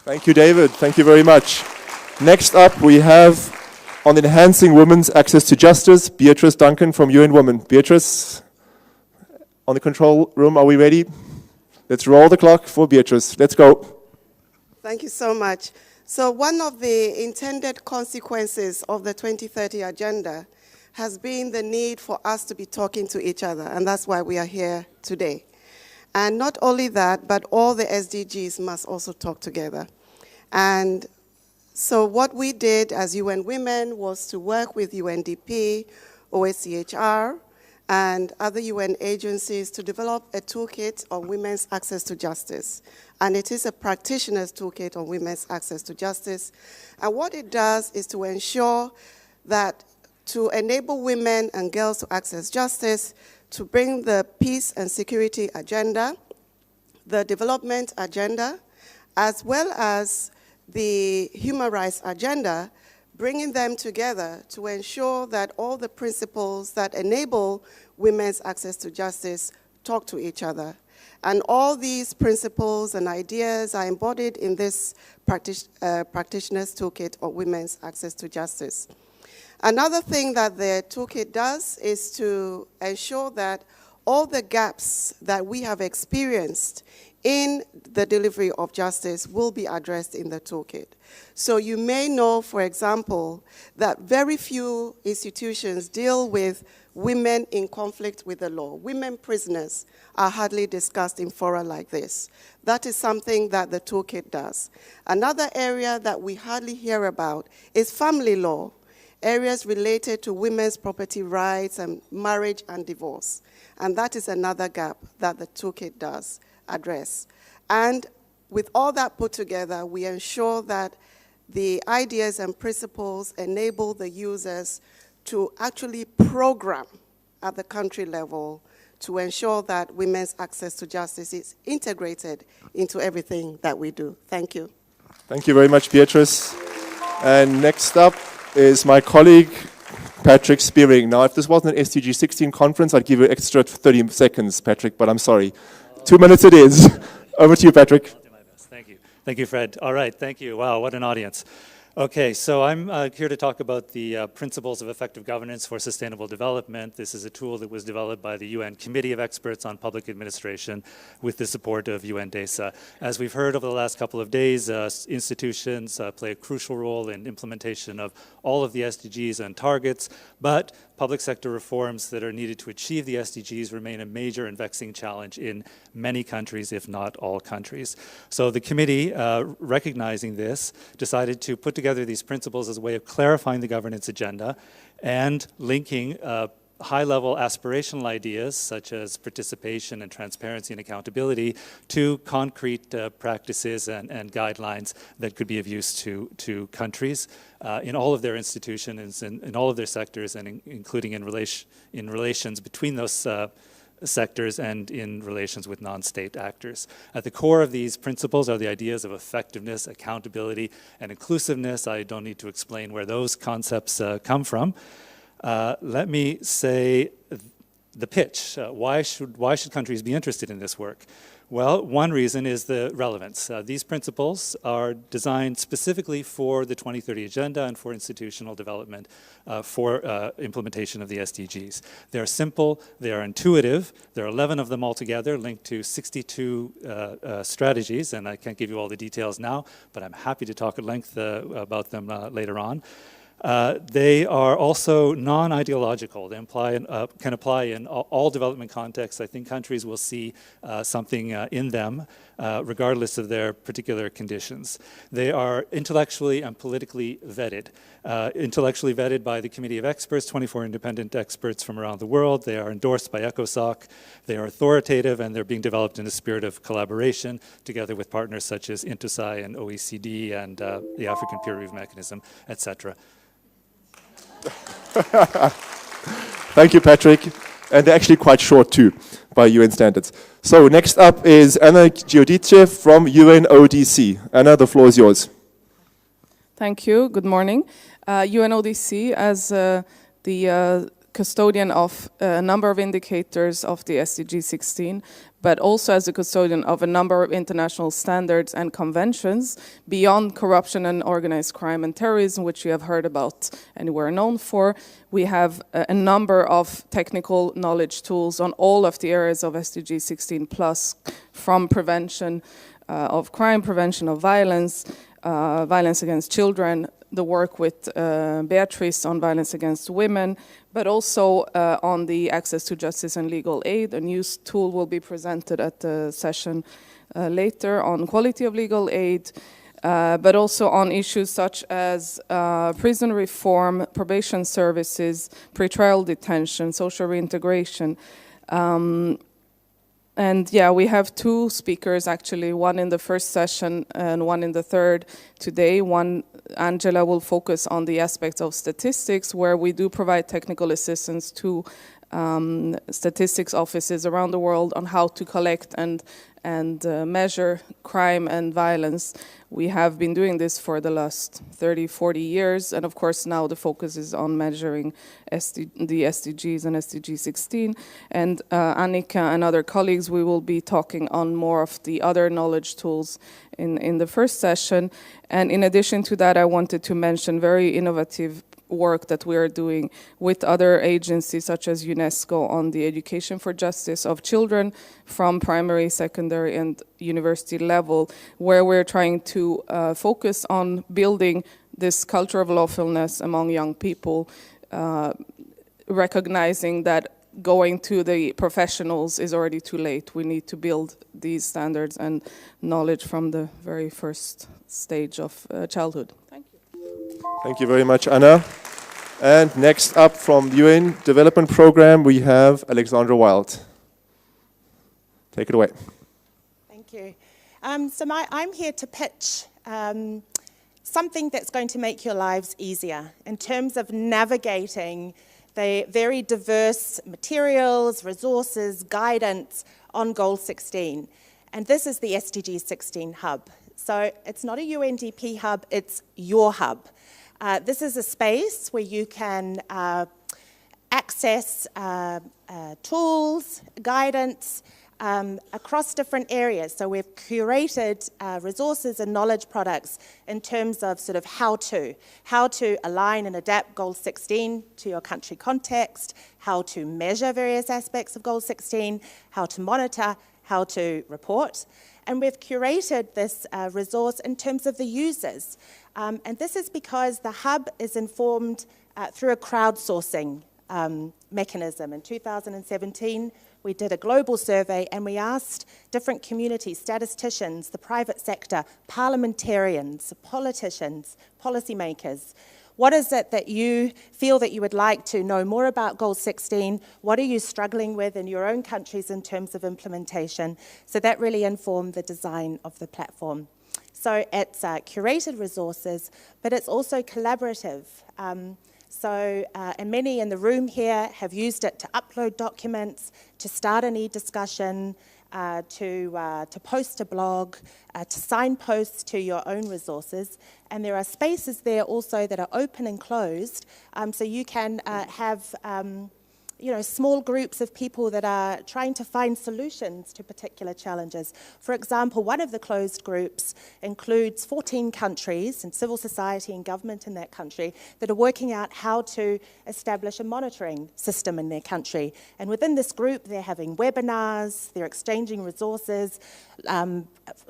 Thank you, David. Thank you very much. Next up, we have on enhancing women's access to justice, Beatrice Duncan from UN Women. Beatrice, on the control room, are we ready? Let's roll the clock for Beatrice. Let's go. Thank you so much. So one of the intended consequences of the 2030 agenda has been the need for us to be talking to each other, and that's why we are here today. And not only that, but all the SDGs must also talk together. And so what we did as UN Women was to work with UNDP, OHCHR, and other UN agencies to develop a toolkit on women's access to justice. And it is a practitioner's toolkit on women's access to justice. And what it does is to ensure that to enable women and girls to access justice, to bring the peace and security agenda, the development agenda, as well as the human rights agenda, bringing them together to ensure that all the principles that enable women's access to justice talk to each other. And all these principles and ideas are embodied in this practitioner's toolkit on women's access to justice. Another thing that the toolkit does is to ensure that all the gaps that we have experienced in the delivery of justice will be addressed in the toolkit. So you may know, for example, that very few institutions deal with women in conflict with the law. Women prisoners are hardly discussed in fora like this. That is something that the toolkit does. Another area that we hardly hear about is family law. areas related to women's property rights and marriage and divorce. And that is another gap that the toolkit does address. And with all that put together, we ensure that the ideas and principles enable the users to actually program at the country level to ensure that women's access to justice is integrated into everything that we do. Thank you. Thank you very much, Beatrice. And next up is my colleague, Patrick Spearing. Now, if this wasn't an SDG 16 conference, I'd give you an extra 30 seconds, Patrick, but I'm sorry. 2 minutes it is. Over to you, Patrick. I'll do my best. Thank you. Thank you, Fred. All right, thank you. Wow, what an audience. Okay, so I'm here to talk about the Principles of Effective Governance for Sustainable Development. This is a tool that was developed by the UN Committee of Experts on Public Administration with the support of UNDESA. As we've heard over the last couple of days, institutions play a crucial role in implementation of all of the SDGs and targets, but public sector reforms that are needed to achieve the SDGs remain a major and vexing challenge in many countries, if not all countries. So the committee, recognizing this, decided to put together these principles as a way of clarifying the governance agenda and linking high-level aspirational ideas such as participation and transparency and accountability to concrete practices and guidelines that could be of use to countries in all of their institutions, in all of their sectors, and including in relations between those sectors and in relations with non-state actors. At the core of these principles are the ideas of effectiveness, accountability, and inclusiveness. I don't need to explain where those concepts come from. Let me say the pitch. Why should countries be interested in this work? Well, one reason is the relevance. These principles are designed specifically for the 2030 Agenda and for institutional development for implementation of the SDGs. They're simple, they are intuitive, there are 11 of them altogether linked to 62 strategies, and I can't give you all the details now, but I'm happy to talk at length about them later on. They are also non-ideological. They can apply in all development contexts. I think countries will see something in them, regardless of their particular conditions. They are intellectually and politically vetted. Intellectually vetted by the Committee of Experts, 24 independent experts from around the world. They are endorsed by ECOSOC. They are authoritative, and they're being developed in a spirit of collaboration together with partners such as INTUSAI and OECD and the African Peer Review Mechanism, etc. Thank you, Patrick. And they're actually quite short too, by UN standards. So next up is Anna Giudice from UNODC. Anna, the floor is yours. Thank you. Good morning. UNODC, as the custodian of a number of indicators of the SDG 16, but also as a custodian of a number of international standards and conventions beyond corruption and organized crime and terrorism, which you have heard about and we're known for. We have a number of technical knowledge tools on all of the areas of SDG 16+, from prevention of crime, prevention of violence, violence against children, the work with Beatrice on violence against women, but also on the access to justice and legal aid. A new tool will be presented at the session later on quality of legal aid, but also on issues such as prison reform, probation services, pretrial detention, social reintegration. And yeah, we have two speakers actually, one in the first session and one in the third today. One, Angela, will focus on the aspects of statistics, where we do provide technical assistance to statistics offices around the world on how to collect and measure crime and violence. We have been doing this for the last 30, 40 years, and of course now the focus is on measuring the SDGs and SDG 16. And Annika and other colleagues, we will be talking on more of the other knowledge tools in the first session. And in addition to that, I wanted to mention very innovative work that we are doing with other agencies such as UNESCO on the education for justice of children from primary, secondary, and university level, where we're trying to focus on building this culture of lawfulness among young people, recognizing that going to the professionals is already too late. We need to build these standards and knowledge from the very first stage of childhood. Thank you. Thank you very much, Anna. And next up from the UN Development Program, we have Alexandra Wild. Take it away. Thank you. I'm here to pitch something that's going to make your lives easier in terms of navigating the very diverse materials, resources, guidance on Goal 16. And this is the SDG 16 hub. So it's not a UNDP hub, it's your hub. This is a space where you can access tools, guidance across different areas. So we've curated resources and knowledge products in terms of sort of how to align and adapt Goal 16 to your country context, how to measure various aspects of Goal 16, how to monitor, how to report. And we've curated this resource in terms of the users. And this is because the hub is informed through a crowdsourcing mechanism. In 2017, we did a global survey and we asked different communities, statisticians, the private sector, parliamentarians, politicians, policymakers, what is it that you feel that you would like to know more about Goal 16? What are you struggling with in your own countries in terms of implementation? So that really informed the design of the platform. So it's curated resources, but it's also collaborative. And many in the room here have used it to upload documents, to start an e-discussion, to post a blog, to signpost to your own resources. And there are spaces there also that are open and closed, so you can have small groups of people that are trying to find solutions to particular challenges. For example, one of the closed groups includes 14 countries and civil society and government in that country that are working out how to establish a monitoring system in their country. And within this group, they're having webinars, they're exchanging resources,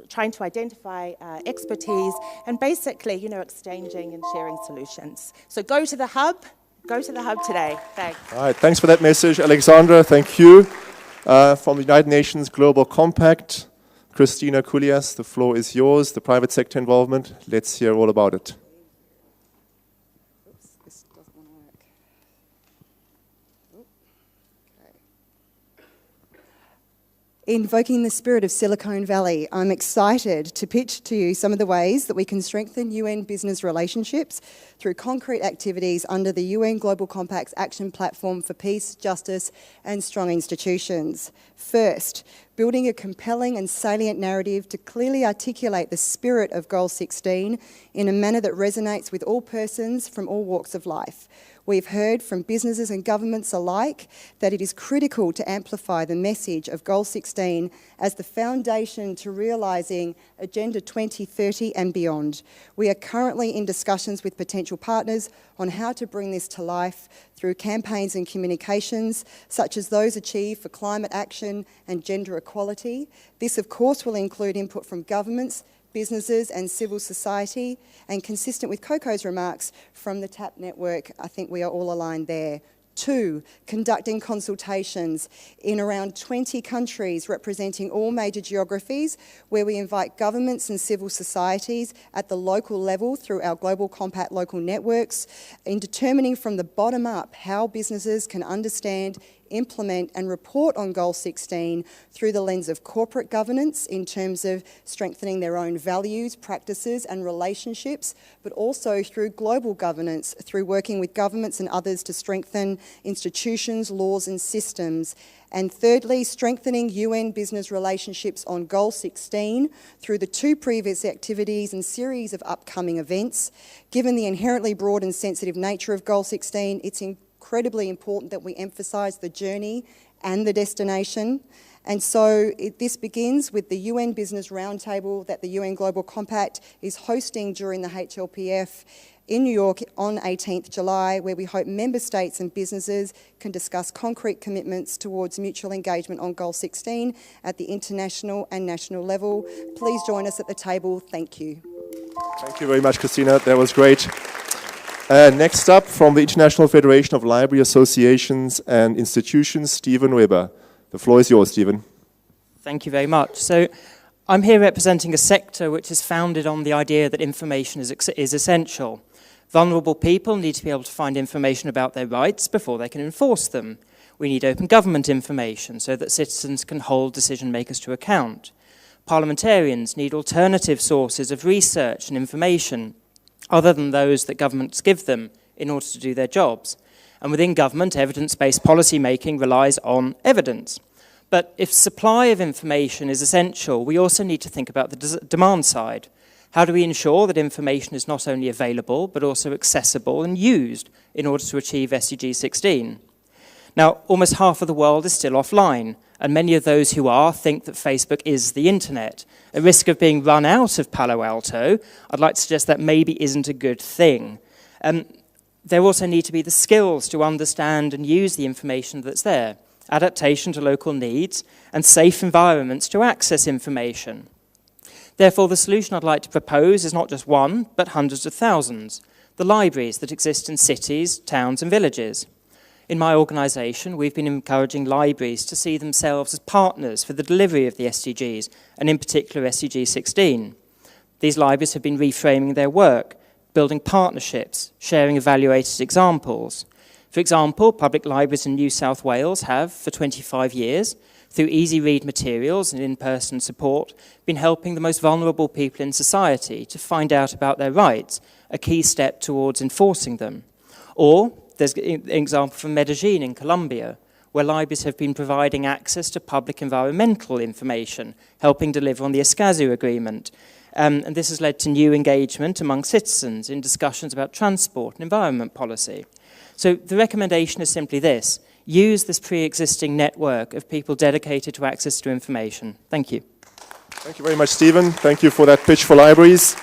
trying to identify expertise, and basically, exchanging and sharing solutions. So go to the hub. Go to the hub today. Thanks. All right, thanks for that message, Alexandra. Thank you. From the United Nations Global Compact, Christina Kulias, the floor is yours. The private sector involvement. Let's hear all about it. Oops, this doesn't want to work. Invoking the spirit of Silicon Valley, I'm excited to pitch to you some of the ways that we can strengthen UN business relationships through concrete activities under the UN Global Compact's Action Platform for Peace, Justice and Strong Institutions. First, building a compelling and salient narrative to clearly articulate the spirit of Goal 16 in a manner that resonates with all persons from all walks of life. We've heard from businesses and governments alike that it is critical to amplify the message of Goal 16 as the foundation to realising Agenda 2030 and beyond. We are currently in discussions with potential partners on how to bring this to life through campaigns and communications, such as those achieved for climate action and gender equality. This, of course, will include input from governments, businesses and civil society, and consistent with Coco's remarks from the TAP network, I think we are all aligned there. 2, conducting consultations in around 20 countries representing all major geographies, where we invite governments and civil societies at the local level through our Global Compact local networks in determining from the bottom up how businesses can understand, implement and report on Goal 16 through the lens of corporate governance in terms of strengthening their own values, practices and relationships, but also through global governance, through working with governments and others to strengthen institutions, laws and systems. And thirdly, strengthening UN business relationships on Goal 16 through the 2 previous activities and series of upcoming events. Given the inherently broad and sensitive nature of Goal 16, it's incredibly important that we emphasise the journey and the destination. And so this begins with the UN Business Roundtable that the UN Global Compact is hosting during the HLPF in New York on 18th July, where we hope member states and businesses can discuss concrete commitments towards mutual engagement on Goal 16 at the international and national level. Please join us at the table. Thank you. Thank you very much, Christina. That was great. Next up, from the International Federation of Library Associations and Institutions, Stephen Weber. The floor is yours, Stephen. Thank you very much. So I'm here representing a sector which is founded on the idea that information is essential. Vulnerable people need to be able to find information about their rights before they can enforce them. We need open government information so that citizens can hold decision makers to account. Parliamentarians need alternative sources of research and information other than those that governments give them in order to do their jobs. And within government, evidence-based policy making relies on evidence. But if supply of information is essential, we also need to think about the demand side. How do we ensure that information is not only available, but also accessible and used in order to achieve SDG 16? Now, almost half of the world is still offline, and many of those who are think that Facebook is the internet. A risk of being run out of Palo Alto, I'd like to suggest that maybe isn't a good thing. There also need to be the skills to understand and use the information that's there, adaptation to local needs, and safe environments to access information. Therefore, the solution I'd like to propose is not just one, but hundreds of thousands, the libraries that exist in cities, towns, and villages. In my organisation, we've been encouraging libraries to see themselves as partners for the delivery of the SDGs, and in particular SDG 16. These libraries have been reframing their work, building partnerships, sharing evaluated examples. For example, public libraries in New South Wales have, for 25 years, through easy read materials and in-person support, been helping the most vulnerable people in society to find out about their rights, a key step towards enforcing them. Or there's an example from Medellin in Colombia, where libraries have been providing access to public environmental information, helping deliver on the Escazú Agreement. And this has led to new engagement among citizens in discussions about transport and environment policy. So the recommendation is simply this: use this pre-existing network of people dedicated to access to information. Thank you. Thank you very much, Stephen. Thank you for that pitch for libraries.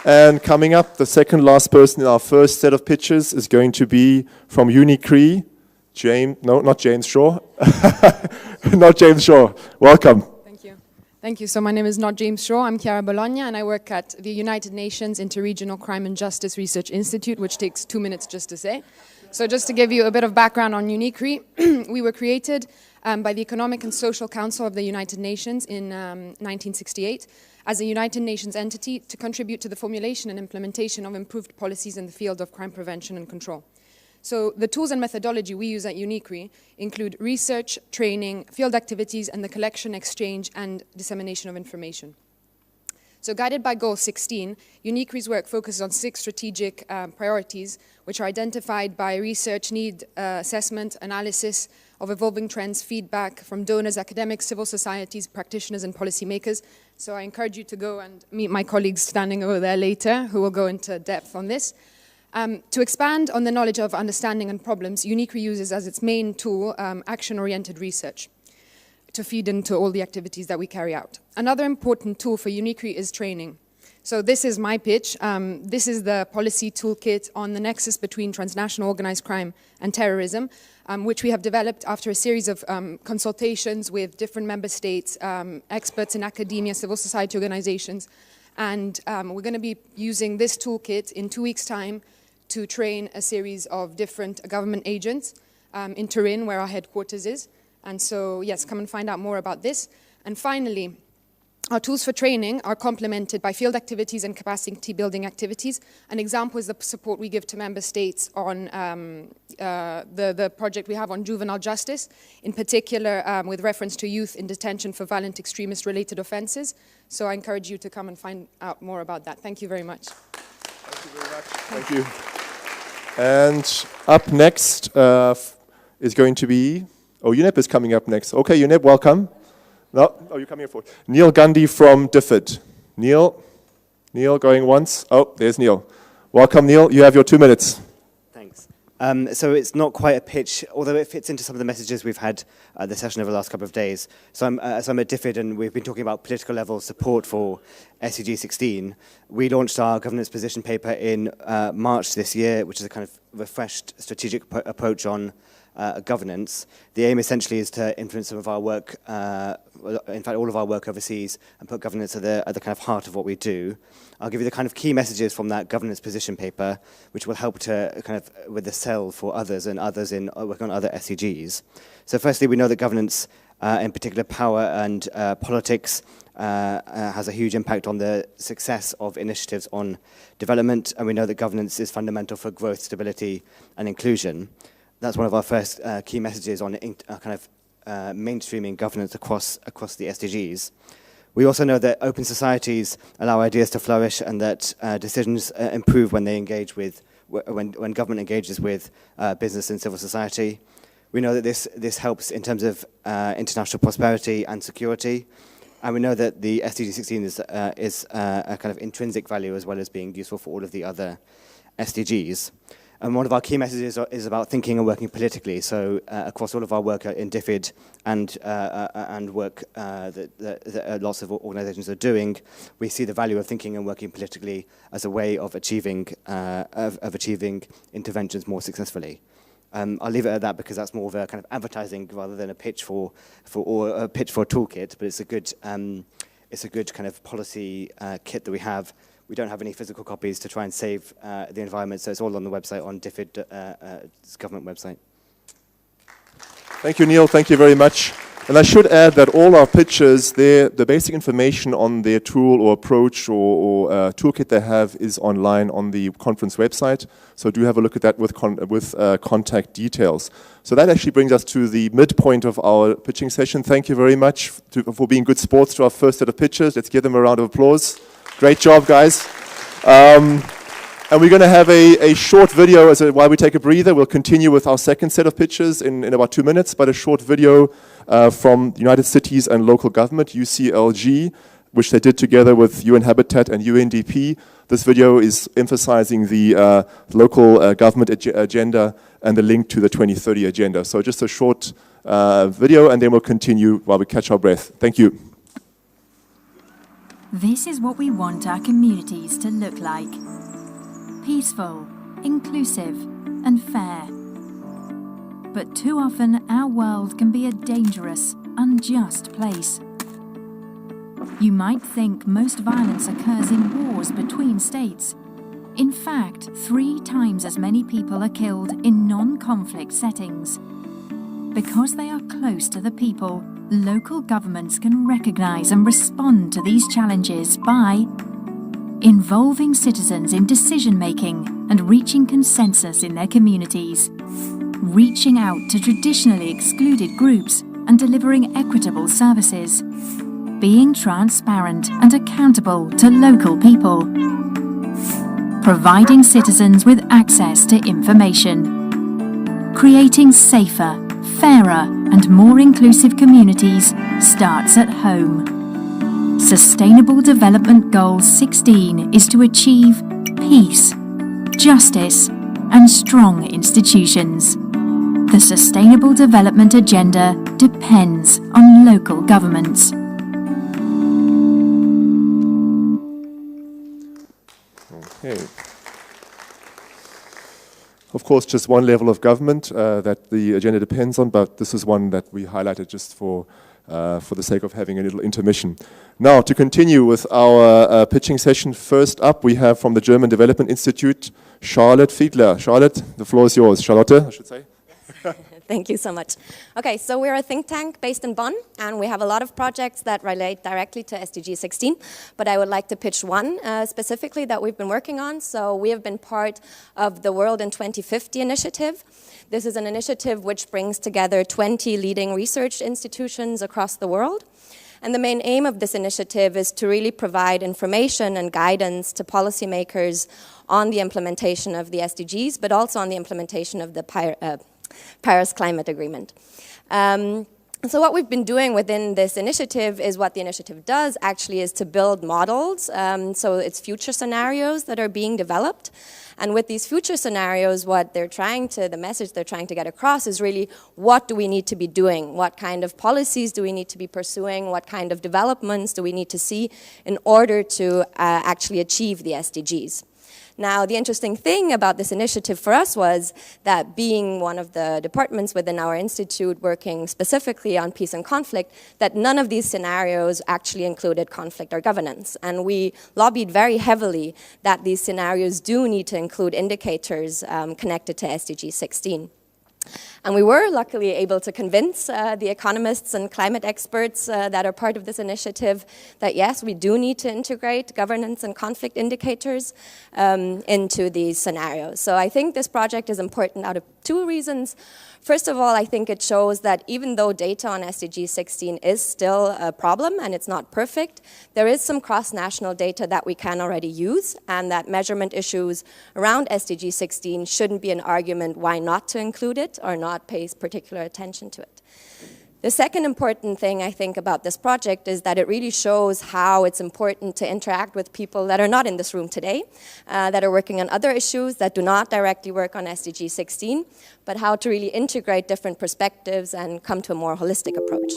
And coming up, the second last person in our first set of pitches is going to be from UniCree, not James Shaw. Not James Shaw. Welcome. Thank you. So my name is not James Shaw. I'm Chiara Bologna, and I work at the United Nations Interregional Crime and Justice Research Institute, which takes 2 minutes just to say. So just to give you a bit of background on UniCree, we were created by the Economic and Social Council of the United Nations in 1968 as a United Nations entity to contribute to the formulation and implementation of improved policies in the field of crime prevention and control. So the tools and methodology we use at UniCree include research, training, field activities, and the collection, exchange, and dissemination of information. So guided by Goal 16, UniCree's work focuses on 6 strategic priorities, which are identified by research, need assessment, analysis of evolving trends, feedback from donors, academics, civil societies, practitioners, and policymakers. So I encourage you to go and meet my colleagues standing over there later, who will go into depth on this. To expand on the knowledge of understanding and problems, UniCree uses as its main tool action-oriented research to feed into all the activities that we carry out. Another important tool for UniCree is training. So this is my pitch. This is the policy toolkit on the nexus between transnational organized crime and terrorism, which we have developed after a series of consultations with different member states, experts in academia, civil society organizations, and we're going to be using this toolkit in 2 weeks' time to train a series of different government agents in Turin, where our headquarters is. And so, yes, come and find out more about this. And finally, our tools for training are complemented by field activities and capacity building activities. An example is the support we give to member states on the project we have on juvenile justice, in particular with reference to youth in detention for violent extremist-related offenses. So I encourage you to come and find out more about that. Thank you very much. Thank you very much. Thank you. And up next is going to be, UNEP is coming up next. Okay, UNEP, welcome. No, you're coming here for Neil Gundy from DFID. Neil, going once. Oh, there's Neil. Welcome, Neil. You have your 2 minutes. Thanks. So it's not quite a pitch, although it fits into some of the messages we've had at the session over the last couple of days. So I'm at DFID, and we've been talking about political level support for SDG 16. We launched our governance position paper in March this year, which is a kind of refreshed strategic approach on governance. The aim essentially is to influence some of our work, in fact all of our work overseas, and put governance at the kind of heart of what we do. I'll give you the kind of key messages from that governance position paper, which will help to kind of with the sell for others and others in working on other SDGs. So firstly, we know that governance in particular power and politics, has a huge impact on the success of initiatives on development, and we know that governance is fundamental for growth, stability, and inclusion. That's one of our first key messages on mainstreaming governance across the SDGs. We also know that open societies allow ideas to flourish, and that decisions improve when they engage with, when government engages with business and civil society. We know that this helps in terms of international prosperity and security. And we know that the SDG 16 is a kind of intrinsic value as well as being useful for all of the other SDGs. And one of our key messages is about thinking and working politically. So across all of our work in DFID and work that lots of organizations are doing, we see the value of thinking and working politically as a way of achieving interventions more successfully. I'll leave it at that because that's more of a kind of advertising rather than a pitch for a toolkit. But it's a good kind of policy kit that we have. We don't have any physical copies to try and save the environment, so it's all on the website, on DFID's government website. Thank you, Neil. Thank you very much. And I should add that all our pictures, the basic information on their tool or approach or toolkit they have is online on the conference website. So do have a look at that with contact details. So that actually brings us to the midpoint of our pitching session. Thank you very much for being good sports to our first set of pitchers. Let's give them a round of applause. Great job, guys. And we're going to have a short video while we take a breather. We'll continue with our second set of pitches in about 2 minutes, but a short video from United Cities and Local Government, UCLG, which they did together with UN Habitat and UNDP. This video is emphasizing the local government agenda and the link to the 2030 agenda. So just a short video, and then we'll continue while we catch our breath. Thank you. This is what we want our communities to look like. Peaceful, inclusive, and fair. But too often our world can be a dangerous, unjust place. You might think most violence occurs in wars between states. In fact, 3 times as many people are killed in non-conflict settings. Because they are close to the people, local governments can recognize and respond to these challenges by involving citizens in decision-making and reaching consensus in their communities, reaching out to traditionally excluded groups and delivering equitable services, being transparent and accountable to local people, providing citizens with access to information, creating safer, fairer and more inclusive communities starts at home. Sustainable Development Goal 16 is to achieve peace, justice and strong institutions. The Sustainable Development Agenda depends on local governments. Okay. Of course, just one level of government that the agenda depends on, but this is one that we highlighted just for the sake of having a little intermission. Now, to continue with our pitching session, first up we have from the German Development Institute, Charlotte Fiedler. Charlotte, the floor is yours. Charlotte, I should say. Thank you so much. Okay, so we're a think tank based in Bonn, and we have a lot of projects that relate directly to SDG 16, but I would like to pitch one specifically that we've been working on. So we have been part of the World in 2050 initiative. This is an initiative which brings together 20 leading research institutions across the world. And the main aim of this initiative is to really provide information and guidance to policymakers on the implementation of the SDGs, but also on the implementation of the Paris Climate Agreement. So what we've been doing within this initiative is what the initiative does actually is to build models. So it's future scenarios that are being developed. And with these future scenarios, the message they're trying to get across is really what do we need to be doing? What kind of policies do we need to be pursuing? What kind of developments do we need to see in order to actually achieve the SDGs? Now, the interesting thing about this initiative for us was that being one of the departments within our institute working specifically on peace and conflict, that none of these scenarios actually included conflict or governance. And we lobbied very heavily that these scenarios do need to include indicators connected to SDG 16. And we were luckily able to convince the economists and climate experts that are part of this initiative that yes, we do need to integrate governance and conflict indicators into these scenarios. So I think this project is important out of two reasons. First of all, I think it shows that even though data on SDG 16 is still a problem and it's not perfect, there is some cross-national data that we can already use, and that measurement issues around SDG 16 shouldn't be an argument why not to include it or not pay particular attention to it. The second important thing I think about this project is that it really shows how it's important to interact with people that are not in this room today, that are working on other issues that do not directly work on SDG 16, but how to really integrate different perspectives and come to a more holistic approach.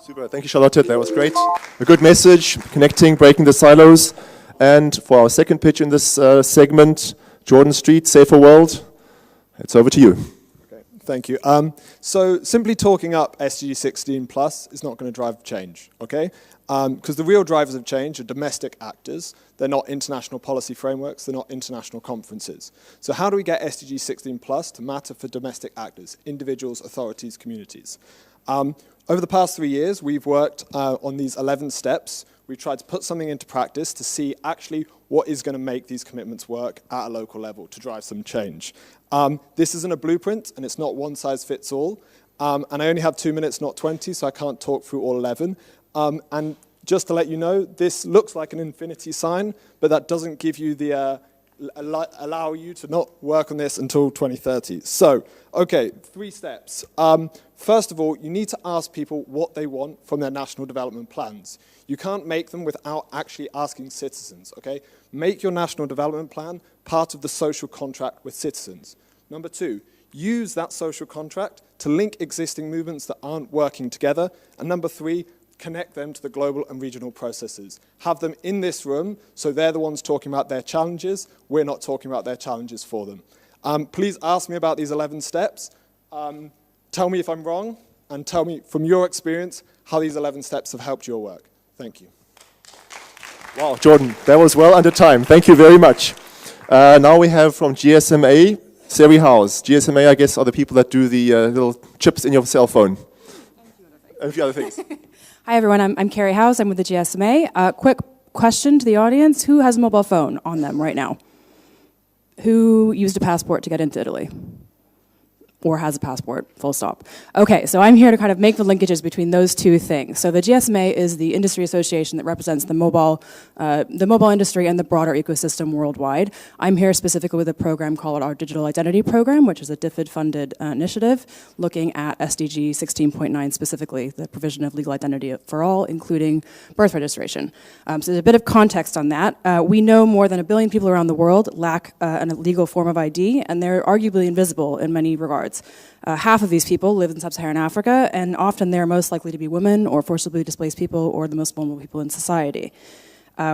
Super, thank you, Charlotte. That was great. A good message, connecting, breaking the silos. And for our second pitch in this segment, Jordan Street, Safer World, it's over to you. Thank you. So simply talking up SDG 16 plus is not going to drive change, okay? Because the real drivers of change are domestic actors. They're not international policy frameworks. They're not international conferences. So how do we get SDG 16 plus to matter for domestic actors, individuals, authorities, communities? Over the past 3 years, we've worked on these 11 steps. We've tried to put something into practice to see actually what is going to make these commitments work at a local level to drive some change. This isn't a blueprint, and it's not one size fits all. And I only have 2 minutes, not 20, so I can't talk through all 11. And just to let you know, this looks like an infinity sign, but that doesn't give you the allow you to not work on this until 2030. So, okay, 3 steps. First of all, you need to ask people what they want from their national development plans. You can't make them without actually asking citizens, okay? Make your national development plan part of the social contract with citizens. Number 2, use that social contract to link existing movements that aren't working together. And number 3, connect them to the global and regional processes. Have them in this room, so they're the ones talking about their challenges. We're not talking about their challenges for them. Please ask me about these 11 steps. Tell me if I'm wrong, and tell me from your experience how these 11 steps have helped your work. Thank you. Wow, Jordan, that was well under time. Thank you very much. Now we have from GSMA, Sari House. GSMA, I guess, are the people that do the little chips in your cell phone. And a few other things. Hi, everyone. I'm Carrie House. I'm with the GSMA. Quick question to the audience. Who has a mobile phone on them right now? Who used a passport to get into Italy? Or has a passport, full stop. Okay, so I'm here to kind of make the linkages between those two things. So the GSMA is the industry association that represents the mobile industry and the broader ecosystem worldwide. I'm here specifically with a program called our Digital Identity Program, which is a DFID-funded initiative looking at SDG 16.9 specifically, the provision of legal identity for all, including birth registration. So there's a bit of context on that. We know more than 1 billion people around the world lack a legal form of ID, and they're arguably invisible in many regards. Half of these people live in sub-Saharan Africa, and often they're most likely to be women or forcibly displaced people or the most vulnerable people in society.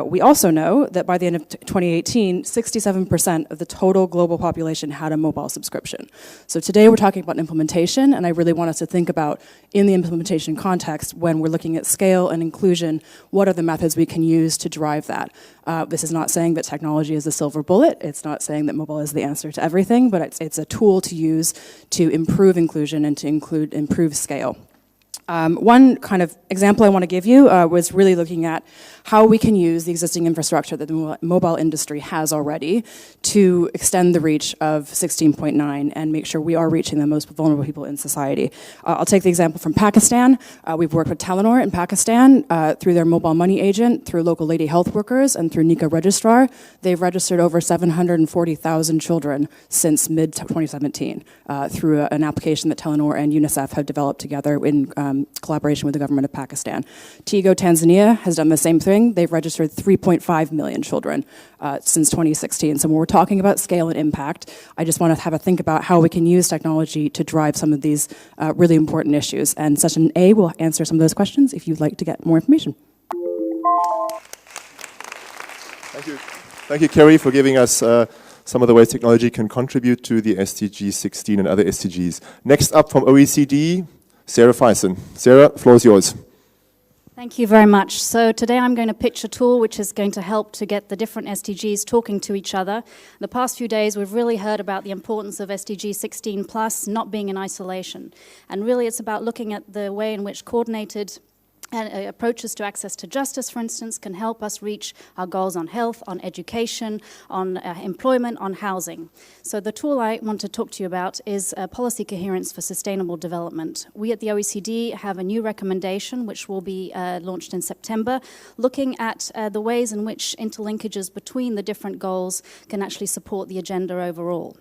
We also know that by the end of 2018, 67% of the total global population had a mobile subscription. So today we're talking about implementation, and I really want us to think about, in the implementation context, when we're looking at scale and inclusion, what are the methods we can use to drive that? This is not saying that technology is the silver bullet. It's not saying that mobile is the answer to everything, but it's a tool to use to improve inclusion and to improve scale. One kind of example I want to give you was really looking at how we can use the existing infrastructure that the mobile industry has already to extend the reach of 16.9 and make sure we are reaching the most vulnerable people in society. I'll take the example from Pakistan. We've worked with Telenor in Pakistan through their mobile money agent, through local lady health workers, and through NICA registrar. They've registered over 740,000 children since mid-2017 through an application that Telenor and UNICEF have developed together in collaboration with the government of Pakistan. Tigo Tanzania has done the same thing. They've registered 3.5 million children since 2016. So when we're talking about scale and impact, I just want to have a think about how we can use technology to drive some of these really important issues. And session A will answer some of those questions if you'd like to get more information. Thank you. Thank you, Kerry, for giving us some of the ways technology can contribute to the SDG 16 and other SDGs. Next up from OECD, Sarah Feisen. Sarah, the floor is yours. Thank you very much. So today I'm going to pitch a tool which is going to help to get the different SDGs talking to each other. The past few days we've really heard about the importance of SDG 16 plus not being in isolation. And really it's about looking at the way in which coordinated approaches to access to justice, for instance, can help us reach our goals on health, on education, on employment, on housing. So the tool I want to talk to you about is policy coherence for sustainable development. We at the OECD have a new recommendation which will be launched in September, looking at the ways in which interlinkages between the different goals can actually support the agenda overall.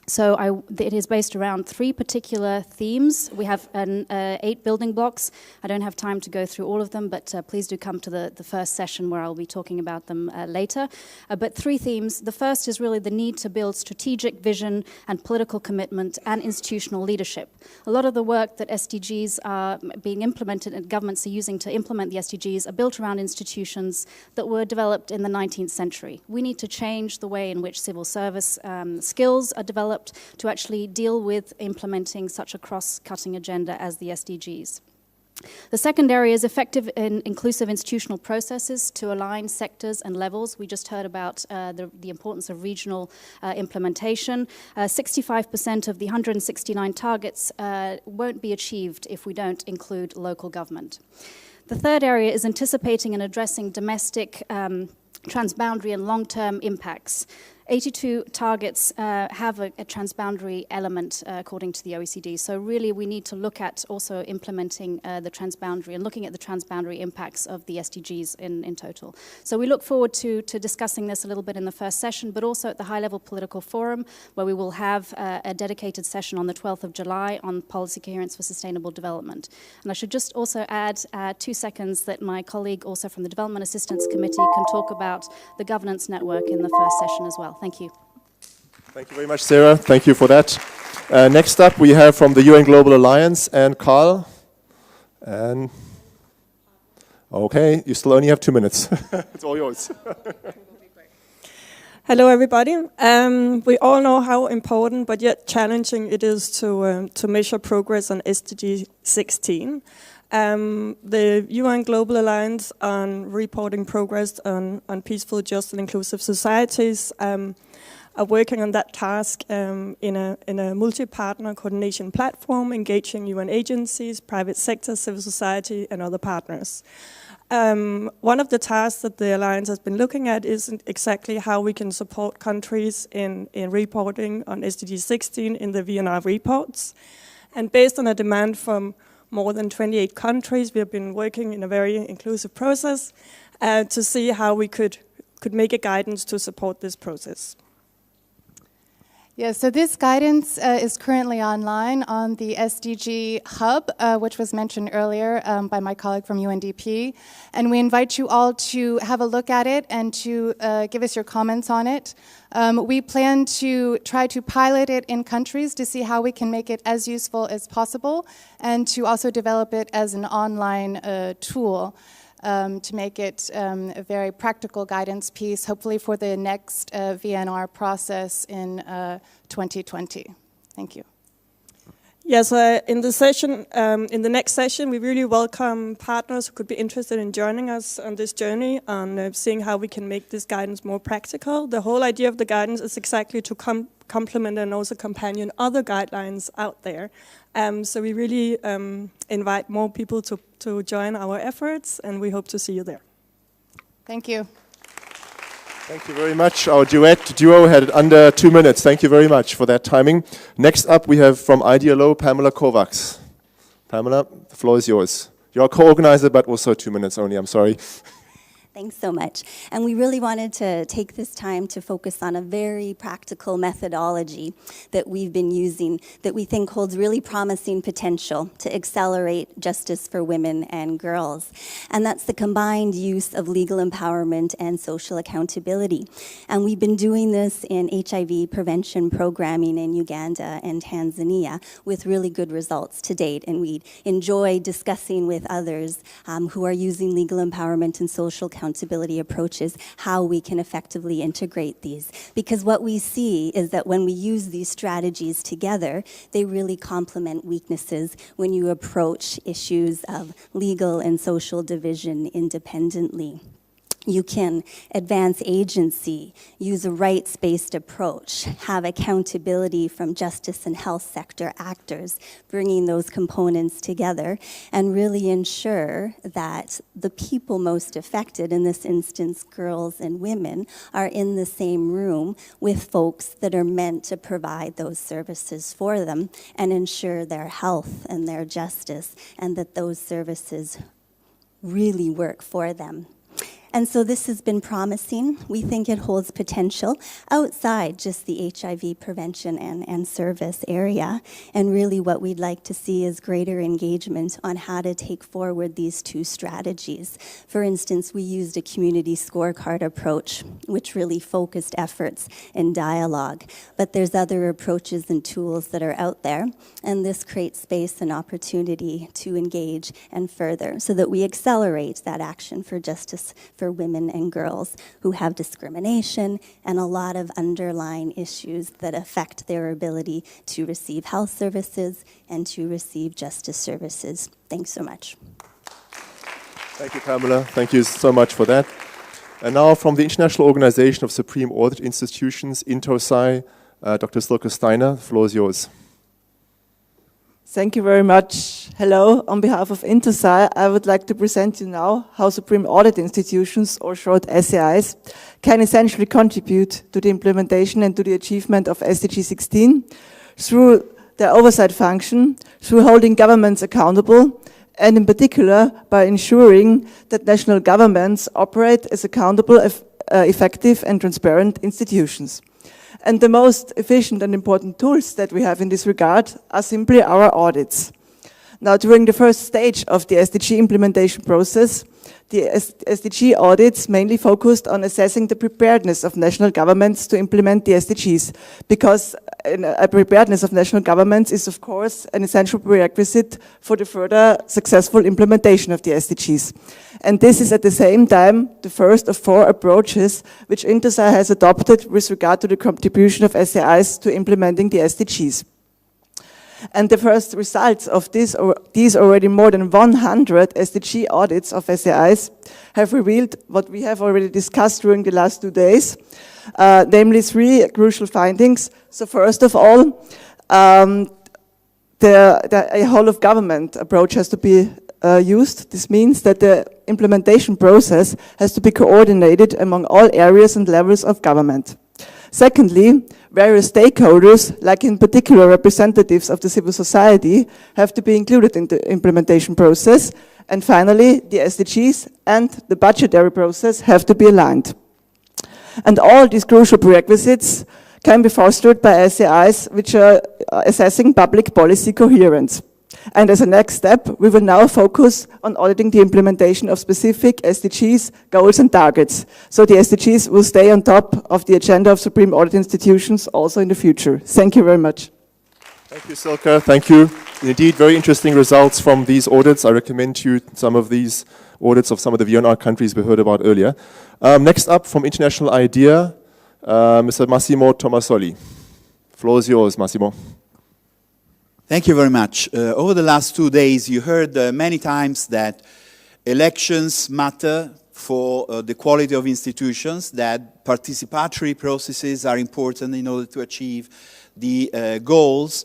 So it is based around 3 particular themes. We have 8 building blocks. I don't have time to go through all of them, but please do come to the first session where I'll be talking about them later. But 3 themes. The first is really the need to build strategic vision and political commitment and institutional leadership. A lot of the work that SDGs are being implemented and governments are using to implement the SDGs are built around institutions that were developed in the 19th century. We need to change the way in which civil service skills are developed to actually deal with implementing such a cross-cutting agenda as the SDGs. The second area is effective and inclusive institutional processes to align sectors and levels. We just heard about the importance of regional implementation. 65% of the 169 targets won't be achieved if we don't include local government. The third area is anticipating and addressing domestic transboundary and long-term impacts. 82 targets have a transboundary element according to the OECD. So really we need to look at also implementing the transboundary and looking at the transboundary impacts of the SDGs in total. So we look forward to discussing this a little bit in the first session, but also at the high-level political forum where we will have a dedicated session on the 12th of July on policy coherence for sustainable development. And I should just also add 2 seconds that my colleague also from the Development Assistance Committee can talk about the governance network in the first session as well. Thank you. Thank you very much, Sarah. Thank you for that. Next up, we have from the UN Global Alliance, and Carl. And okay, you still only have 2 minutes. It's all yours. Hello, everybody. We all know how important, but yet challenging it is to measure progress on SDG 16. The UN Global Alliance on reporting progress on peaceful, just and inclusive societies are working on that task in a multi-partner coordination platform, engaging UN agencies, private sector, civil society, and other partners. One of the tasks that the Alliance has been looking at is exactly how we can support countries in reporting on SDG 16 in the VNR reports. And based on a demand from more than 28 countries, we have been working in a very inclusive process to see how we could make a guidance to support this process. Yeah, so this guidance is currently online on the SDG Hub, which was mentioned earlier by my colleague from UNDP. And we invite you all to have a look at it and to give us your comments on it. We plan to try to pilot it in countries to see how we can make it as useful as possible and to also develop it as an online tool. To make it a very practical guidance piece, hopefully for the next VNR process in 2020. Thank you. Yes, in the next session, we really welcome partners who could be interested in joining us on this journey on seeing how we can make this guidance more practical. The whole idea of the guidance is exactly to complement and also companion other guidelines out there. So we really invite more people to join our efforts, and we hope to see you there. Thank you. Thank you very much. Our duo had it under 2 minutes. Thank you very much for that timing. Next up, we have from IDLO, Pamela Kovacs. Pamela, the floor is yours. You're a co-organizer, but also 2 minutes only. I'm sorry. Thanks so much. And we really wanted to take this time to focus on a very practical methodology that we've been using that we think holds really promising potential to accelerate justice for women and girls. And that's the combined use of legal empowerment and social accountability. And we've been doing this in HIV prevention programming in Uganda and Tanzania with really good results to date. And we enjoy discussing with others who are using legal empowerment and social accountability responsibility approaches, how we can effectively integrate these. Because what we see is that when we use these strategies together, they really complement weaknesses when you approach issues of legal and social division independently. You can advance agency, use a rights-based approach, have accountability from justice and health sector actors, bringing those components together, and really ensure that the people most affected, in this instance girls and women, are in the same room with folks that are meant to provide those services for them and ensure their health and their justice, and that those services really work for them. And so this has been promising. We think it holds potential outside just the HIV prevention and service area. And really what we'd like to see is greater engagement on how to take forward these two strategies. For instance, we used a community scorecard approach, which really focused efforts in dialogue. But there's other approaches and tools that are out there. And this creates space and opportunity to engage and further so that we accelerate that action for justice for women and girls who have discrimination and a lot of underlying issues that affect their ability to receive health services and to receive justice services. Thanks so much. Thank you, Pamela. Thank you so much for that. And now from the International Organization of Supreme Audit Institutions, INTOSAI, Dr. Silke Steiner, the floor is yours. Thank you very much. Hello, on behalf of INTOSAI, I would like to present you now how Supreme Audit Institutions, or short SAIs, can essentially contribute to the implementation and to the achievement of SDG 16 through their oversight function, through holding governments accountable, and in particular by ensuring that national governments operate as accountable, effective and transparent institutions. And the most efficient and important tools that we have in this regard are simply our audits. Now, during the first stage of the SDG implementation process, the SDG audits mainly focused on assessing the preparedness of national governments to implement the SDGs, because a preparedness of national governments is, of course, an essential prerequisite for the further successful implementation of the SDGs. And this is at the same time the first of 4 approaches which INTOSAI has adopted with regard to the contribution of SAIs to implementing the SDGs. And the first results of these already more than 100 SDG audits of SAIs have revealed what we have already discussed during the last 2 days, namely 3 crucial findings. So first of all, a whole of government approach has to be used. This means that the implementation process has to be coordinated among all areas and levels of government. Secondly, various stakeholders, like in particular representatives of the civil society, have to be included in the implementation process. And finally, the SDGs and the budgetary process have to be aligned. And all these crucial prerequisites can be fostered by SAIs which are assessing public policy coherence. And as a next step, we will now focus on auditing the implementation of specific SDGs, goals and targets. So the SDGs will stay on top of the agenda of Supreme Audit Institutions also in the future. Thank you very much. Thank you, Silke. Thank you. Indeed, very interesting results from these audits. I recommend to you some of these audits of some of the VNR countries we heard about earlier. Next up, from International IDEA, Mr. Massimo Tomasoli. Floor is yours, Massimo. Thank you very much. Over the last 2 days, you heard many times that elections matter for the quality of institutions, that participatory processes are important in order to achieve the goals.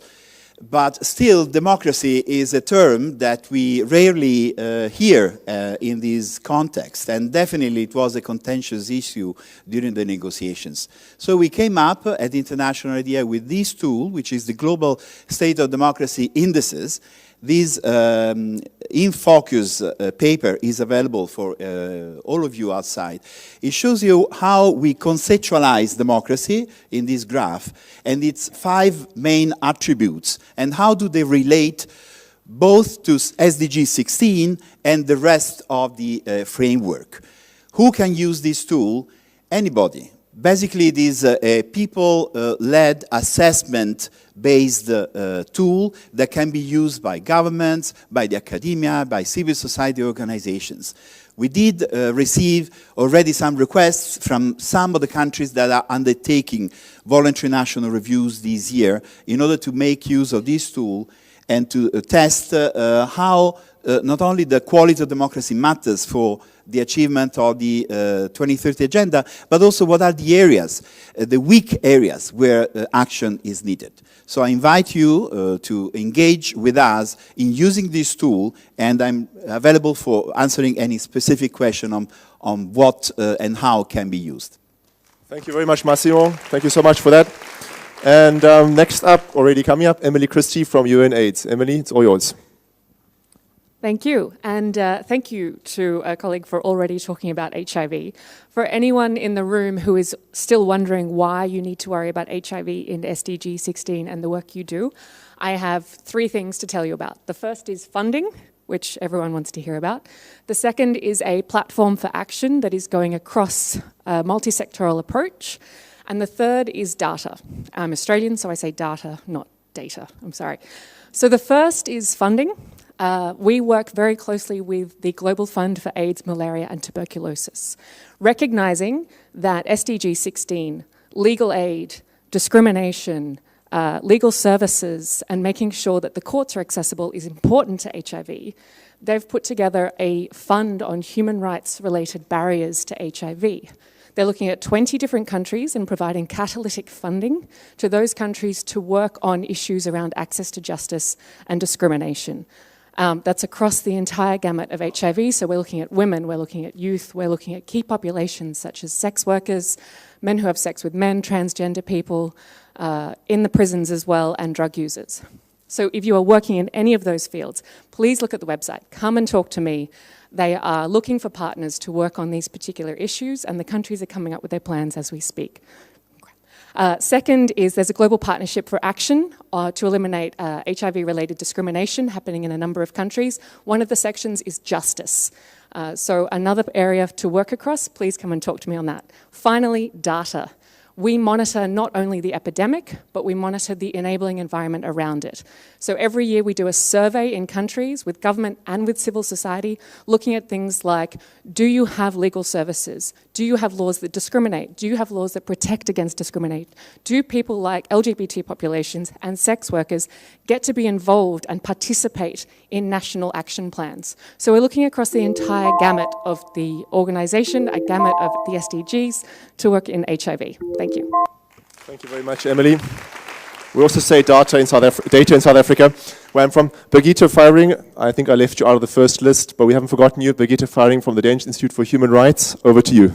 But still, democracy is a term that we rarely hear in this context, and definitely it was a contentious issue during the negotiations. So we came up at the International IDEA with this tool, which is the Global State of Democracy Indices. This in focus paper is available for all of you outside. It shows you how we conceptualize democracy in this graph and its 5 main attributes and how do they relate both to SDG 16 and the rest of the framework. Who can use this tool? Anybody. Basically, it is a people-led assessment-based tool that can be used by governments, by the academia, by civil society organizations. We did receive already some requests from some of the countries that are undertaking voluntary national reviews this year in order to make use of this tool and to test how not only the quality of democracy matters for the achievement of the 2030 agenda, but also what are the areas, the weak areas where action is needed. So I invite you to engage with us in using this tool, and I'm available for answering any specific question on what and how can be used. Thank you very much, Massimo. Thank you so much for that. And next up, already coming up, Emily Christie from UNAIDS. Emily, it's all yours. Thank you, and thank you to a colleague for already talking about HIV. For anyone in the room who is still wondering why you need to worry about HIV in SDG 16 and the work you do, I have 3 things to tell you about. The first is funding, which everyone wants to hear about. The second is a platform for action that is going across a multi-sectoral approach. And the third is data. I'm Australian, so I say data, not data. I'm sorry. So the first is funding. We work very closely with the Global Fund for AIDS, Malaria and Tuberculosis, recognizing that SDG 16, legal aid, discrimination, legal services, and making sure that the courts are accessible is important to HIV. They've put together a fund on human rights-related barriers to HIV. They're looking at 20 different countries and providing catalytic funding to those countries to work on issues around access to justice and discrimination. That's across the entire gamut of HIV, so we're looking at women, we're looking at youth, we're looking at key populations such as sex workers, men who have sex with men, transgender people, in the prisons as well, and drug users. So if you are working in any of those fields, please look at the website, come and talk to me. They are looking for partners to work on these particular issues, and the countries are coming up with their plans as we speak. Second is there's a global partnership for action to eliminate HIV-related discrimination happening in a number of countries. One of the sections is justice. So another area to work across, please come and talk to me on that. Finally, data. We monitor not only the epidemic, but we monitor the enabling environment around it. So every year we do a survey in countries with government and with civil society, looking at things like, do you have legal services? Do you have laws that discriminate? Do you have laws that protect against discrimination? Do people like LGBT populations and sex workers get to be involved and participate in national action plans? So we're looking across the entire gamut of the organisation, a gamut of the SDGs to work in HIV. Thank you. Thank you very much, Emily. We also say data in South Africa, where I'm from. Birgitte Firing, I think I left you out of the first list, but we haven't forgotten you. Birgitte Firing from the Danish Institute for Human Rights. Over to you.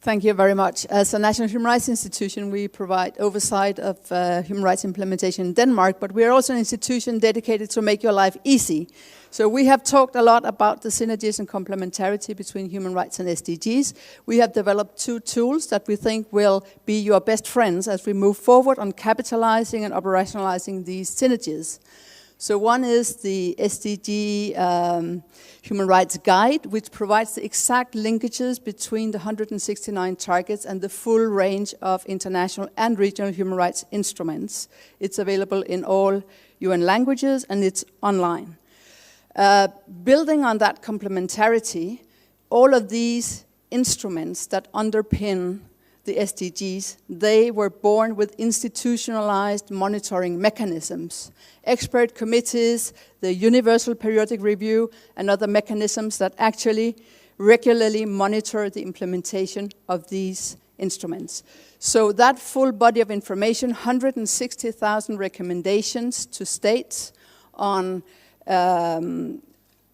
Thank you very much. As a national human rights institution, we provide oversight of human rights implementation in Denmark, but we are also an institution dedicated to make your life easy. So we have talked a lot about the synergies and complementarity between human rights and SDGs. We have developed 2 tools that we think will be your best friends as we move forward on capitalizing and operationalizing these synergies. So one is the SDG Human Rights Guide, which provides the exact linkages between the 169 targets and the full range of international and regional human rights instruments. It's available in all UN languages and it's online. Building on that complementarity, all of these instruments that underpin the SDGs, they were born with institutionalized monitoring mechanisms, expert committees, the Universal Periodic Review, and other mechanisms that actually regularly monitor the implementation of these instruments. So that full body of information, 160,000 recommendations to states on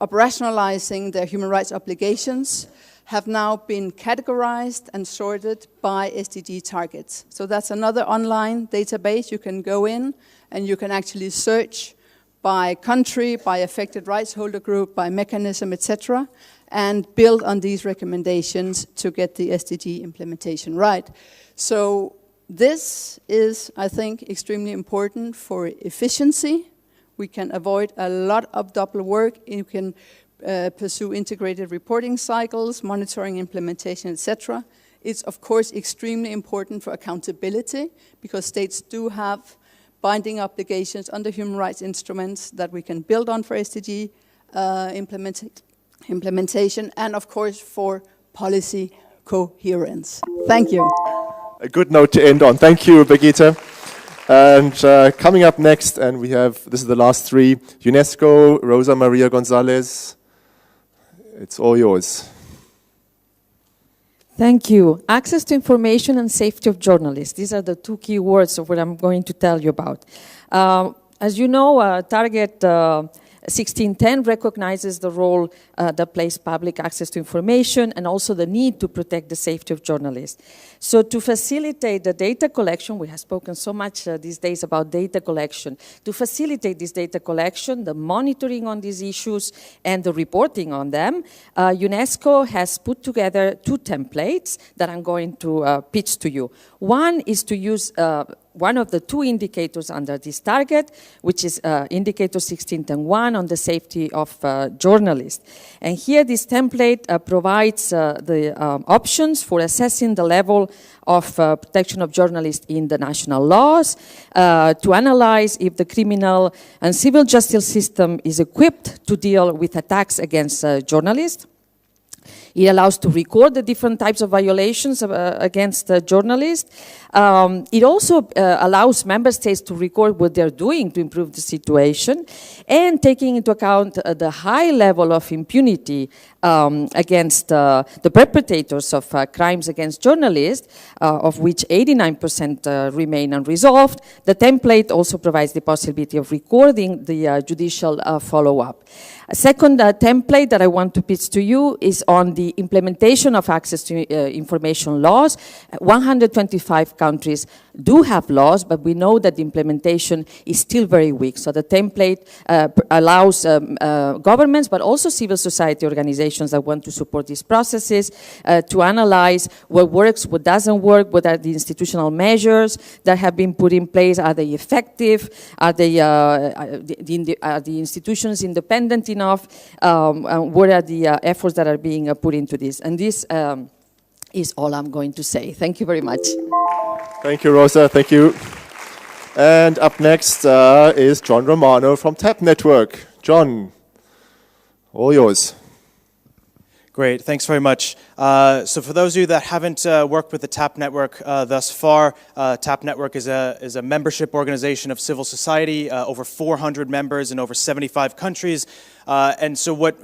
operationalizing their human rights obligations, have now been categorized and sorted by SDG targets. So that's another online database. You can go in and you can actually search by country, by affected rights holder group, by mechanism, etc., and build on these recommendations to get the SDG implementation right. So this is, I think, extremely important for efficiency. We can avoid a lot of double work. You can pursue integrated reporting cycles, monitoring implementation, etc. It's, of course, extremely important for accountability, because states do have binding obligations under human rights instruments that we can build on for SDG implementation, and, of course, for policy coherence. Thank you. A good note to end on. Thank you, Birgitte. And coming up next, and we have, this is the last three, UNESCO, Rosa Maria Gonzalez. It's all yours. Thank you. Access to information and safety of journalists. These are the two key words of what I'm going to tell you about. As you know, Target 1610 recognizes the role that plays public access to information and also the need to protect the safety of journalists. So to facilitate the data collection, we have spoken so much these days about data collection. To facilitate this data collection, the monitoring on these issues and the reporting on them, UNESCO has put together two templates that I'm going to pitch to you. One is to use one of the two indicators under this target, which is indicator 16.1 on the safety of journalists. And here this template provides the options for assessing the level of protection of journalists in the national laws, to analyze if the criminal and civil justice system is equipped to deal with attacks against journalists. It allows to record the different types of violations against journalists. It also allows member states to record what they're doing to improve the situation, and taking into account the high level of impunity against the perpetrators of crimes against journalists, of which 89% remain unresolved. The template also provides the possibility of recording the judicial follow-up. A second template that I want to pitch to you is on the implementation of access to information laws. 125 countries do have laws, but we know that the implementation is still very weak. So the template allows governments, but also civil society organizations that want to support these processes to analyze what works, what doesn't work, what are the institutional measures that have been put in place, are they effective, are the institutions independent enough, what are the efforts that are being put into this. And this is all I'm going to say. Thank you very much. Thank you, Rosa. Thank you. And up next is John Romano from TAP Network. John, all yours. Great, thanks very much. So for those of you that haven't worked with the TAP Network thus far, TAP Network is a membership organization of civil society, over 400 members in over 75 countries. And so what,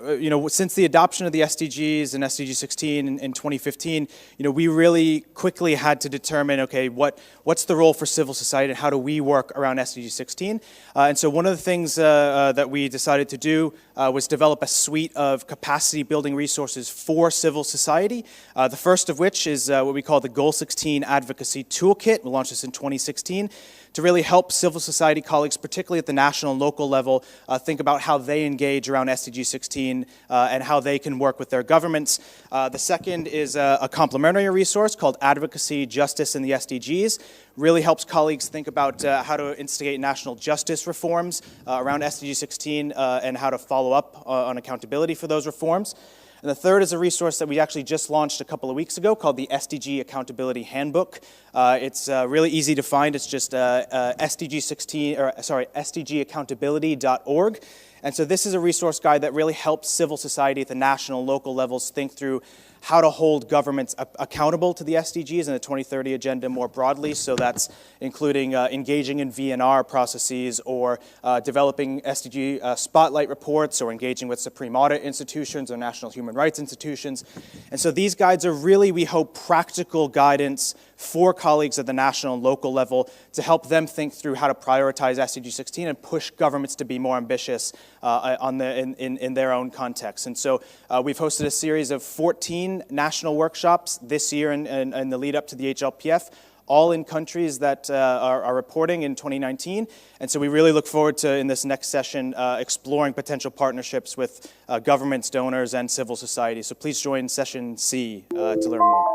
since the adoption of the SDGs and SDG 16 in 2015, we really quickly had to determine, okay, what's the role for civil society and how do we work around SDG 16? And so one of the things that we decided to do was develop a suite of capacity building resources for civil society. The first of which is what we call the Goal 16 Advocacy Toolkit. We launched this in 2016 to really help civil society colleagues, particularly at the national and local level, think about how they engage around SDG 16 and how they can work with their governments. The second is a complementary resource called Advocacy, Justice, and the SDGs. Really helps colleagues think about how to instigate national justice reforms around SDG 16 and how to follow up on accountability for those reforms. And the third is a resource that we actually just launched a couple of weeks ago called the SDG Accountability Handbook. It's really easy to find. It's just SDGaccountability.org. And so this is a resource guide that really helps civil society at the national and local levels think through how to hold governments accountable to the SDGs and the 2030 agenda more broadly. So that's including engaging in VNR processes or developing SDG spotlight reports or engaging with supreme audit institutions or national human rights institutions. And so these guides are really, we hope, practical guidance for colleagues at the national and local level to help them think through how to prioritize SDG 16 and push governments to be more ambitious in their own context. And so we've hosted a series of 14 national workshops this year in the lead up to the HLPF, all in countries that are reporting in 2019. And so we really look forward to, in this next session, exploring potential partnerships with governments, donors, and civil society. So please join session C to learn more.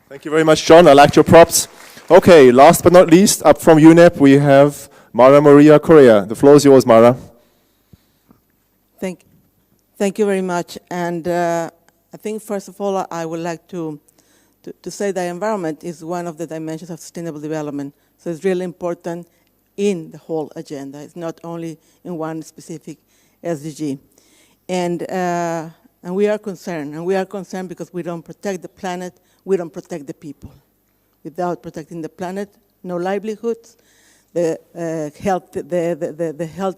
Thank you very much, John. I liked your props. Okay, last but not least, up from UNEP, we have Mara Maria Correa. The floor is yours, Mara. Thank you very much. And I think, first of all, I would like to to say that environment is one of the dimensions of sustainable development. So it's really important in the whole agenda. It's not only in one specific SDG. And we are concerned. And we are concerned because we don't protect the planet, we don't protect the people. Without protecting the planet, no livelihoods. The health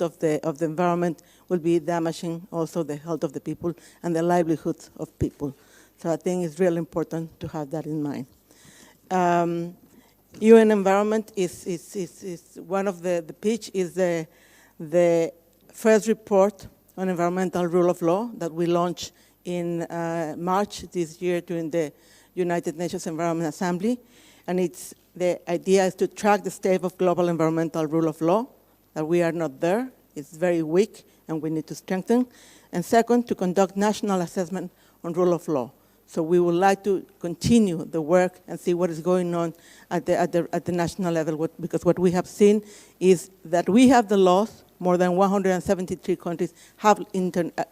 of the environment will be damaging also the health of the people and the livelihoods of people. So I think it's really important to have that in mind. UN Environment is one of the pitch is the first report on environmental rule of law that we launched in March this year during the United Nations Environment Assembly. And the idea is to track the state of global environmental rule of law, that we are not there. It's very weak, and we need to strengthen. And second, to conduct national assessment on rule of law. So we would like to continue the work and see what is going on at the national level, because what we have seen is that we have the laws. More than 173 countries have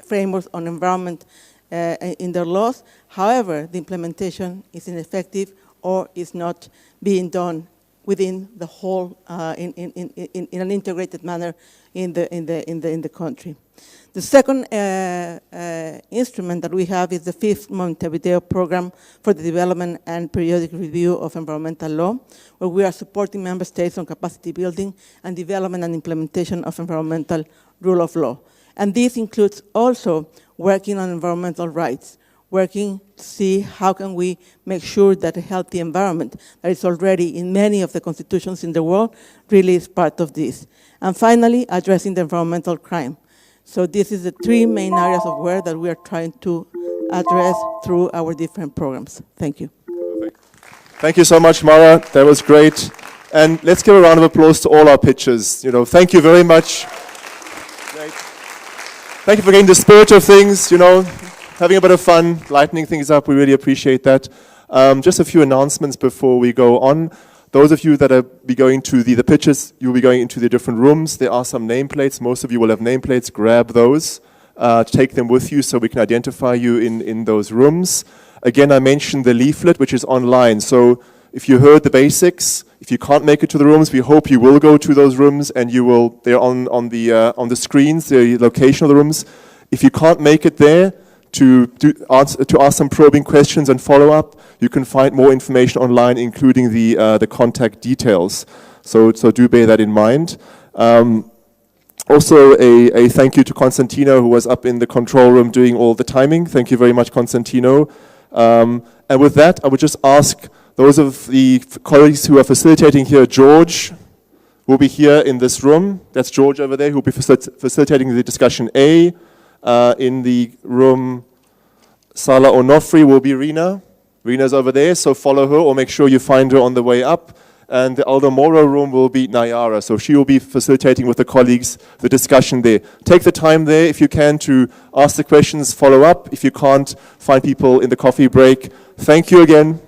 frameworks on environment in their laws. However, the implementation is ineffective or is not being done within the whole, in an integrated manner in the country. The second instrument that we have is the fifth Montevideo Program for the Development and Periodic Review of Environmental Law, where we are supporting member states on capacity building and development and implementation of environmental rule of law. And this includes also working on environmental rights, working to see how can we make sure that a healthy environment that is already in many of the constitutions in the world really is part of this. And finally, addressing the environmental crime. So this is the three main areas of work that we are trying to address through our different programs. Thank you. Perfect. Thank you so much, Mara. That was great. And let's give a round of applause to all our pitchers. Thank you very much. Great. Thank you for getting the spirit of things, having a bit of fun, lightening things up. We really appreciate that. Just a few announcements before we go on. Those of you that will be going to the pitches, you'll be going into the different rooms. There are some nameplates. Most of you will have nameplates. Grab those. Take them with you so we can identify you in those rooms. Again, I mentioned the leaflet, which is online. So if you heard the basics, if you can't make it to the rooms, we hope you will go to those rooms, and they're on the screens, the location of the rooms. If you can't make it there, to ask some probing questions and follow up, you can find more information online, including the contact details. So do bear that in mind. Also, a thank you to Constantino, who was up in the control room doing all the timing. Thank you very much, Constantino. And with that, I would just ask those of the colleagues who are facilitating here, George will be here in this room. That's George over there, who will be facilitating the discussion A. In the room, Sala Onofri will be Rina. Rina's over there, so follow her or make sure you find her on the way up. And the Aldo Moro room will be Nayara, so she will be facilitating with the colleagues the discussion there. Take the time there if you can to ask the questions, follow up. If you can't, find people in the coffee break. Thank you again.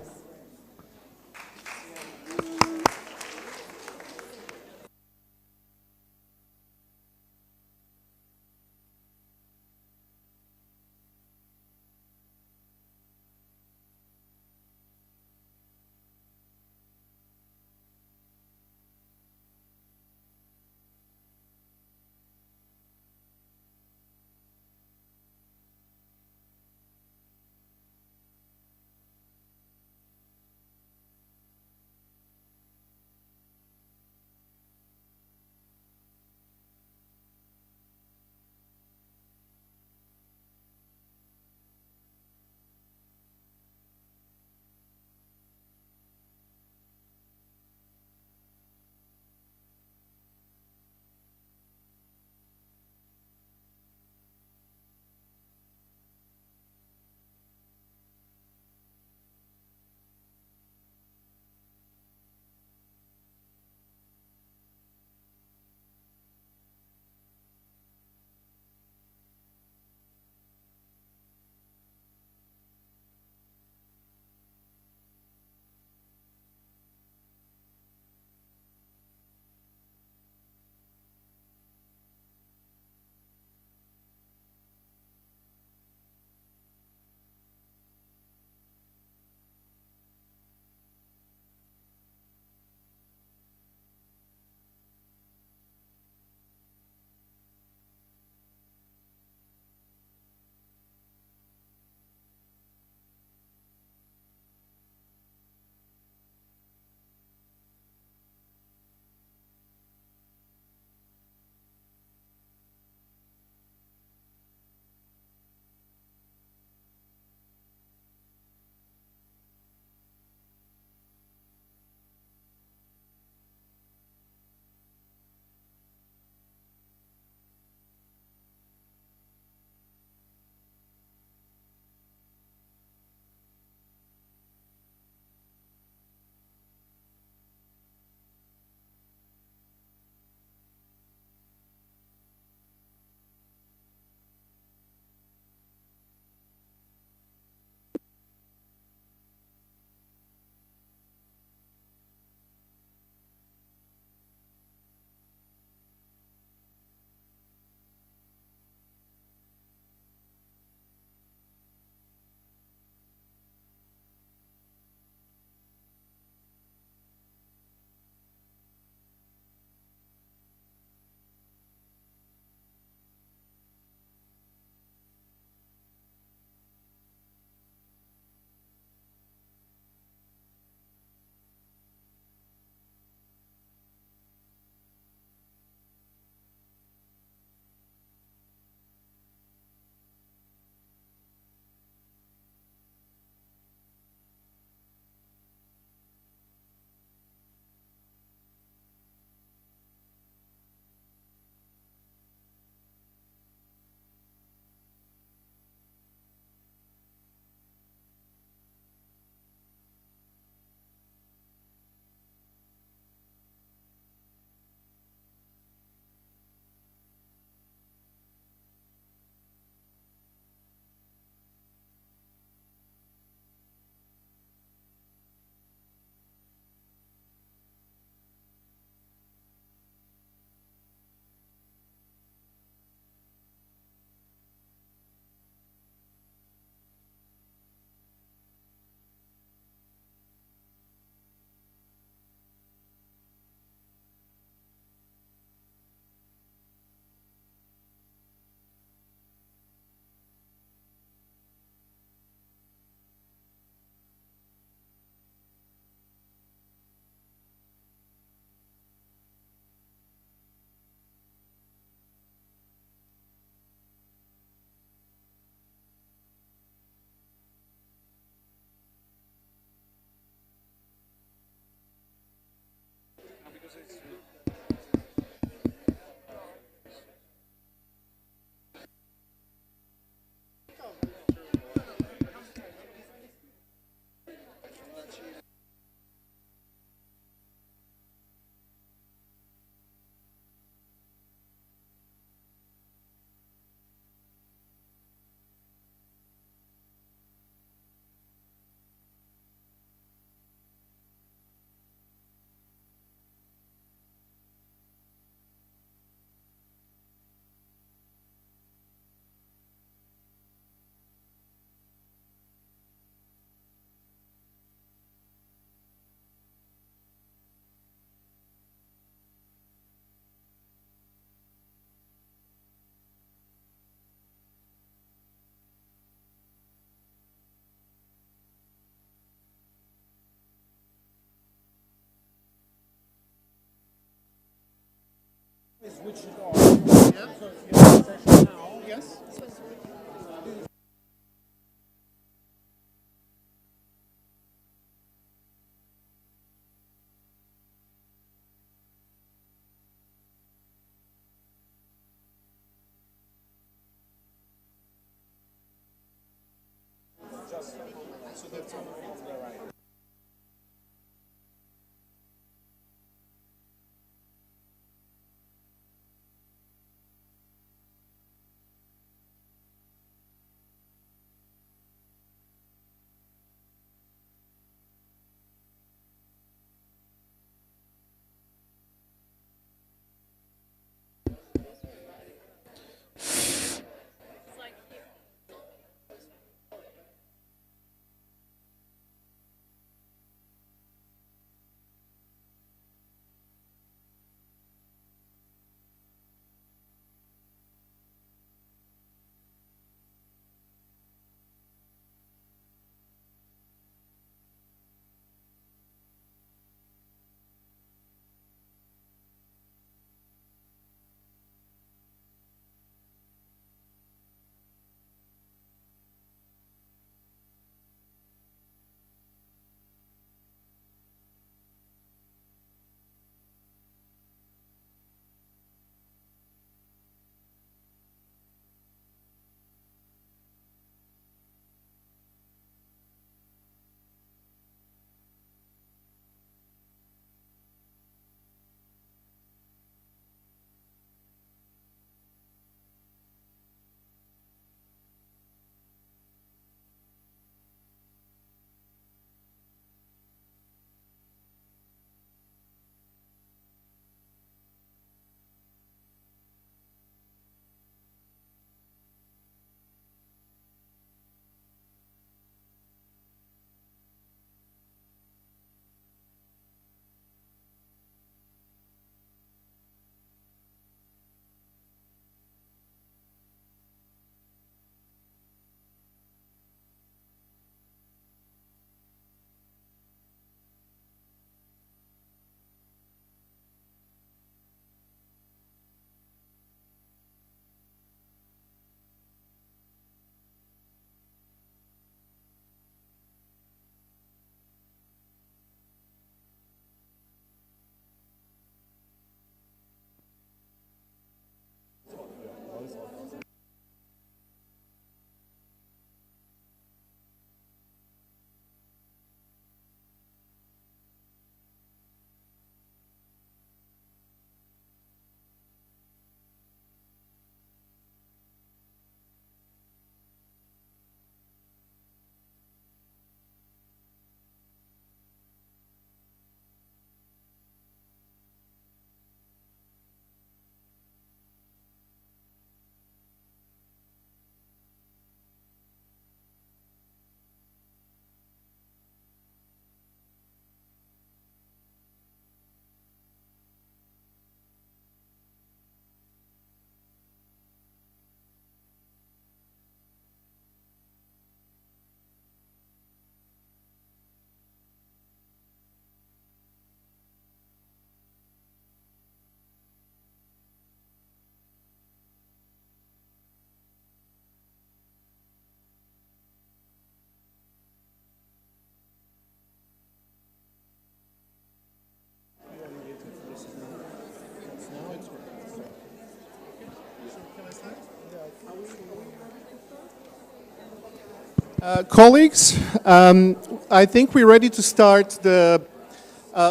Colleagues, I think we're ready to start the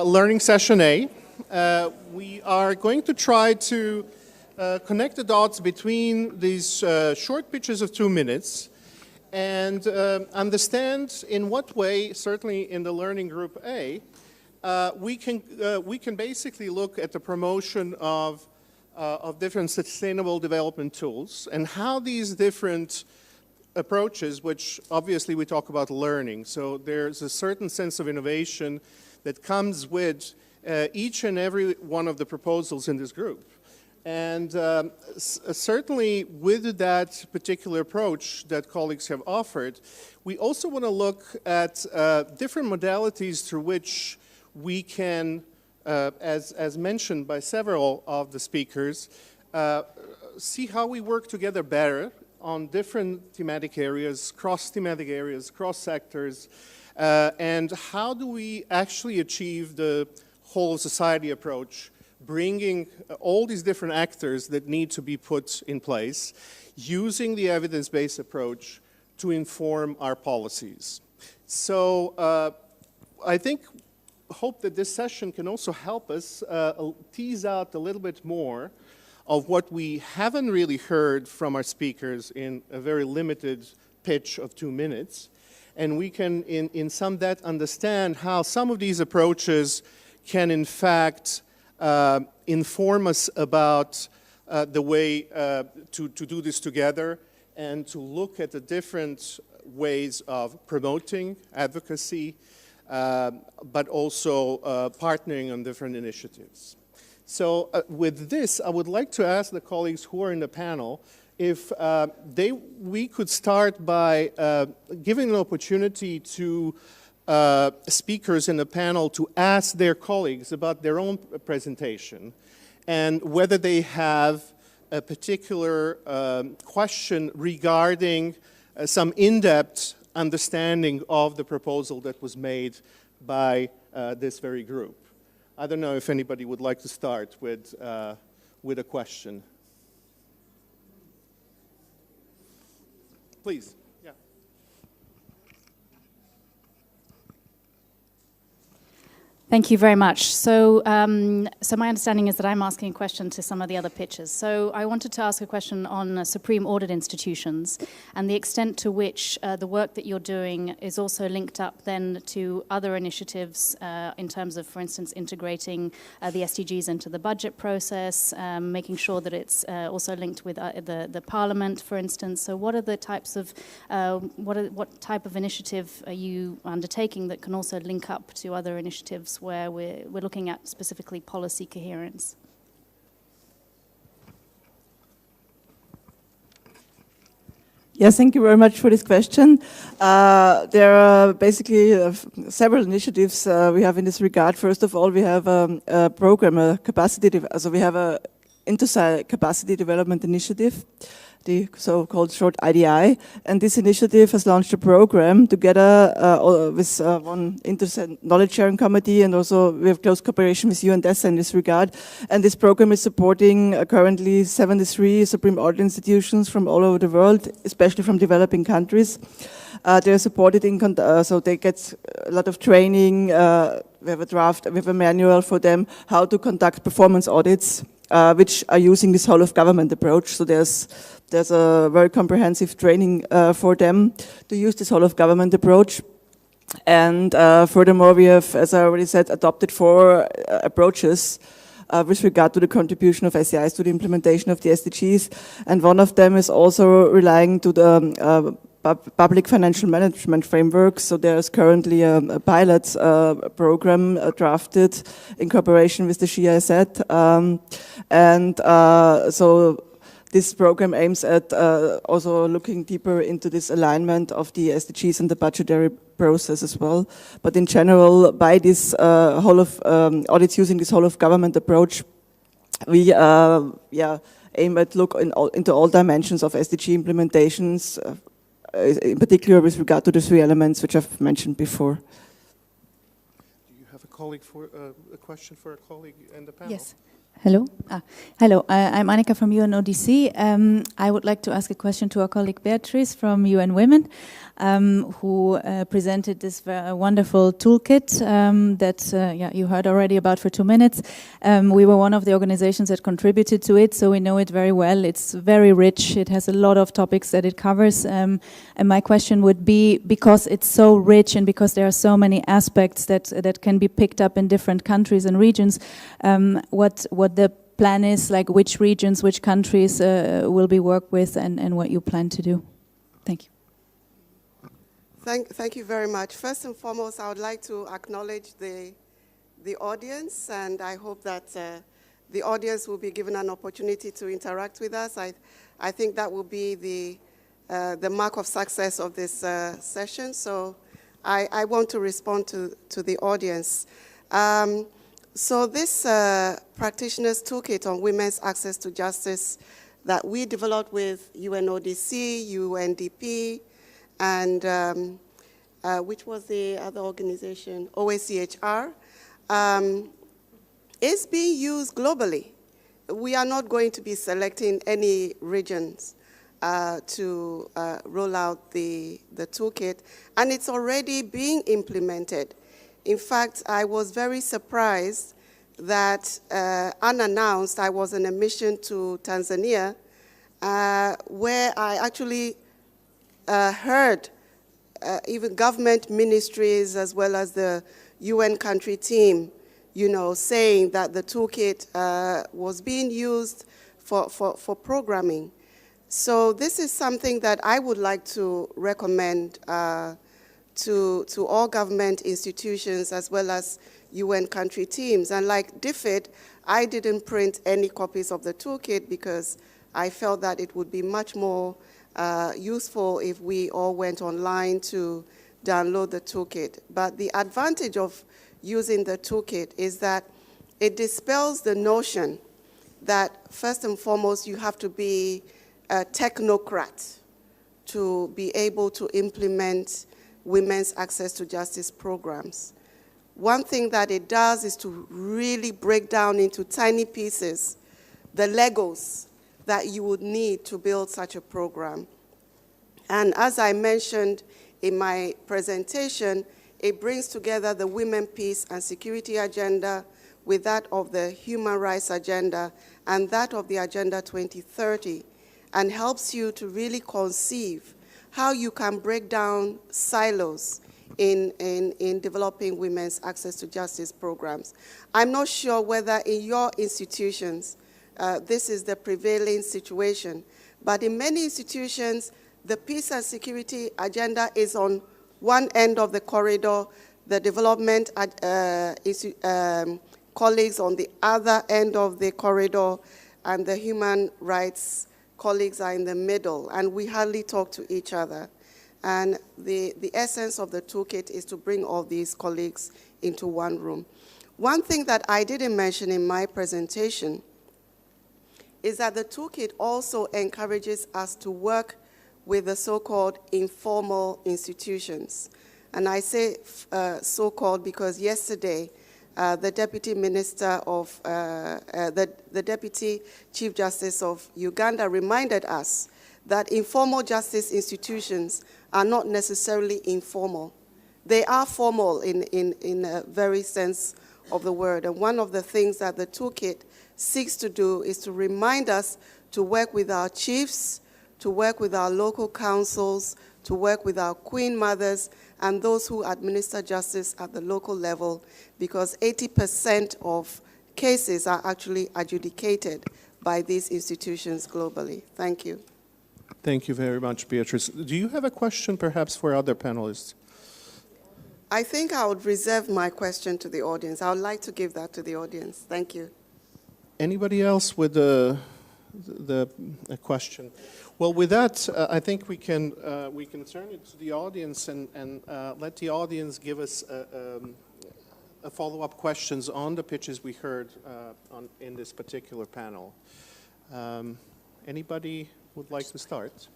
learning session A. We are going to try to connect the dots between these short pitches of 2 minutes and understand in what way, certainly in the learning group A, we can basically look at the promotion of different sustainable development tools and how these different approaches, which obviously we talk about learning, so there's a certain sense of innovation that comes with each and every one of the proposals in this group. And certainly with that particular approach that colleagues have offered, we also want to look at different modalities through which we can, as mentioned by several of the speakers, see how we work together better on different thematic areas, cross-thematic areas, cross-sectors, and how do we actually achieve the whole society approach, bringing all these different actors that need to be put in place, using the evidence-based approach to inform our policies. So I hope that this session can also help us tease out a little bit more of what we haven't really heard from our speakers in a very limited pitch of 2 minutes. And we can, in some depth, understand how some of these approaches can, in fact, inform us about the way to do this together and to look at the different ways of promoting advocacy, but also partnering on different initiatives. So with this, I would like to ask the colleagues who are in the panel if we could start by giving an opportunity to speakers in the panel to ask their colleagues about their own presentation and whether they have a particular question regarding some in-depth understanding of the proposal that was made by this very group. I don't know if anybody would like to start with a question. Please. Yeah. Thank you very much. So, so my understanding is that I'm asking a question to some of the other pitchers. So I wanted to ask a question on supreme audit institutions and the extent to which the work that you're doing is also linked up then to other initiatives in terms of, for instance, integrating the SDGs into the budget process, making sure that it's also linked with the Parliament, for instance. So what are the types of, what type of initiative are you undertaking that can also link up to other initiatives where we're looking at specifically policy coherence? Yes, thank you very much for this question. There are basically several initiatives we have in this regard. First of all, we have a program, so we have a INTERSAI capacity development initiative, the so-called short IDI, and this initiative has launched a program together with one INTERSAI knowledge sharing committee, and also we have close cooperation with UN DESA in this regard. And this program is supporting currently 73 supreme audit institutions from all over the world, especially from developing countries. They're supported so they get a lot of training. We have a draft, we have a manual for them how to conduct performance audits, which are using this whole of government approach. So there's a very comprehensive training for them to use this whole of government approach. And furthermore, we have, as I already said, adopted 4 approaches with regard to the contribution of SEIs to the implementation of the SDGs. And one of them is also relying to the public financial management framework. So there's currently a pilot program drafted in cooperation with the GIZ. So this program aims at also looking deeper into this alignment of the SDGs and the budgetary process as well. But in general, by this whole of audits using this whole of government approach, we aim at look into all dimensions of SDG implementations, in particular with regard to the 3 elements which I've mentioned before. Do you have a colleague for a question for a colleague in the panel? Yes. Hello. Hello, I'm Annika from UNODC. I would like to ask a question to our colleague Beatrice from UN Women, who presented this wonderful toolkit that you heard already about for 2 minutes. We were one of the organizations that contributed to it, so we know it very well. It's very rich. It has a lot of topics that it covers. And my question would be, because it's so rich and because there are so many aspects that can be picked up in different countries and regions, what the plan is, like which regions, which countries will be worked with, and what you plan to do. Thank you. Thank you very much. First and foremost, I would like to acknowledge the audience, and I hope that the audience will be given an opportunity to interact with us. I think that will be the mark of success of this session. So I want to respond to the audience. So this practitioner's toolkit on women's access to justice that we developed with UNODC, UNDP, and which was the other organization, OACHR, is being used globally. We are not going to be selecting any regions to roll out the toolkit, and it's already being implemented. In fact, I was very surprised that unannounced, I was on a mission to Tanzania where I actually heard even government ministries as well as the UN country team, saying that the toolkit was being used for programming. So this is something that I would like to recommend to all government institutions as well as UN country teams. And like DFID, I didn't print any copies of the toolkit because I felt that it would be much more useful if we all went online to download the toolkit. But the advantage of using the toolkit is that it dispels the notion that first and foremost you have to be a technocrat to be able to implement women's access to justice programs. One thing that it does is to really break down into tiny pieces the Legos that you would need to build such a program. And as I mentioned in my presentation, it brings together the women, peace, and security agenda with that of the human rights agenda and that of the Agenda 2030, and helps you to really conceive how you can break down silos in developing women's access to justice programs. I'm not sure whether in your institutions this is the prevailing situation, but in many institutions, the peace and security agenda is on one end of the corridor, the development colleagues on the other end of the corridor, and the human rights colleagues are in the middle, and we hardly talk to each other. And the essence of the toolkit is to bring all these colleagues into one room. One thing that I didn't mention in my presentation is that the toolkit also encourages us to work with the so-called informal institutions. And I say so-called because yesterday, the Deputy Minister of, the Deputy Chief Justice of Uganda reminded us that informal justice institutions are not necessarily informal. They are formal in a very sense of the word. And one of the things that the toolkit seeks to do is to remind us to work with our chiefs, to work with our local councils, to work with our queen mothers, and those who administer justice at the local level, because 80% of cases are actually adjudicated by these institutions globally. Thank you. Thank you very much, Beatrice. Do you have a question perhaps for other panelists? I think I would reserve my question to the audience. I would like to give that to the audience. Thank you. Anybody else with a question? Well, with that, I think we can turn it to the audience and let the audience give us a follow-up questions on the pitches we heard in this particular panel. Anybody would like to start?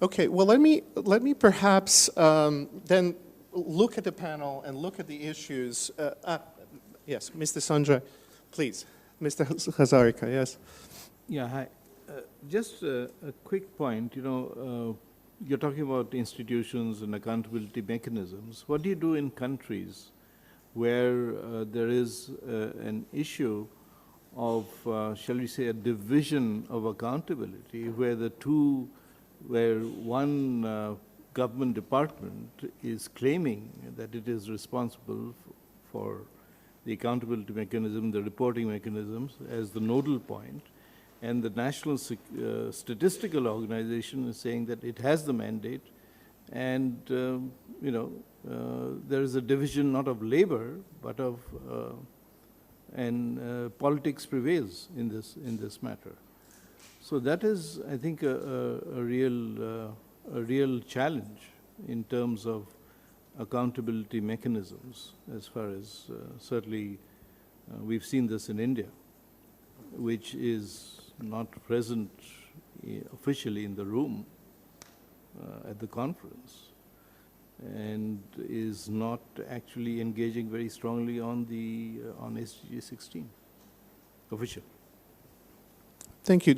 Okay, well, let me perhaps then look at the panel and look at the issues. Yes, Mr. Sanjay, please. Mr. Hazarika, yes. Yeah, hi. Just a quick point, you're talking about institutions and accountability mechanisms. What do you do in countries where there is an issue of, shall we say, a division of accountability, where one government department is claiming that it is responsible for the accountability mechanism, the reporting mechanisms as the nodal point, and the National Statistical Organization is saying that it has the mandate, and there is a division not of labor but of politics prevails in this matter. So that is, I think, a real challenge in terms of accountability mechanisms, as far as certainly we've seen this in India, which is not present officially in the room at the conference, and is not actually engaging very strongly on SDG 16 official. Thank you.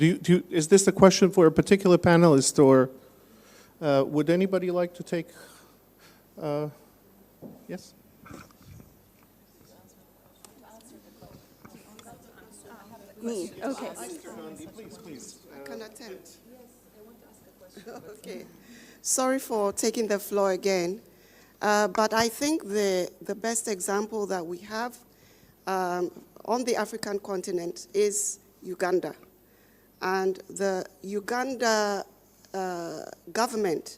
Is this a question for a particular panelist, or would anybody like to take? Yes. Me. Okay. Please. I can attempt. Yes, I want to ask a question. Okay. Sorry for taking the floor again, but I think the best example that we have on the African continent is Uganda. And the Uganda government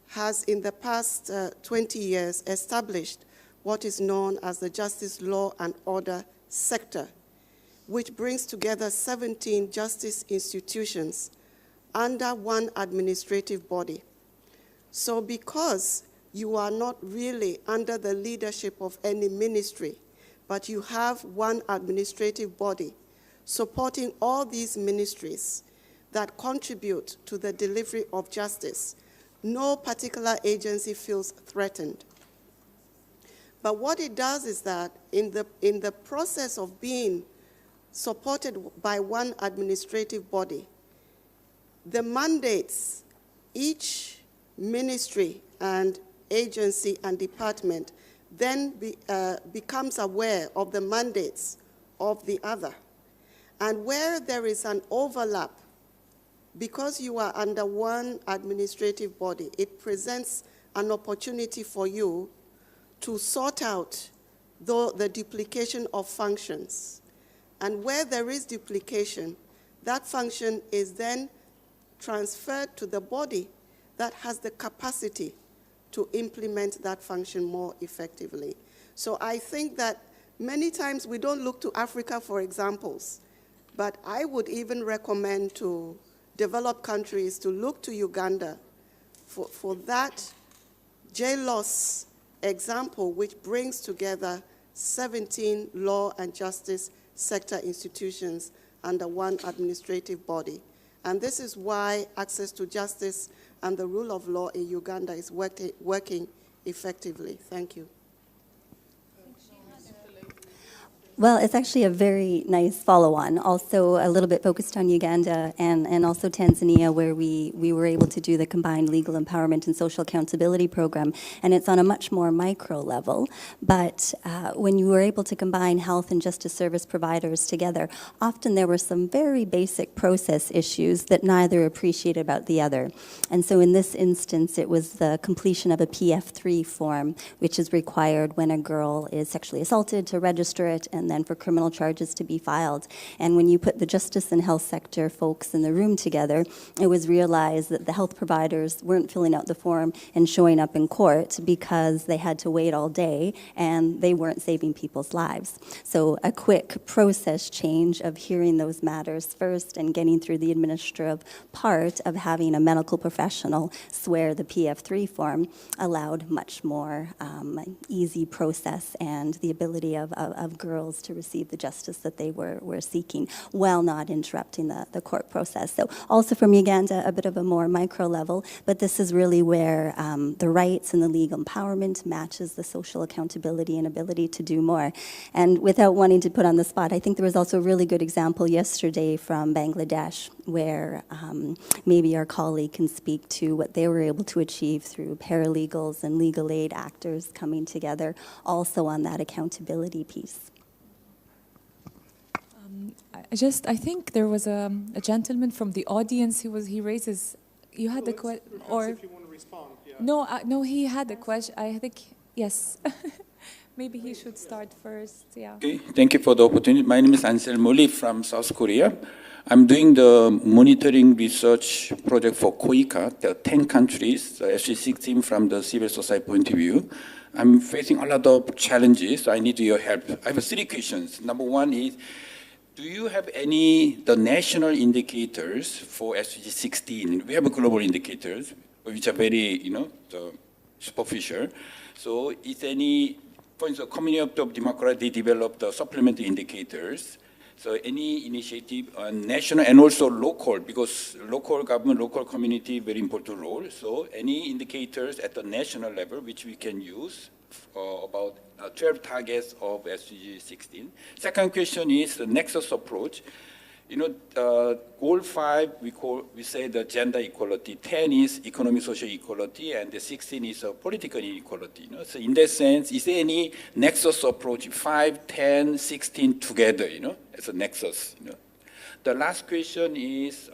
has, in the past 20 years, established what is known as the Justice, Law and Order sector, which brings together 17 justice institutions under one administrative body. So because you are not really under the leadership of any ministry, but you have one administrative body supporting all these ministries that contribute to the delivery of justice, no particular agency feels threatened. But what it does is that in the process of being supported by one administrative body, the mandates, each ministry and agency and department then becomes aware of the mandates of the other. And where there is an overlap, because you are under one administrative body, it presents an opportunity for you to sort out the duplication of functions. And where there is duplication, that function is then transferred to the body that has the capacity to implement that function more effectively. So I think that many times we don't look to Africa for examples, but I would even recommend to developed countries to look to Uganda for that JLOS example, which brings together 17 law and justice sector institutions under one administrative body. And this is why access to justice and the rule of law in Uganda is working effectively. Thank you. Well, it's actually a very nice follow-on, also a little bit focused on Uganda and also Tanzania, where we were able to do the combined legal empowerment and social accountability program, and it's on a much more micro level. But when you were able to combine health and justice service providers together, often there were some very basic process issues that neither appreciated about the other. And so in this instance, it was the completion of a PF3 form, which is required when a girl is sexually assaulted to register it, and then for criminal charges to be filed. And when you put the justice and health sector folks in the room together, it was realized that the health providers weren't filling out the form and showing up in court because they had to wait all day and they weren't saving people's lives. So a quick process change of hearing those matters first and getting through the administrative part of having a medical professional swear the PF3 form allowed much more easy process and the ability of girls individuals to receive the justice that they were seeking while not interrupting the court process. So also from Uganda, a bit of a more micro level, but this is really where the rights and the legal empowerment matches the social accountability and ability to do more. And without wanting to put on the spot, I think there was also a really good example yesterday from Bangladesh where maybe our colleague can speak to what they were able to achieve through paralegals and legal aid actors coming together also on that accountability piece. I think there was a gentleman from the audience. He raises. You had the question, or if you want to respond, yeah. no, he had a question. I think yes. Maybe he should start first. Yeah. Okay. Thank you for the opportunity. My name is Ansel Moli from South Korea. I'm doing the monitoring research project for COICA, the 10 countries, the SG16 from the civil society point of view. I'm facing a lot of challenges, so I need your help. I have 3 questions. Number 1 is, do you have the national indicators for SDG 16? We have global indicators, which are very, superficial. So is any, for instance, Community of Democracy, they developed the supplementary indicators. So any initiative on national and also local, because local government, local community, very important role. So any indicators at the national level which we can use about 12 targets of SDG 16. Second question is the nexus approach. Goal 5, we say the gender equality, 10 is economic social equality, and the 16 is political inequality. So in that sense, is there any nexus approach, 5, 10, 16 together, as a nexus? The last question is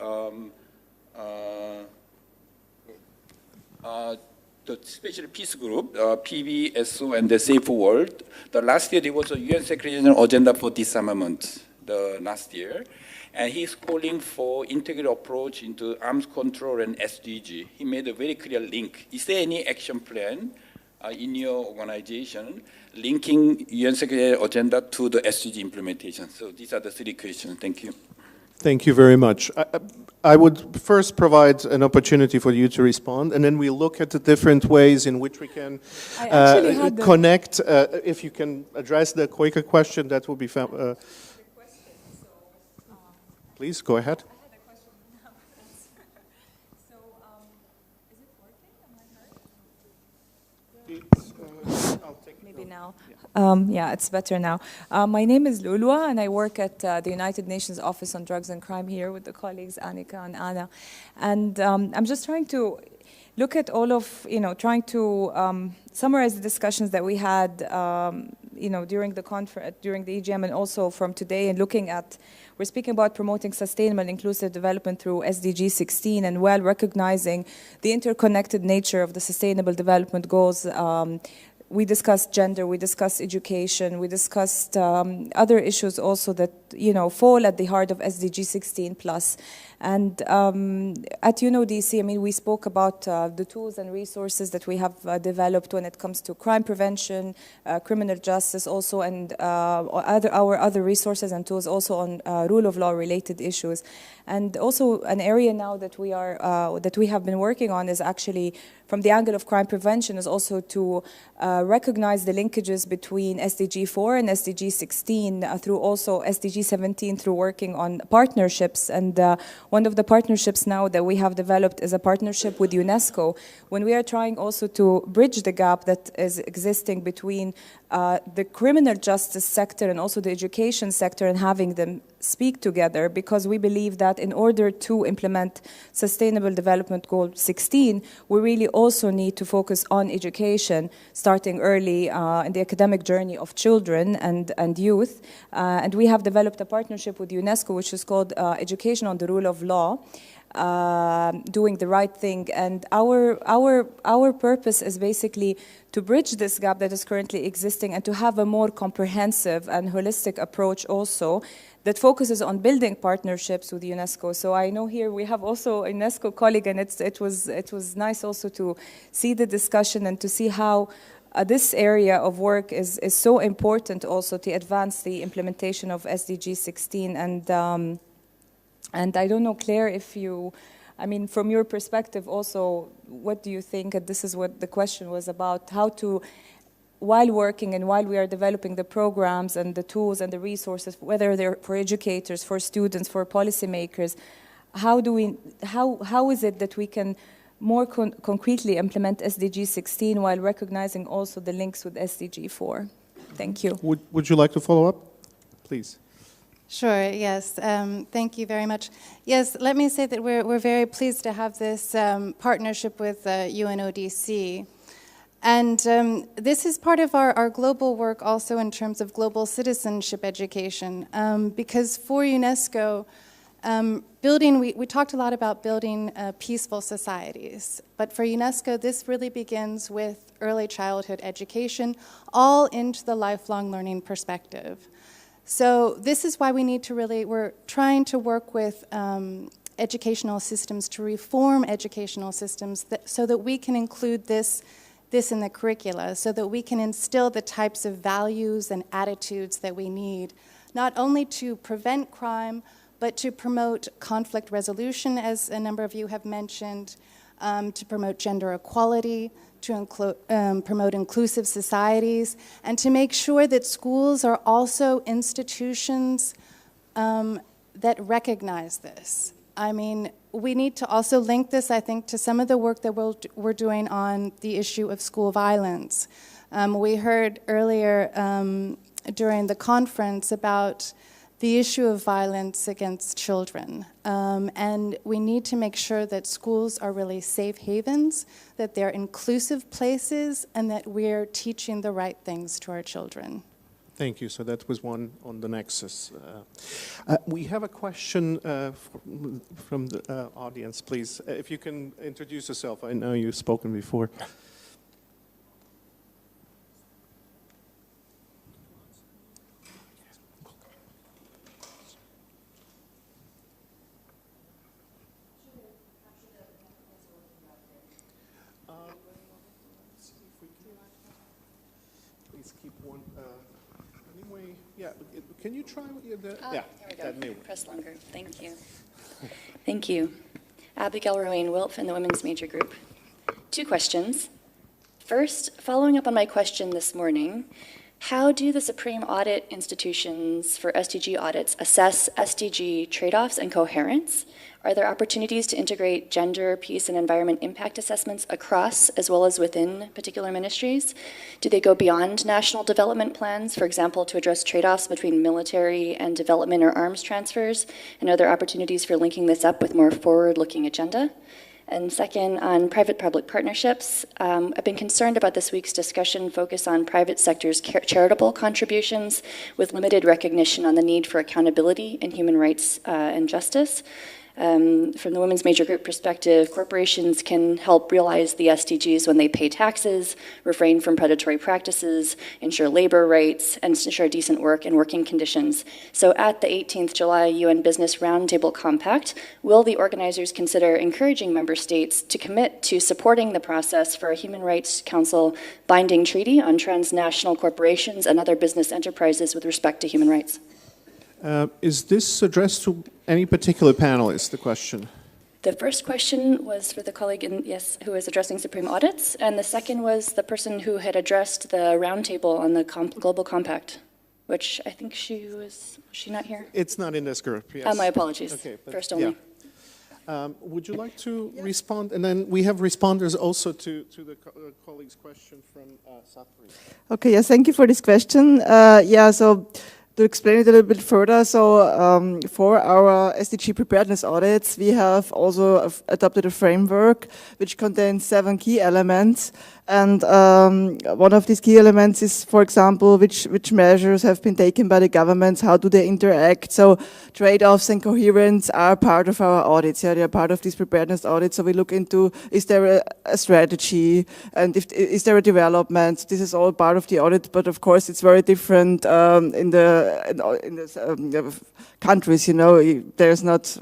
the Special Peace Group, PBSO and the Safe World. The last year there was a UN Secretary General agenda for disarmament, the last year. And he's calling for integrated approach into arms control and SDG. He made a very clear link. Is there any action plan in your organization linking UN Secretary agenda to the SDG implementation? So these are the 3 questions. Thank you. Thank you very much. I would first provide an opportunity for you to respond, and then we look at the different ways in which we can connect. If you can address the COICA question, that would be please, go ahead. Maybe now. Yeah, it's better now. My name is Lulua, and I work at the United Nations Office on Drugs and Crime here with the colleagues Annika and Anna. And I'm just trying to look at all of, trying to summarize the discussions that we had, during the conference, during the EGM, and also from today, and looking at, we're speaking about promoting sustainable and inclusive development through SDG 16, and while recognizing the interconnected nature of the Sustainable Development Goals. We discussed gender, we discussed education, we discussed other issues also that, fall at the heart of SDG 16 plus. And at UNODC, we spoke about the tools and resources that we have developed when it comes to crime prevention, criminal justice also, and our other resources and tools also on rule of law related issues. And also an area now that we have been working on is actually from the angle of crime prevention is also to recognize the linkages between SDG 4 and SDG 16 through also SDG 17 through working on partnerships. And one of the partnerships now that we have developed is a partnership with UNESCO, when we are trying also to bridge the gap that is existing between the criminal justice sector and also the education sector, and having them speak together, because we believe that in order to implement Sustainable Development Goal 16, we really also need to focus on education, starting early in the academic journey of children and youth. And we have developed a partnership with UNESCO, which is called Education on the Rule of Law. Doing the right thing, and our purpose is basically to bridge this gap that is currently existing and to have a more comprehensive and holistic approach also that focuses on building partnerships with UNESCO. So I know here we have also a UNESCO colleague, and it was nice also to see the discussion and to see how this area of work is so important also to advance the implementation of SDG 16. And I don't know, Claire, if you, from your perspective also, what do you think, and this is what the question was about, how to while working and while we are developing the programs and the tools and the resources, whether they're for educators, for students, for policymakers, how is it that we can more concretely implement SDG 16 while recognizing also the links with SDG 4? Thank you. Would you like to follow up? Please. Sure, yes. Thank you very much. Yes, let me say that we're very pleased to have this partnership with UNODC. And this is part of our global work also in terms of global citizenship education. Because for UNESCO, we talked a lot about building peaceful societies. But for UNESCO, this really begins with early childhood education, all into the lifelong learning perspective. So this is why we need to we're trying to work with educational systems to reform educational systems so that we can include this in the curricula, so that we can instill the types of values and attitudes that we need, not only to prevent crime, but to promote conflict resolution, as a number of you have mentioned, to promote gender equality, to promote inclusive societies, and to make sure that schools are also institutions that recognize this. I mean, we need to also link this, I think, to some of the work that we're doing on the issue of school violence. We heard earlier during the conference about the issue of violence against children. And we need to make sure that schools are really safe havens, that they're inclusive places, and that we're teaching the right things to our children. Thank you. So that was one on the nexus. We have a question from the audience, please. If you can introduce yourself. I know you've spoken before. Please keep one. Anyway, yeah. Can you try the? Yeah. There we go. Press longer. Thank you. Thank you. Abigail Rowan-Wilf in the Women's Major Group. 2 questions. First, following up on my question this morning, how do the Supreme Audit institutions for SDG audits assess SDG trade-offs and coherence? Are there opportunities to integrate gender, peace, and environment impact assessments across as well as within particular ministries? Do they go beyond national development plans, for example, to address trade-offs between military and development or arms transfers? And are there opportunities for linking this up with more forward-looking agenda? And second, on private-public partnerships, I've been concerned about this week's discussion focus on private sector's charitable contributions with limited recognition on the need for accountability in human rights and justice. From the Women's Major Group perspective, corporations can help realize the SDGs when they pay taxes, refrain from predatory practices, ensure labor rights, and ensure decent work and working conditions. So at the 18th July UN Business Roundtable Compact, will the organizers consider encouraging member states to commit to supporting the process for a Human Rights Council binding treaty on transnational corporations and other business enterprises with respect to human rights? Is this addressed to any particular panelist, the question? The first question was for the colleague who was addressing Supreme Audits, and the second was the person who had addressed the roundtable on the Global Compact, which I think was she not here? It's not in this group, yes. My apologies, okay, first only. Yeah. Would you like to respond? And then we have responders also to the colleague's question from Safri. Okay, yes, thank you for this question. So to explain it a little bit further, so for our SDG preparedness audits, we have also adopted a framework which contains 7 key elements. And one of these key elements is, for example, which measures have been taken by the governments, how do they interact. So trade-offs and coherence are part of our audits. Yeah, they are part of these preparedness audits. So we look into, is there a strategy, and is there a development? This is all part of the audit, but of course it's very different in the countries. You know, there's not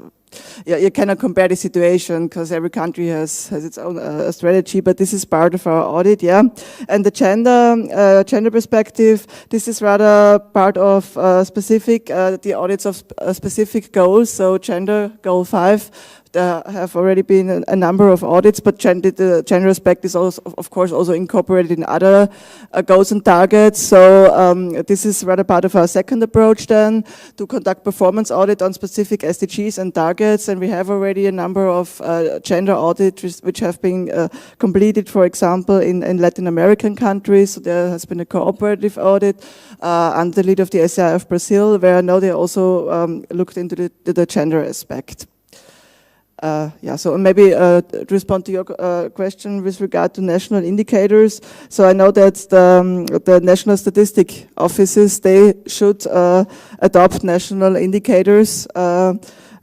yeah, you cannot compare the situation because every country has its own strategy, but this is part of our audit, yeah. And the gender perspective, this is rather part of specific, the audits of specific goals. So gender goal 5, there have already been a number of audits, but the gender aspect is also, of course, also incorporated in other goals and targets. So this is rather part of our second approach then, to conduct performance audit on specific SDGs and targets. And we have already a number of gender audits which have been completed, for example, in Latin American countries. So there has been a cooperative audit under the lead of the SAI of Brazil, where now they also looked into the gender aspect. Yeah, so maybe to respond to your question with regard to national indicators. So I know that the national statistic offices, they should adopt national indicators,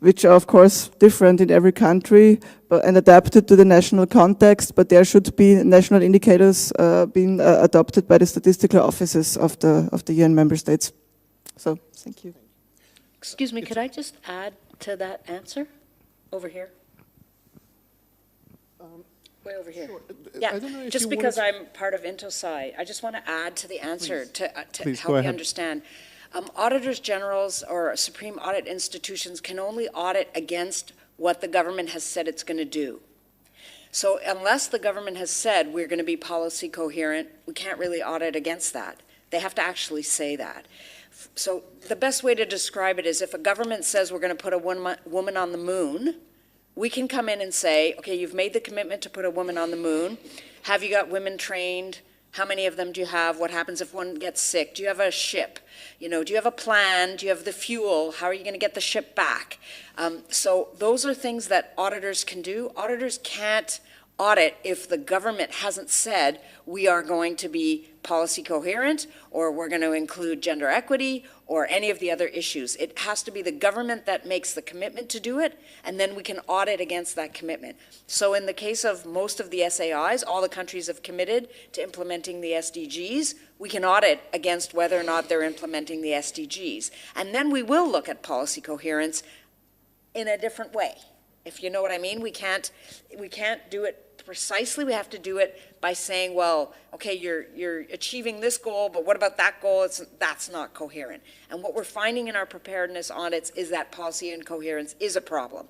which are of course different in every country and adapted to the national context, but there should be national indicators being adopted by the statistical offices of the UN member states. So, thank you. Excuse me, could I just add to that answer? Over here. Way over here. Sure. Yeah, just because I'm part of Intosai, I just want to add to the answer to help you understand. Auditors generals or supreme audit institutions can only audit against what the government has said it's going to do. So unless the government has said we're going to be policy coherent, we can't really audit against that. They have to actually say that. So the best way to describe it is if a government says we're going to put a woman on the moon, we can come in and say, okay, you've made the commitment to put a woman on the moon. Have you got women trained? How many of them do you have? What happens if one gets sick? Do you have a ship? You know, do you have a plan? Do you have the fuel? How are you going to get the ship back? So those are things that auditors can do. Auditors can't audit if the government hasn't said we are going to be policy coherent or we're going to include gender equity or any of the other issues. It has to be the government that makes the commitment to do it, and then we can audit against that commitment. So in the case of most of the SAIs, all the countries have committed to implementing the SDGs. We can audit against whether or not they're implementing the SDGs. And then we will look at policy coherence in a different way. If you know what I mean, we can't do it precisely. We have to do it by saying, well, okay, you're achieving this goal, but what about that goal? That's not coherent. And what we're finding in our preparedness audits is that policy incoherence is a problem.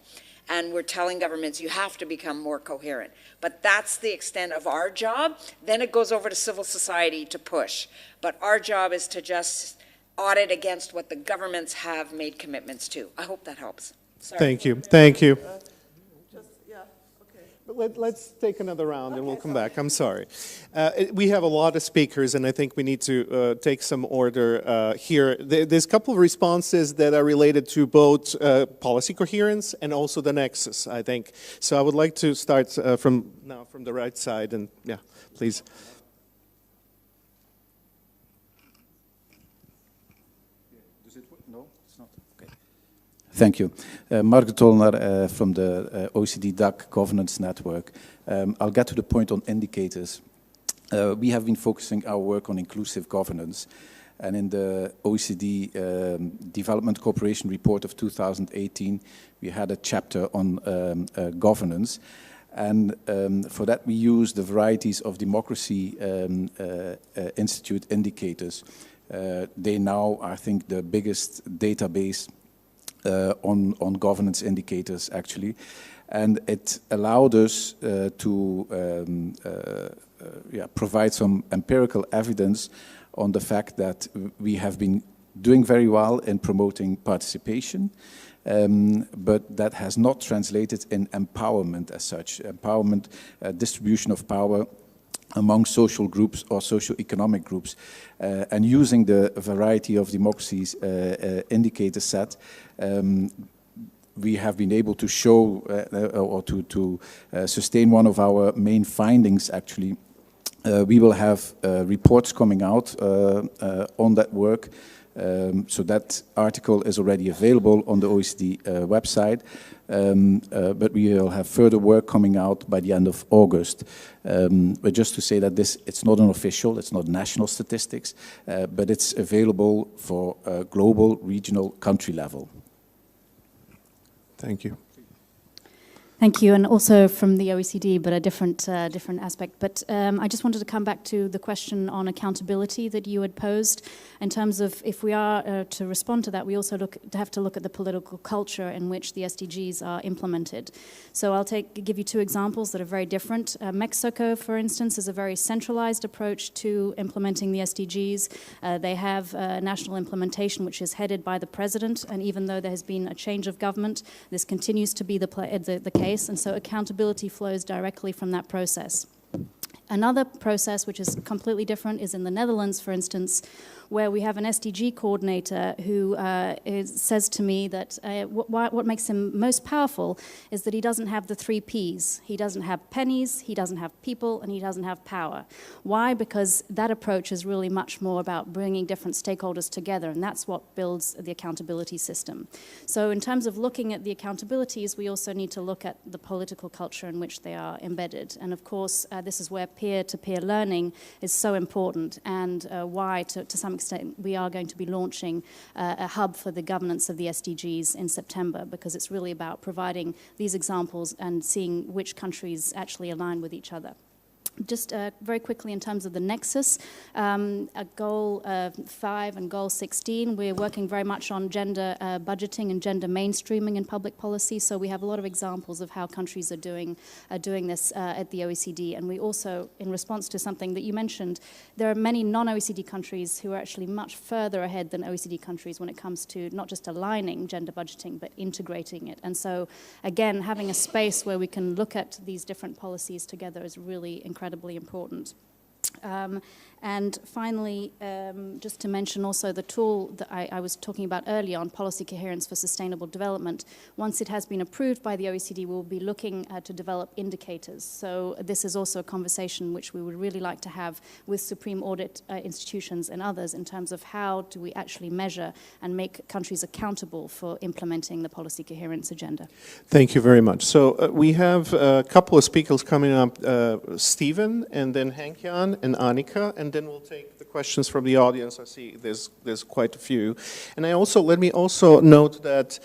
And we're telling governments you have to become more coherent. But that's the extent of our job. Then it goes over to civil society to push. But our job is to just audit against what the governments have made commitments to. I hope that helps. Sorry. Thank you. Thank you. But let's take another round and we'll come back. I'm sorry. We have a lot of speakers and I think we need to take some order here. There's a couple of responses that are related to both policy coherence and also the nexus, I think. So I would like to start from the right side and yeah, please. Thank you. Mark Tollner from the OECD DAC Governance Network. I'll get to the point on indicators. We have been focusing our work on inclusive governance. And in the OECD Development Cooperation Report of 2018, we had a chapter on governance. And for that, we used the varieties of Democracy Institute indicators. They now, I think, the biggest database on governance indicators, actually. And it allowed us to provide some empirical evidence on the fact that we have been doing very well in promoting participation, but that has not translated in empowerment as such. Empowerment, distribution of power among social groups or socio-economic groups, and using the variety of democracies indicator set, we have been able to show or to sustain one of our main findings, actually. We will have reports coming out on that work. So that article is already available on the OECD website, but we will have further work coming out by the end of August. But just to say that it's not an official, it's not national statistics, but it's available for global, regional, country level. Thank you. Thank you, and also from the OECD, but a different aspect. But I just wanted to come back to the question on accountability that you had posed. In terms of, if we are to respond to that, we also have to look at the political culture in which the SDGs are implemented. So I'll give you two examples that are very different. Mexico, for instance, is a very centralized approach to implementing the SDGs. They have national implementation, which is headed by the president, and even though there has been a change of government, this continues to be the case. And so accountability flows directly from that process. Another process which is completely different is in the Netherlands, for instance, where we have an SDG coordinator who says to me that what makes him most powerful is that he doesn't have the 3 Ps. He doesn't have pennies, he doesn't have people, and he doesn't have power. Why? Because that approach is really much more about bringing different stakeholders together, and that's what builds the accountability system. So in terms of looking at the accountabilities, we also need to look at the political culture in which they are embedded. And of course, this is where peer-to-peer learning is so important, and why, to some extent, we are going to be launching a hub for the governance of the SDGs in September, because it's really about providing these examples and seeing which countries actually align with each other. Just very quickly in terms of the nexus, Goal 5 and Goal 16, we're working very much on gender budgeting and gender mainstreaming in public policy, so we have a lot of examples of how countries are doing this at the OECD. And we also, in response to something that you mentioned, there are many non-OECD countries who are actually much further ahead than OECD countries when it comes to not just aligning gender budgeting, but integrating it. And so, again, having a space where we can look at these different policies together is really incredibly important. And finally, just to mention also the tool that I was talking about earlier on policy coherence for sustainable development. Once it has been approved by the OECD, we'll be looking to develop indicators. So this is also a conversation which we would really like to have with Supreme Audit institutions and others in terms of how do we actually measure and make countries accountable for implementing the policy coherence agenda. Thank you very much. So we have a couple of speakers coming up, Stephen, and then Henk-Jan and Annika, and then we'll take the questions from the audience. I see there's quite a few. And let me also note that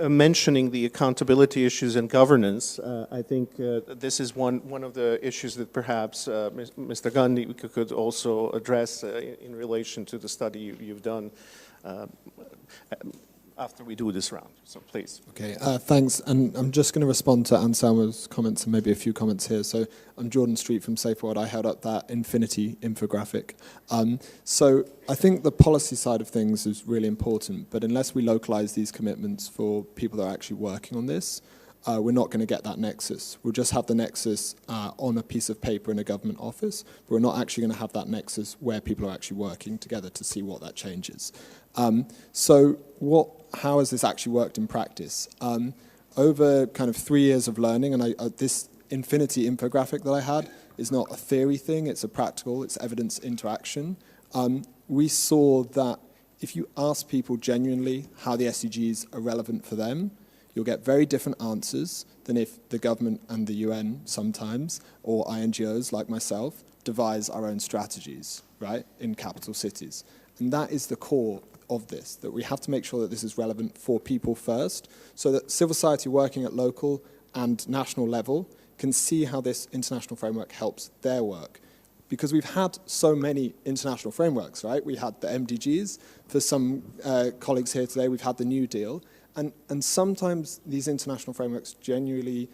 mentioning the accountability issues and governance, I think this is one of the issues that perhaps Mr. Gandhi could also address in relation to the study you've done after we do this round. So please. Okay, thanks. And I'm just going to respond to Anselmo's comments and maybe a few comments here. So I'm Jordan Street from Safe World. I held up that Infinity infographic. So I think the policy side of things is really important, but unless we localize these commitments for people that are actually working on this, we're not going to get that nexus. We'll just have the nexus on a piece of paper in a government office, but we're not actually going to have that nexus where people are actually working together to see what that change is. How has this actually worked in practice? Over kind of 3 years of learning, and this Infinity infographic that I had is not a theory thing, it's a practical, it's evidence interaction. We saw that if you ask people genuinely how the SDGs are relevant for them, you'll get very different answers than if the government and the UN sometimes, or INGOs like myself, devise our own strategies, right, in capital cities. And that is the core of this, that we have to make sure that this is relevant for people first, so that civil society working at local and national level can see how this international framework helps their work. Because we've had so many international frameworks, right? We had the MDGs, for some colleagues here today, we've had the New Deal, and sometimes these international frameworks genuinely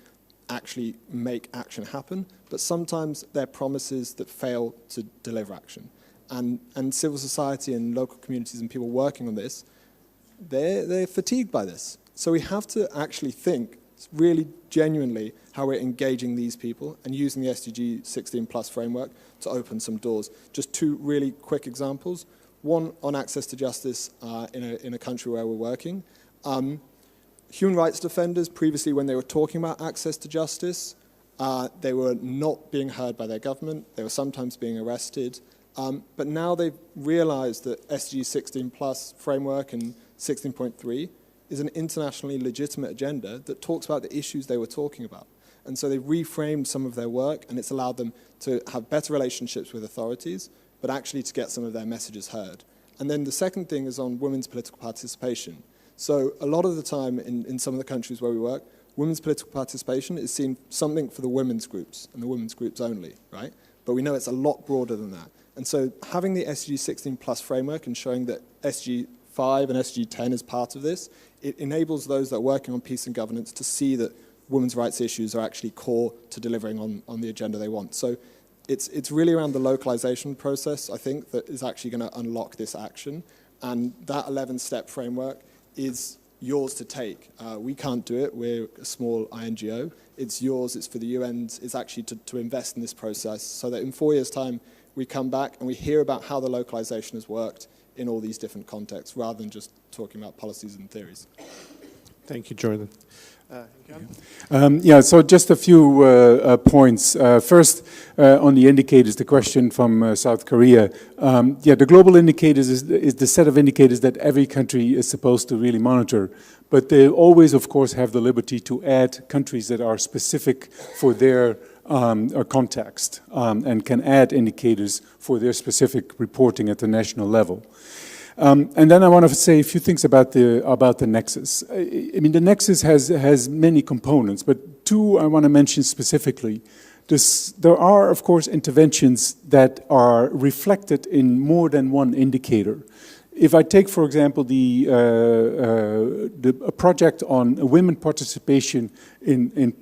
actually make action happen, but sometimes they're promises that fail to deliver action. And civil society and local communities and people working on this, they're fatigued by this. So we have to actually think really genuinely how we're engaging these people and using the SDG 16+ framework to open some doors. Just 2 really quick examples. One on access to justice in a country where we're working. Human rights defenders, previously when they were talking about access to justice, they were not being heard by their government. They were sometimes being arrested. But now they've realized that SDG 16+ framework and 16.3 is an internationally legitimate agenda that talks about the issues they were talking about. And so they've reframed some of their work, and it's allowed them to have better relationships with authorities, but actually to get some of their messages heard. And then the second thing is on women's political participation. So a lot of the time in some of the countries where we work, women's political participation is seen something for the women's groups and the women's groups only, right? But we know it's a lot broader than that. And so having the SDG 16 plus framework and showing that SDG 5 and SDG 10 is part of this, it enables those that are working on peace and governance to see that women's rights issues are actually core to delivering on the agenda they want. So it's really around the localization process, I think, that is actually going to unlock this action. And that 11-step framework is yours to take. We can't do it. We're a small INGO. It's yours. It's for the UN. It's actually to invest in this process so that in 4 years' time, we come back and we hear about how the localization has worked in all these different contexts, rather than just talking about policies and theories. Thank you, Jordan. Yeah, so just a few points. First, on the indicators, the question from South Korea. Yeah, the global indicators is the set of indicators that every country is supposed to really monitor. But they always, of course, have the liberty to add countries that are specific for their context and can add indicators for their specific reporting at the national level. And then I want to say a few things about the nexus. I mean, the nexus has many components, but two I want to mention specifically. There are, of course, interventions that are reflected in more than one indicator. If I take, for example, a project on women participation in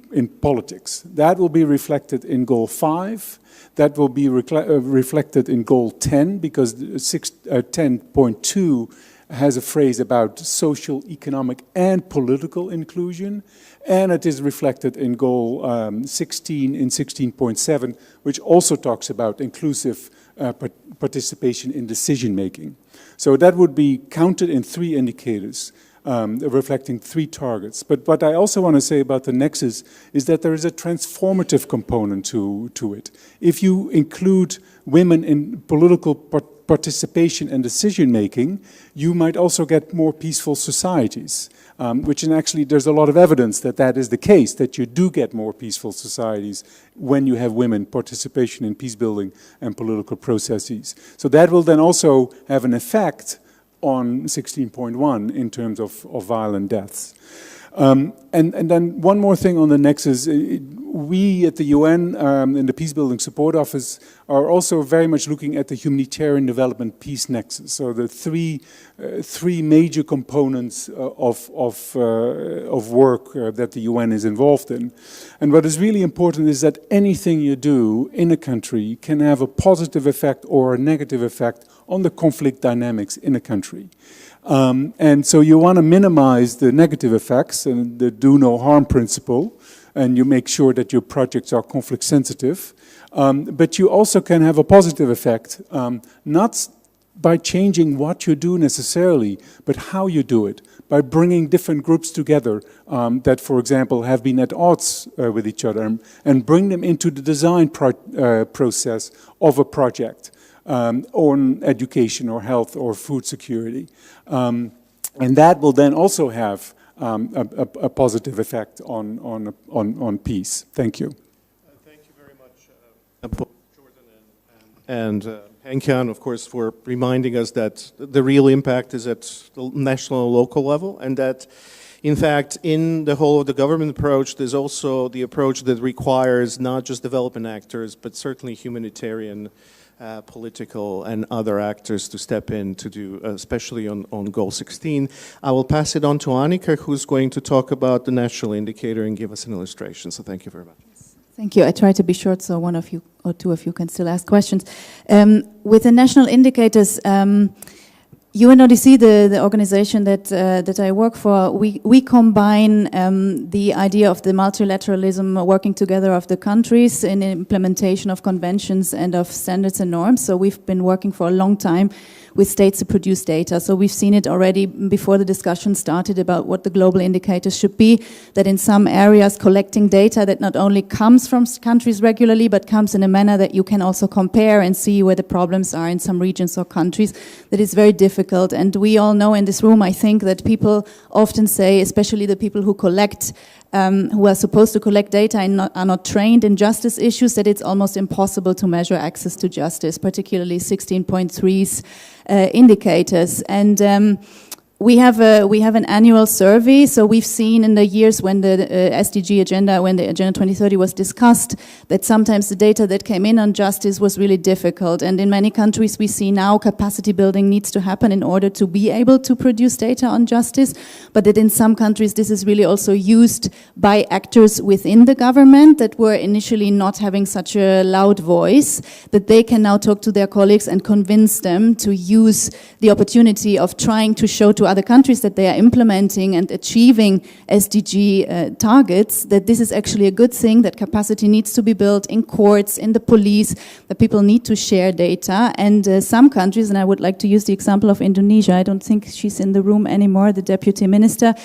politics, that will be reflected in Goal 5. That will be reflected in Goal 10, because 10.2 has a phrase about social, economic, and political inclusion. And it is reflected in Goal 16 in 16.7, which also talks about inclusive participation in decision-making. So that would be counted in 3 indicators, reflecting 3 targets. But what I also want to say about the nexus is that there is a transformative component to it. If you include women in political participation and decision-making, you might also get more peaceful societies, which actually there's a lot of evidence that that is the case, that you do get more peaceful societies when you have women participation in peace building and political processes. So that will then also have an effect on 16.1 in terms of violent deaths. And then one more thing on the nexus. We at the UN in the Peace Building Support Office are also very much looking at the humanitarian development peace nexus. So the three major components of work that the UN is involved in. And what is really important is that anything you do in a country can have a positive effect or a negative effect on the conflict dynamics in a country. And so you want to minimize the negative effects and the do no harm principle, and you make sure that your projects are conflict sensitive. But you also can have a positive effect, not by changing what you do necessarily, but how you do it, by bringing different groups together that, for example, have been at odds with each other, and bring them into the design process of a project. On education or health or food security. And that will then also have a positive effect on peace. Thank you. Thank you very much, Jordan and Henk-Jan, of course, for reminding us that the real impact is at the national and local level, and that in fact, in the whole of the government approach, there's also the approach that requires not just development actors, but certainly humanitarian political and other actors to step in to do, especially on Goal 16. I will pass it on to Annika, who's going to talk about the national indicator and give us an illustration. So thank you very much. Thank you. I try to be short so one of you or two of you can still ask questions. With the national indicators, UNODC, the organization that I work for, we combine the idea of the multilateralism working together of the countries in implementation of conventions and of standards and norms. So we've been working for a long time with states to produce data. So we've seen it already before the discussion started about what the global indicators should be, that in some areas collecting data that not only comes from countries regularly, but comes in a manner that you can also compare and see where the problems are in some regions or countries, that is very difficult. And we all know in this room, I think, that people often say, especially the people who collect, who are supposed to collect data and are not trained in justice issues, that it's almost impossible to measure access to justice, particularly 16.3's indicators. And we have an annual survey, so we've seen in the years when the SDG agenda, when the Agenda 2030 was discussed, that sometimes the data that came in on justice was really difficult. And in many countries we see now capacity building needs to happen in order to be able to produce data on justice, but that in some countries this is really also used by actors within the government that were initially not having such a loud voice, that they can now talk to their colleagues and convince them to use the opportunity of trying to show to other countries that they are implementing and achieving SDG targets, that this is actually a good thing, that capacity needs to be built in courts, in the police, that people need to share data. And some countries, and I would like to use the example of Indonesia, I don't think she's in the room anymore, the deputy minister,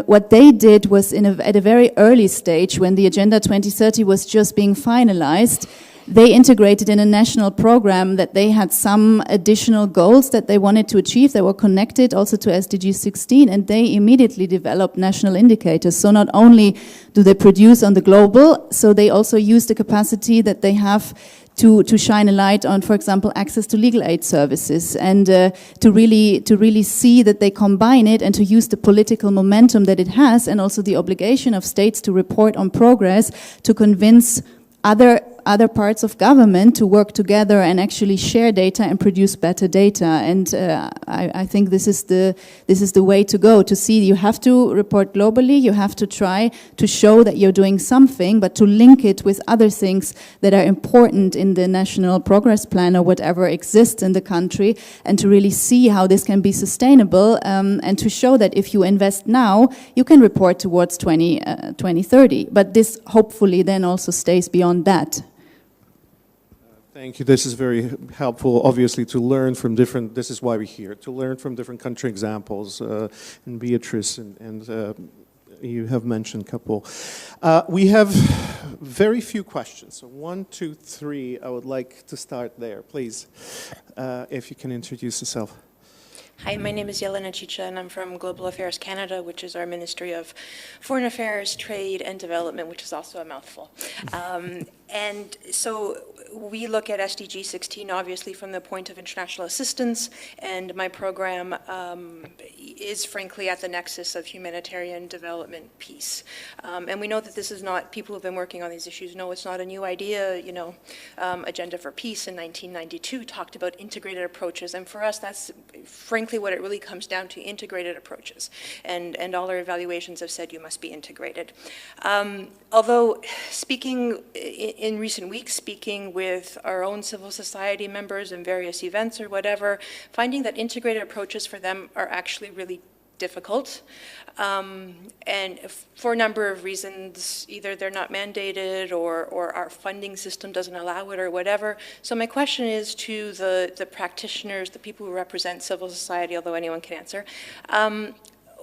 what they did was at a very early stage, when the Agenda 2030 was just being finalized, they integrated in a national program that they had some additional goals that they wanted to achieve. They were connected also to SDG 16, and they immediately developed national indicators. So not only do they produce on the global, so they also use the capacity that they have to shine a light on, for example, access to legal aid services, and to really see that they combine it and to use the political momentum that it has, and also the obligation of states to report on progress, to convince other parts of government to work together and actually share data and produce better data. And I think this is the way to go, to see you have to report globally, you have to try to show that you're doing something, but to link it with other things that are important in the national progress plan or whatever exists in the country, and to really see how this can be sustainable, and to show that if you invest now, you can report towards 2030. But this hopefully then also stays beyond that. Thank you. This is very helpful, obviously, to learn from different, this is why we're here, to learn from different country examples. And Beatrice, and you have mentioned a couple. We have very few questions. So 1, 2, 3, I would like to start there. Please, if you can introduce yourself. Hi, my name is Yelena Chicha, and I'm from Global Affairs Canada, which is our Ministry of Foreign Affairs, Trade, and Development, which is also a mouthful. And so we look at SDG 16, obviously, from the point of international assistance, and my program is, frankly, at the nexus of humanitarian development peace. And we know that this is not, people who have been working on these issues know it's not a new idea. You know, Agenda for Peace in 1992 talked about integrated approaches, and for us, that's frankly what it really comes down to, integrated approaches. And all our evaluations have said you must be integrated. Although speaking in recent weeks, speaking with our own civil society members in various events or whatever, finding that integrated approaches for them are actually really difficult, and for a number of reasons. Either they're not mandated, or our funding system doesn't allow it, or whatever. So my question is to the practitioners, the people who represent civil society, although anyone can answer.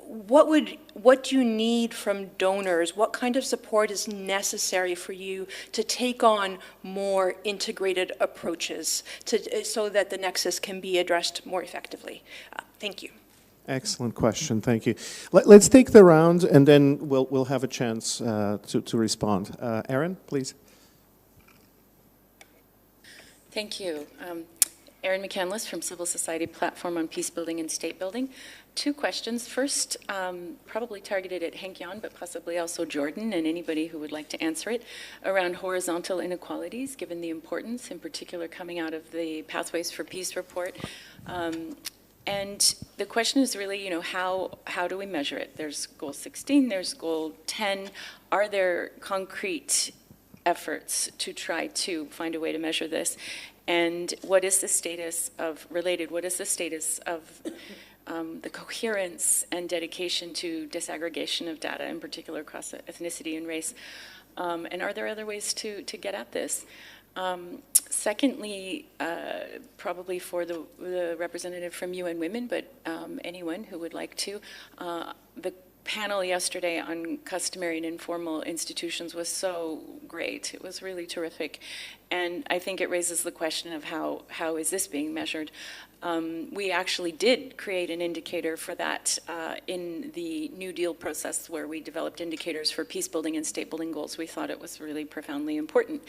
What do you need from donors? What kind of support is necessary for you to take on more integrated approaches so that the nexus can be addressed more effectively? Thank you. Excellent question, thank you. Let's take the round, and then we'll have a chance to respond. Erin, please. Thank you. Erin McCandless from Civil Society Platform on Peace Building and State Building. 2 questions. First, probably targeted at Henk-Jan, but possibly also Jordan and anybody who would like to answer it, around horizontal inequalities, given the importance, in particular coming out of the Pathways for Peace report. And the question is really, you know, how do we measure it? There's goal 16, there's goal 10. Are there concrete efforts to try to find a way to measure this? And what is the status of, what is the status of the coherence and dedication to disaggregation of data, in particular across ethnicity and race? And are there other ways to get at this? Secondly, probably for the representative from UN Women, but anyone who would like to, the panel yesterday on customary and informal institutions was so great. It was really terrific. And I think it raises the question of how is this being measured? We actually did create an indicator for that in the New Deal process, where we developed indicators for peace building and state building goals. We thought it was really profoundly important.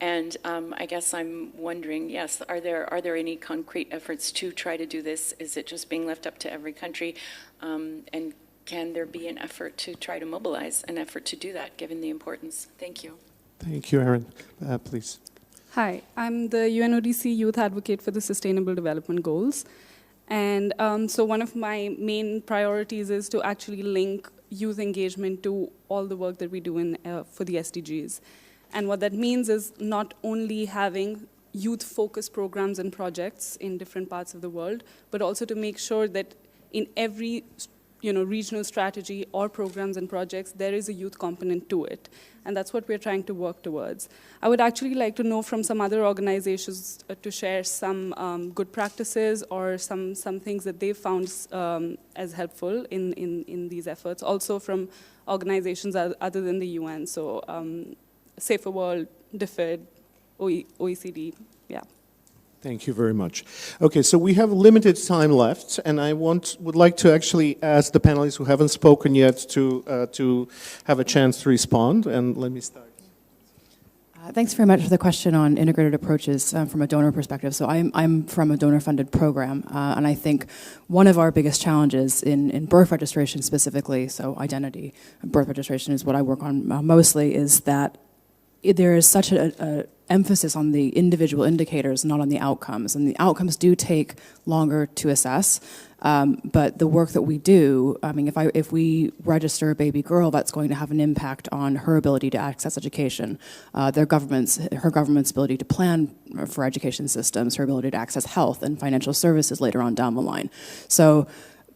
And I guess I'm wondering, yes, are there any concrete efforts to try to do this? Is it just being left up to every country? And can there be an effort to try to mobilize an effort to do that, given the importance? Thank you. Thank you, Erin. Please. Hi, I'm the UNODC Youth Advocate for the Sustainable Development Goals. And so one of my main priorities is to actually link youth engagement to all the work that we do for the SDGs. And what that means is not only having youth-focused programs and projects in different parts of the world, but also to make sure that in every regional strategy or programs and projects, there is a youth component to it. And that's what we're trying to work towards. I would actually like to know from some other organizations to share some good practices or some things that they've found as helpful in these efforts, also from organizations other than the UN. So Safer World, DFID, OECD, yeah. Thank you very much. Okay, so we have limited time left, and I would like to actually ask the panelists who haven't spoken yet to have a chance to respond. And let me start. Thanks very much for the question on integrated approaches from a donor perspective. So I'm from a donor-funded program, and I think one of our biggest challenges in birth registration specifically, so identity, birth registration is what I work on mostly, is that there is such a emphasis on the individual indicators, not on the outcomes. And the outcomes do take longer to assess. But the work that we do, I mean, if we register a baby girl, that's going to have an impact on her ability to access education, her government's ability to plan for education systems, her ability to access health and financial services later on down the line. So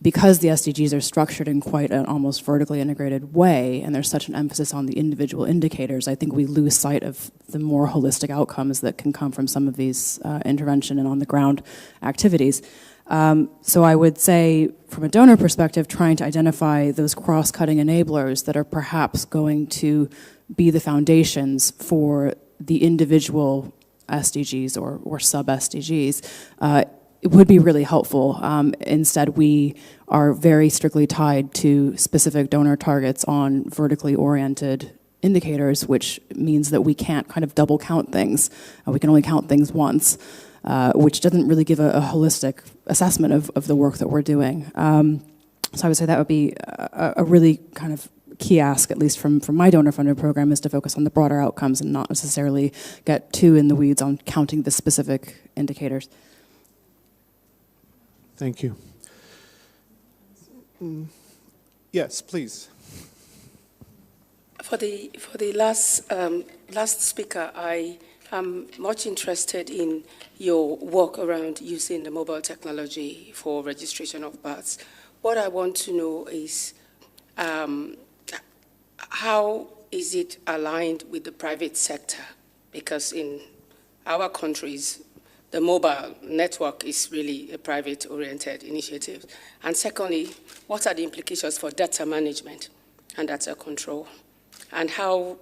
because the SDGs are structured in quite an almost vertically integrated way, and there's such an emphasis on the individual indicators, I think we lose sight of the more holistic outcomes that can come from some of these intervention and on-the-ground activities. So I would say, from a donor perspective, trying to identify those cross-cutting enablers that are perhaps going to be the foundations for the individual SDGs or sub-SDGs, it would be really helpful. Instead, we are very strictly tied to specific donor targets on vertically oriented indicators, which means that we can't kind of double count things. We can only count things once, which doesn't really give a holistic assessment of the work that we're doing. So I would say that would be a really kind of key ask, at least from my donor-funded program, is to focus on the broader outcomes and not necessarily get too in the weeds on counting the specific indicators. Thank you. Yes, please. For the last speaker, I am much interested in your work around using the mobile technology for registration of births. What I want to know is how is it aligned with the private sector? Because in our countries, the mobile network is really a private-oriented initiative. And secondly, what are the implications for data management and data control? And how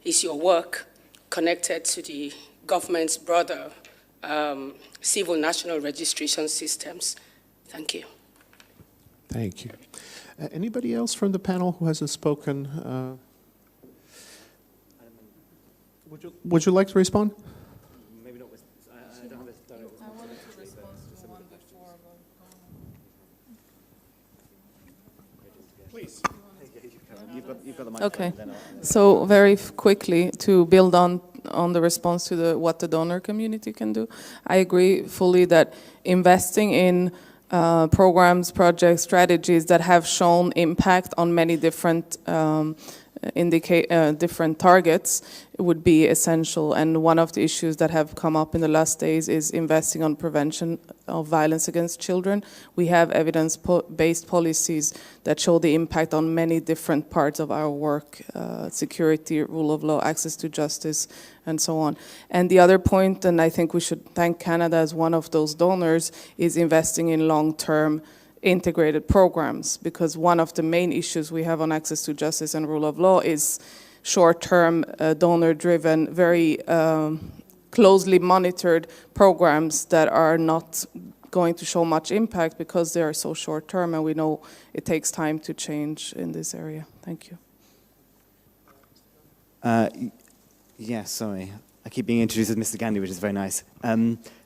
is your work connected to the government's broader civil national registration systems? Thank you. Thank you. Anybody else from the panel who hasn't spoken? Would you like to respond? Okay, so very quickly to build on the response to what the donor community can do, I agree fully that investing in programs, projects, strategies that have shown impact on many different different targets would be essential. And one of the issues that have come up in the last days is investing on prevention of violence against children. We have evidence-based policies that show the impact on many different parts of our work, security, rule of law, access to justice, and so on. And the other point, and I think we should thank Canada as one of those donors, is investing in long-term integrated programs, because one of the main issues we have on access to justice and rule of law is short-term, donor-driven, very closely monitored programs that are not going to show much impact because they are so short-term, and we know it takes time to change in this area. Thank you. Yeah, sorry. I keep being introduced as Mr. Gandhi, which is very nice,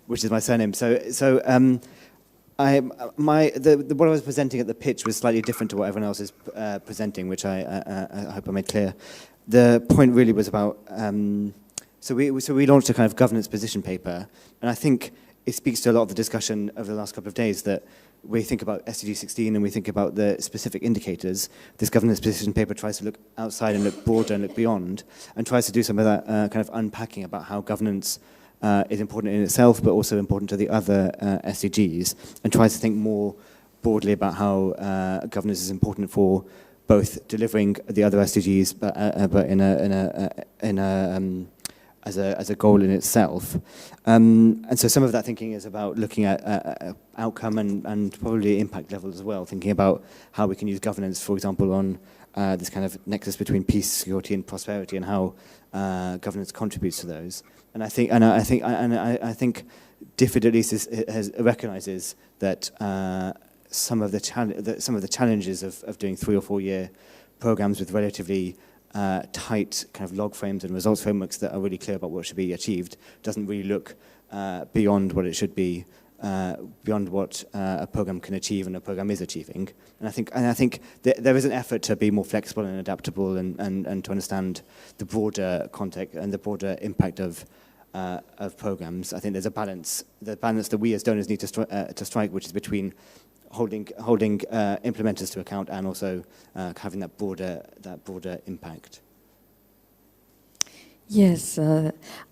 which is my surname. What I was presenting at the pitch was slightly different to what everyone else is presenting, which I hope I made clear. The point really was about, so we launched a kind of governance position paper, and I think it speaks to a lot of the discussion over the last couple of days that we think about SDG 16 and we think about the specific indicators. This governance position paper tries to look outside and look broader and look beyond, and tries to do some of that kind of unpacking about how governance is important in itself, but also important to the other SDGs, and tries to think more broadly about how governance is important for both delivering the other SDGs, but as a goal in itself. And so some of that thinking is about looking at outcome and probably impact levels as well, thinking about how we can use governance, for example, on this kind of nexus between peace, security, and prosperity, and how governance contributes to those. And I think DFID at least recognizes that some of the challenges of doing 3 or 4 year programs with relatively tight kind of log frames and results frameworks that are really clear about what should be achieved doesn't really look beyond what it should be, beyond what a program can achieve and a program is achieving. And I think there is an effort to be more flexible and adaptable and to understand the broader context and the broader impact of programs. I think there's a balance, the balance that we as donors need to strike, which is between holding implementers to account and also having that broader impact. Yes,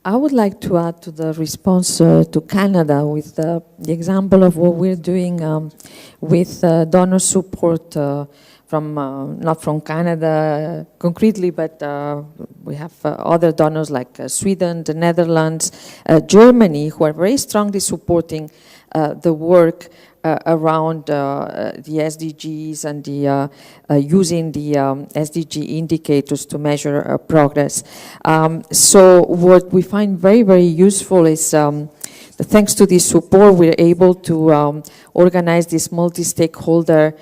I would like to add to the response to Canada with the example of what we're doing with donor support from not from Canada concretely, but we have other donors like Sweden, the Netherlands, Germany, who are very strongly supporting the work around the SDGs and the using the SDG indicators to measure progress. So what we find very, very useful is thanks to this support, we're able to organize these multi-stakeholder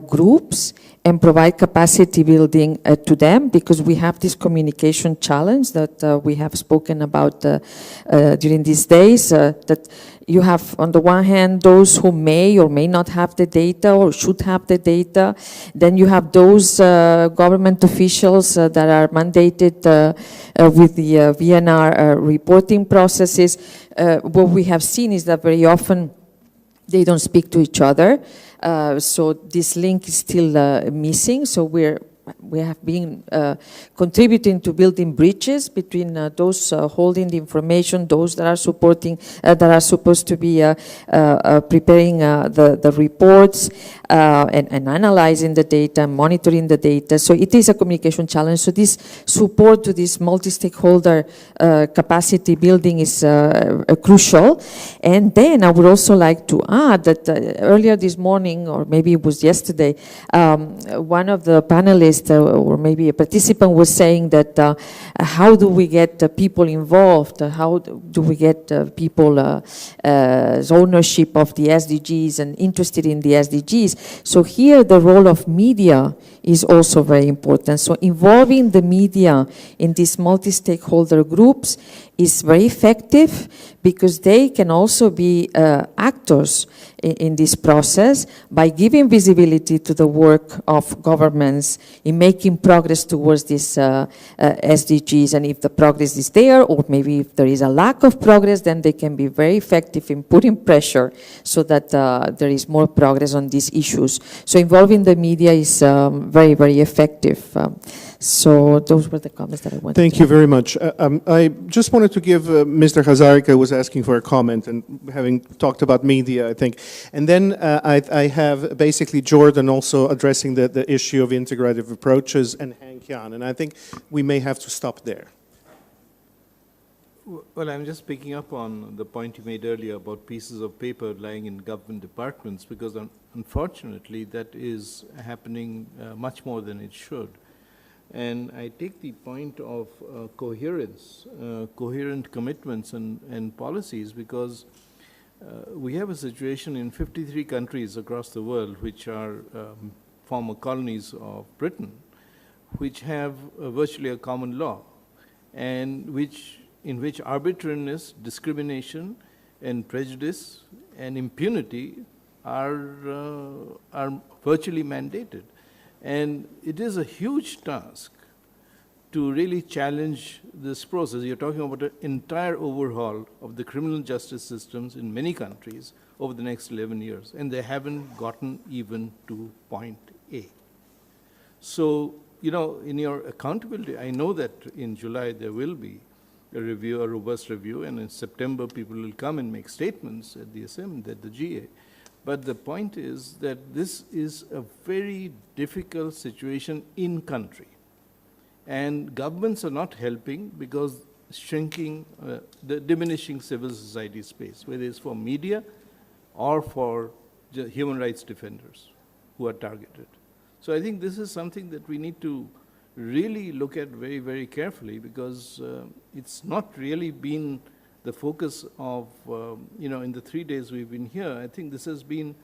groups and provide capacity building to them, because we have this communication challenge that we have spoken about during these days, that you have, on the one hand, those who may or may not have the data or should have the data. Then you have those government officials that are mandated with the VNR reporting processes. What we have seen is that very often they don't speak to each other. So this link is still missing. So we have been contributing to building bridges between those holding the information, those that are supporting, that are supposed to be preparing the reports and analyzing the data, monitoring the data. So it is a communication challenge. So this support to this multi-stakeholder capacity building is crucial. And then I would also like to add that earlier this morning, or maybe it was yesterday, one of the panelists or maybe a participant was saying that how do we get people involved? How do we get people ownership of the SDGs and interested in the SDGs? So here the role of media is also very important. So involving the media in these multi-stakeholder groups is very effective, because they can also be actors in this process by giving visibility to the work of governments in making progress towards these SDGs. And if the progress is there, or maybe if there is a lack of progress, then they can be very effective in putting pressure so that there is more progress on these issues. So involving the media is very, very effective. So those were the comments that I wanted to Thank you very much. I just wanted to give Mr. Hazarika was asking for a comment, and having talked about media, I think. And then I have basically Jordan also addressing the issue of integrative approaches, and Hank Jan. And I think we may have to stop there. Well, I'm just picking up on the point you made earlier about pieces of paper lying in government departments, because unfortunately that is happening much more than it should. And I take the point of coherence, coherent commitments and policies, because we have a situation in 53 countries across the world which are former colonies of Britain, which have virtually a common law, and in which arbitrariness, discrimination, and prejudice and impunity are virtually mandated. And it is a huge task to really challenge this process. You're talking about an entire overhaul of the criminal justice systems in many countries over the next 11 years, and they haven't gotten even to point A. So, you know, in your accountability, I know that in July there will be a review, a robust review, and in September people will come and make statements at the Assembly, at the GA. But the point is that this is a very difficult situation in country. And governments are not helping because shrinking, the diminishing civil society space, whether it's for media or for human rights defenders who are targeted. So I think this is something that we need to really look at very, very carefully, because it's not really been the focus of, you know, in the 3 days we've been here. I think this has been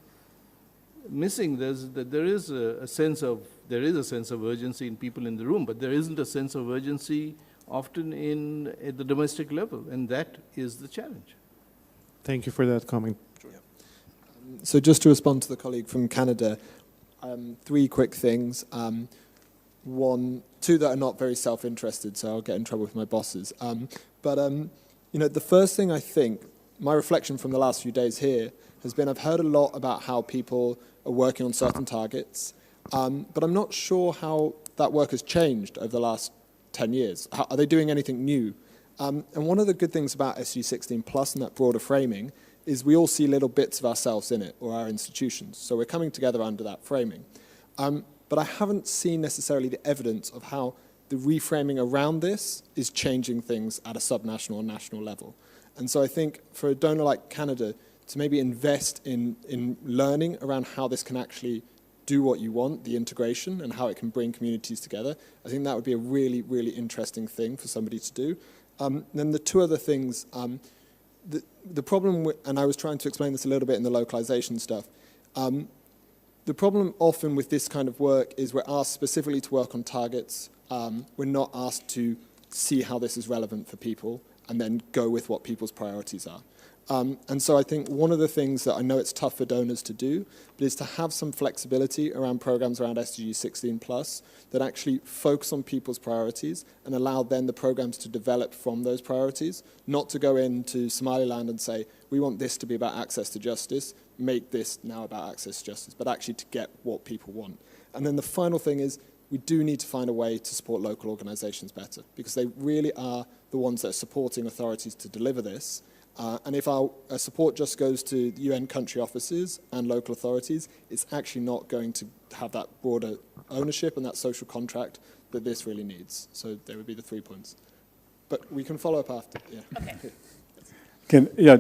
missing. There is a sense of urgency in people in the room, but there isn't a sense of urgency often at the domestic level, and that is the challenge. Thank you for that comment. So just to respond to the colleague from Canada, 3 quick things. Two that are not very self-interested, so I'll get in trouble with my bosses. You know, the first thing I think, my reflection from the last few days here has been I've heard a lot about how people are working on certain targets, but I'm not sure how that work has changed over the last 10 years. Are they doing anything new? And one of the good things about SDG 16 Plus and that broader framing is we all see little bits of ourselves in it, or our institutions. So we're coming together under that framing. But I haven't seen necessarily the evidence of how the reframing around this is changing things at a subnational or national level. And so I think for a donor like Canada to maybe invest in learning around how this can actually do what you want, the integration, and how it can bring communities together, I think that would be a really, really interesting thing for somebody to do. Then the 2 other things, the problem, and I was trying to explain this a little bit in the localization stuff, the problem often with this kind of work is we're asked specifically to work on targets. We're not asked to see how this is relevant for people and then go with what people's priorities are. And so I think one of the things that I know it's tough for donors to do, but is to have some flexibility around programs around SDG 16 Plus that actually focus on people's priorities and allow then the programs to develop from those priorities, not to go into Somaliland and say, we want this to be about access to justice, make this now about access to justice, but actually to get what people want. And then the final thing is we do need to find a way to support local organizations better, because they really are the ones that are supporting authorities to deliver this. And if our support just goes to the UN country offices and local authorities, it's actually not going to have that broader ownership and that social contract that this really needs. So there would be the 3 points. But we can follow up after. Yeah. Okay.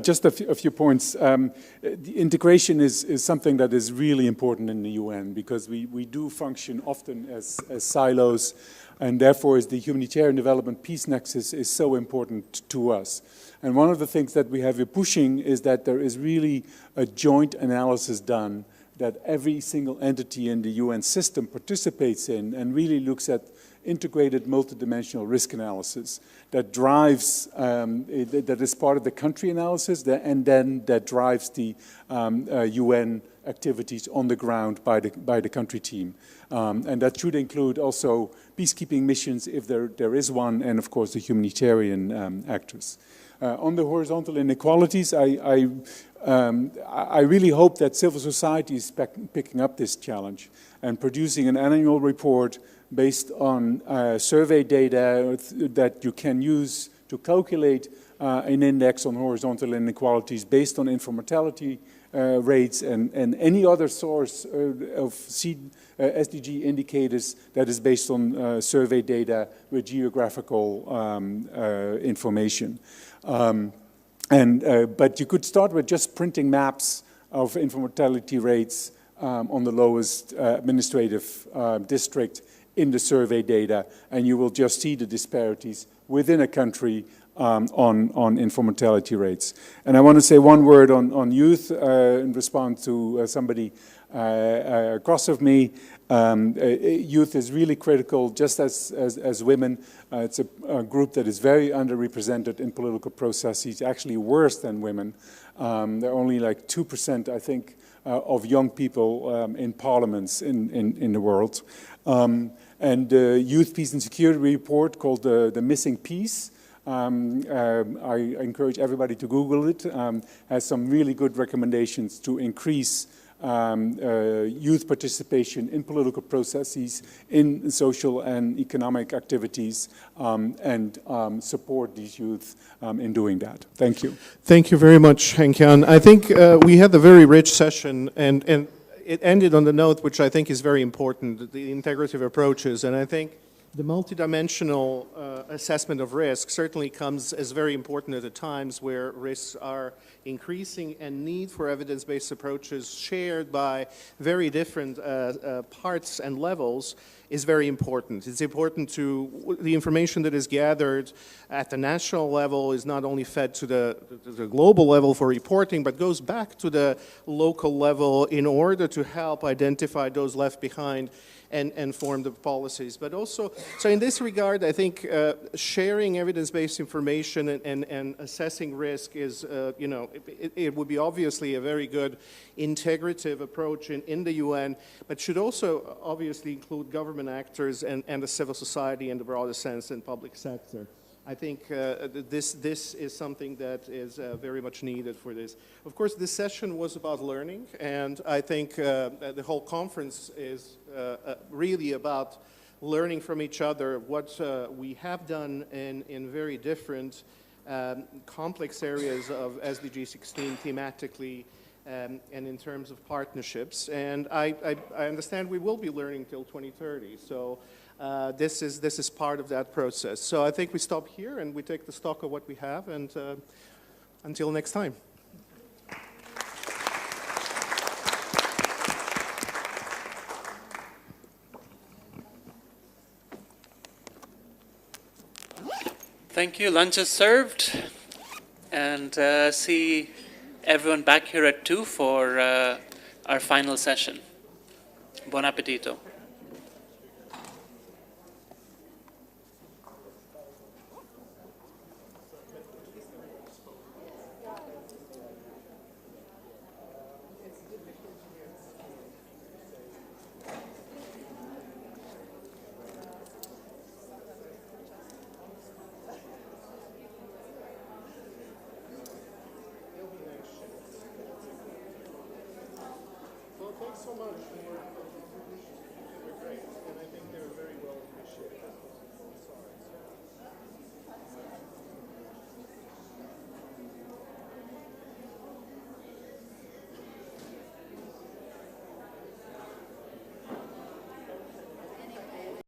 Just a few points. The integration is something that is really important in the UN, because we do function often as silos, and therefore is the humanitarian development peace nexus is so important to us. And one of the things that we have been pushing is that there is really a joint analysis done that every single entity in the UN system participates in, and really looks at integrated multidimensional risk analysis that drives, that is part of the country analysis, and then that drives the UN activities on the ground by the country team. And that should include also peacekeeping missions if there is one, and of course the humanitarian actors. On the horizontal inequalities, I really hope that civil society is picking up this challenge and producing an annual report based on survey data that you can use to calculate an index on horizontal inequalities based on informality rates and any other source of SDG indicators that is based on survey data with geographical information. But you could start with just printing maps of informality rates on the lowest administrative district in the survey data, and you will just see the disparities within a country on informality rates. And I want to say one word on youth in response to somebody across of me. Youth is really critical, just as women. It's a group that is very underrepresented in political processes, actually worse than women. There are only like 2%, I think, of young people in parliaments in the world. And the Youth Peace and Security report called the Missing Piece, I encourage everybody to Google it, has some really good recommendations to increase youth participation in political processes, in social and economic activities, and support these youth in doing that. Thank you. Thank you very much, Henk-Jan. I think we had a very rich session, and it ended on the note which I think is very important, the integrative approaches. And I think the multidimensional assessment of risk certainly comes as very important at the times where risks are increasing and need for evidence-based approaches shared by very different parts and levels is very important. It's important to, the information that is gathered at the national level is not only fed to the global level for reporting, but goes back to the local level in order to help identify those left behind and form the policies. But also, so in this regard, I think sharing evidence-based information and assessing risk is, it would be obviously a very good integrative approach in the UN, but should also obviously include government actors and the civil society in the broader sense and public sector. I think this is something that is very much needed for this. Of course, this session was about learning, and I think the whole conference is really about learning from each other what we have done in very different complex areas of SDG 16 thematically and in terms of partnerships. And I understand we will be learning till 2030. So this is part of that process. So I think we stop here and we take the stock of what we have, and until next time. Thank you. Lunch is served, and see everyone back here at 2 for our final session. Buon appetito. Thanks so much for your contributions. They were great, and I think they were very well appreciated. Sorry.